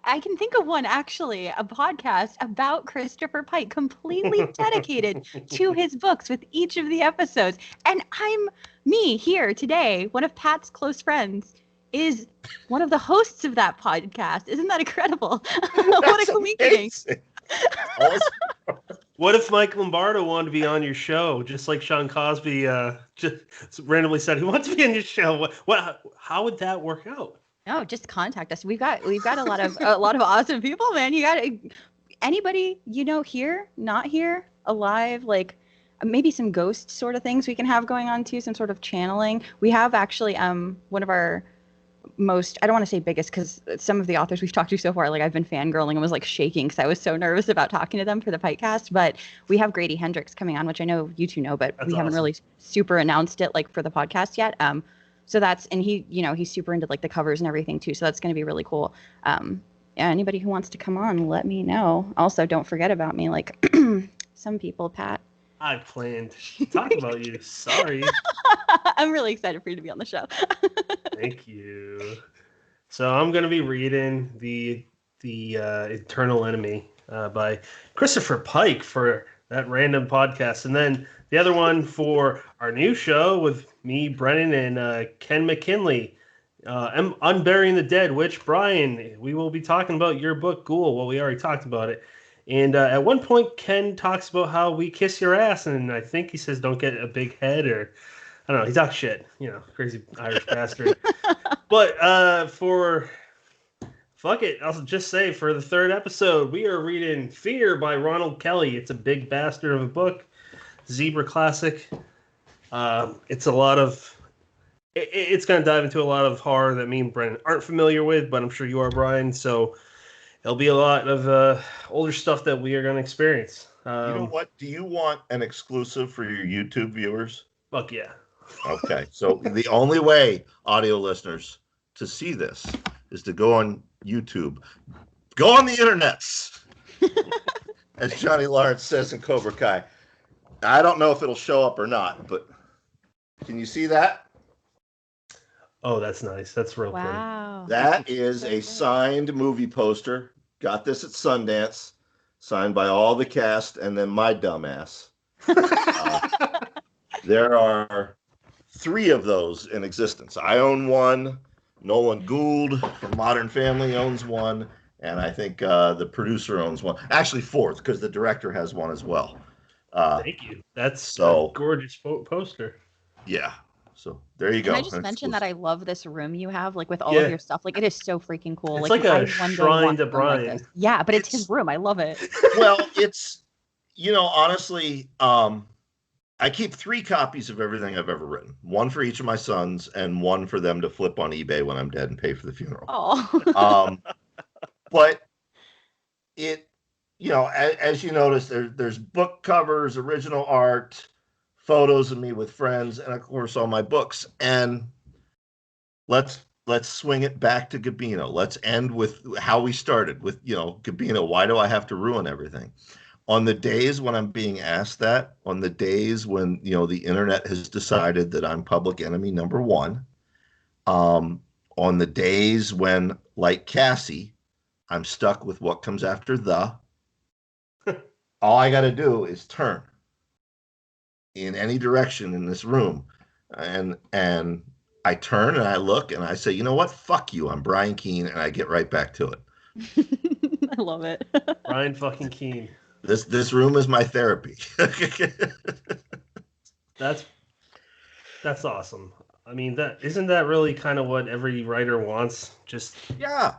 I can think of one actually, a podcast about Christopher Pike, completely dedicated to his books with each of the episodes. And me here today, one of Pat's close friends, is one of the hosts of that podcast. Isn't that incredible? What a coincidence. Awesome. What if Mike Lombardo wanted to be on your show, just like Sean Cosby just randomly said he wants to be on your show? How would that work out? No, just contact us. We've got a lot of awesome people, man. You got anybody here, not here, alive, like maybe some ghost sort of things we can have going on too, some sort of channeling. We have actually one of our most, I don't want to say biggest, because some of the authors we've talked to so far, like I've been fangirling and was like shaking because I was so nervous about talking to them for the Pike Cast. But we have Grady Hendrix coming on, which I know you two know, but we haven't really super announced it like for the podcast yet. So that's, and he's super into like the covers and everything too. So that's going to be really cool. Anybody who wants to come on, let me know. Also, don't forget about me, like some people, Pat. I planned to talk about you. Sorry. I'm really excited for you to be on the show. Thank you. So I'm going to be reading the Eternal Enemy by Christopher Pike for that random podcast. And then the other one for our new show with me, Brennan, and Ken McKinley, Unburying the Dead, which, Brian, we will be talking about your book, Ghoul. Well, we already talked about it. And at one point, Ken talks about how we kiss your ass, and I think he says don't get a big head, or I don't know. He talks shit, crazy Irish bastard. But fuck it, I'll just say for the third episode, we are reading Fear by Ronald Kelly. It's a big bastard of a book, Zebra classic. It's a lot of. It's going to dive into a lot of horror that me and Brennan aren't familiar with, but I'm sure you are, Brian. So it'll be a lot of older stuff that we are going to experience. You know what? Do you want an exclusive for your YouTube viewers? Fuck yeah. Okay. So the only way, audio listeners, to see this is to go on YouTube. Go on the internets. As Johnny Lawrence says in Cobra Kai. I don't know if it'll show up or not, but can you see that? Oh, that's nice. That's real pretty. Wow. That is a signed movie poster. Got this at Sundance. Signed by all the cast and then my dumbass. There are 3 of those in existence. I own one. Nolan Gould from Modern Family owns one. And I think the producer owns one. Actually, 4th, because the director has one as well. Thank you. That's a gorgeous poster. Yeah. So there you go. Can I just An mention that exclusive. I love this room you have, like with all Yeah. of your stuff. Like it is so freaking cool. It's like a I one day shrine want to a room Brian. Like this. Yeah, but it's his room. I love it. Well, it's, honestly, I keep 3 copies of everything I've ever written. One for each of my sons and one for them to flip on eBay when I'm dead and pay for the funeral. Oh. But it, as you notice, there's book covers, original art, photos of me with friends, and of course all my books. And let's swing it back to Gabino. Let's end with how we started with, Gabino, why do I have to ruin everything? On the days when I'm being asked that, on the days when, the internet has decided that I'm public enemy number 1, on the days when, like Cassie, I'm stuck with what comes after the, all I got to do is turn in any direction in this room. And I turn and I look and I say, you know what? Fuck you. I'm Brian Keene, and I get right back to it. I love it. Brian fucking Keene. This room is my therapy. That's awesome. I mean, isn't that really kind of what every writer wants? Just Yeah.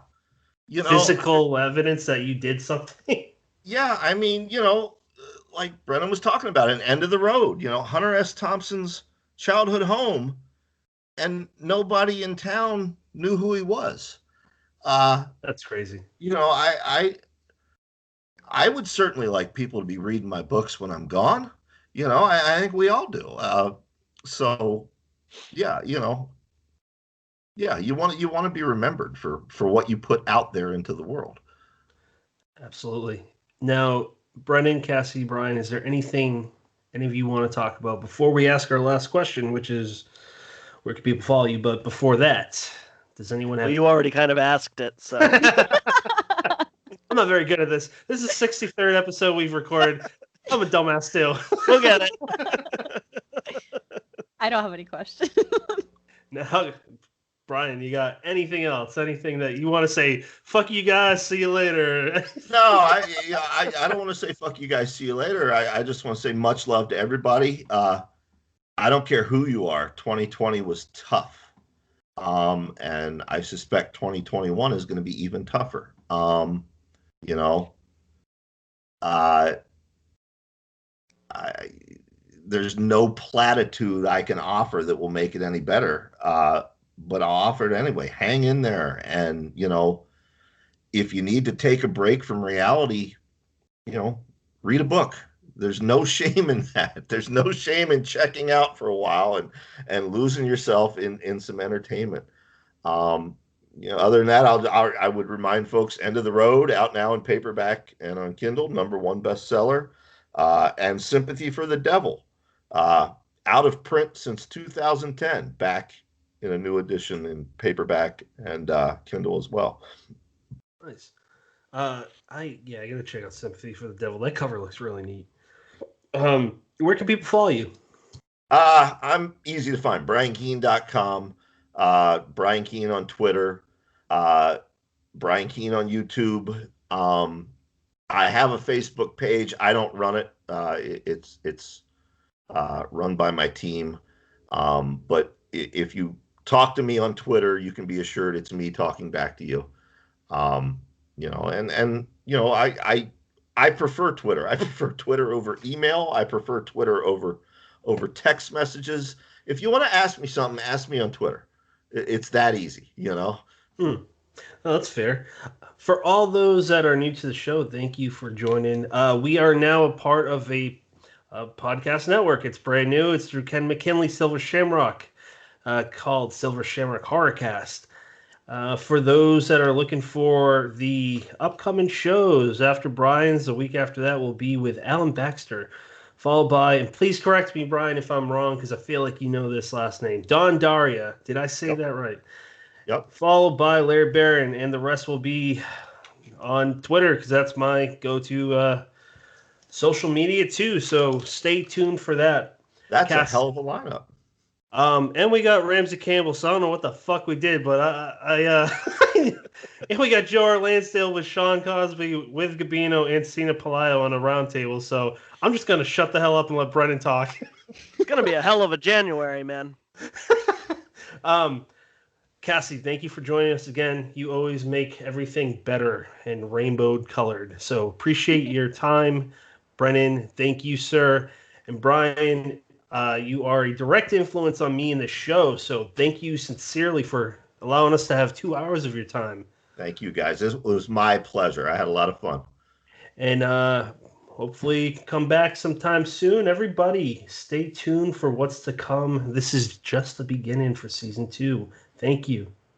physical evidence that you did something. Yeah, I mean, like Brennan was talking about, an end of the road, Hunter S. Thompson's childhood home, and nobody in town knew who he was. That's crazy. I would certainly like people to be reading my books when I'm gone. I think we all do. So yeah, yeah, you want to be remembered for what you put out there into the world. Absolutely. Now, Brennan, Cassie, Brian, is there anything any of you want to talk about before we ask our last question, which is where can people follow you? But before that, does anyone have... Well, you already kind of asked it, so... I'm not very good at this. This is the 63rd episode we've recorded. I'm a dumbass too. We'll get it. I don't have any questions. Now, Brian, you got anything else? Anything that you want to say? Fuck you guys. See you later. No, I don't want to say fuck you guys. See you later. I just want to say much love to everybody. I don't care who you are. 2020 was tough. And I suspect 2021 is going to be even tougher. There's no platitude I can offer that will make it any better. But I'll offer it anyway. Hang in there. And, if you need to take a break from reality, read a book. There's no shame in that. There's no shame in checking out for a while and losing yourself in some entertainment. Other than that, I would remind folks, End of the Road, out now in paperback and on Kindle, #1 bestseller, and Sympathy for the Devil, out of print since 2010, back in a new edition in paperback and Kindle as well. Nice. I gotta check out Sympathy for the Devil. That cover looks really neat. Where can people follow you? I'm easy to find. BrianKeene.com. Brian Keene on Twitter, Brian Keene on YouTube. I have a Facebook page. I don't run it. It's run by my team. But if you talk to me on Twitter, you can be assured it's me talking back to you. I prefer Twitter. I prefer Twitter over email. I prefer Twitter over text messages. If you want to ask me something, ask me on Twitter. It's that easy, Oh, that's fair. For all those that are new to the show, thank you for joining. We are now a part of a podcast network. It's brand new. It's through Ken McKinley, Silver Shamrock, called Silver Shamrock Horrorcast. For those that are looking for the upcoming shows, after Brian's, the week after that will be with Alan Baxter, followed by, and please correct me, Brian, if I'm wrong, because I feel like you know this last name, Don Daria. Did I say that right? Yep. Followed by Larry Barron, and the rest will be on Twitter, because that's my go-to social media too. So stay tuned for that. That's a hell of a lineup. And we got Ramsey Campbell, so I don't know what the fuck we did, but and we got Joe Lansdale with Sean Cosby, with Gabino and Cena Palaio on a roundtable. So I'm just gonna shut the hell up and let Brennan talk. It's gonna be a hell of a January, man. Cassie, thank you for joining us again. You always make everything better and rainbow colored. So appreciate your time. Brennan, thank you, sir. And Brian, you are a direct influence on me in the show. So thank you sincerely for allowing us to have 2 hours of your time. Thank you, guys. This was my pleasure. I had a lot of fun. And hopefully come back sometime soon. Everybody, stay tuned for what's to come. This is just the beginning for season 2. Thank you.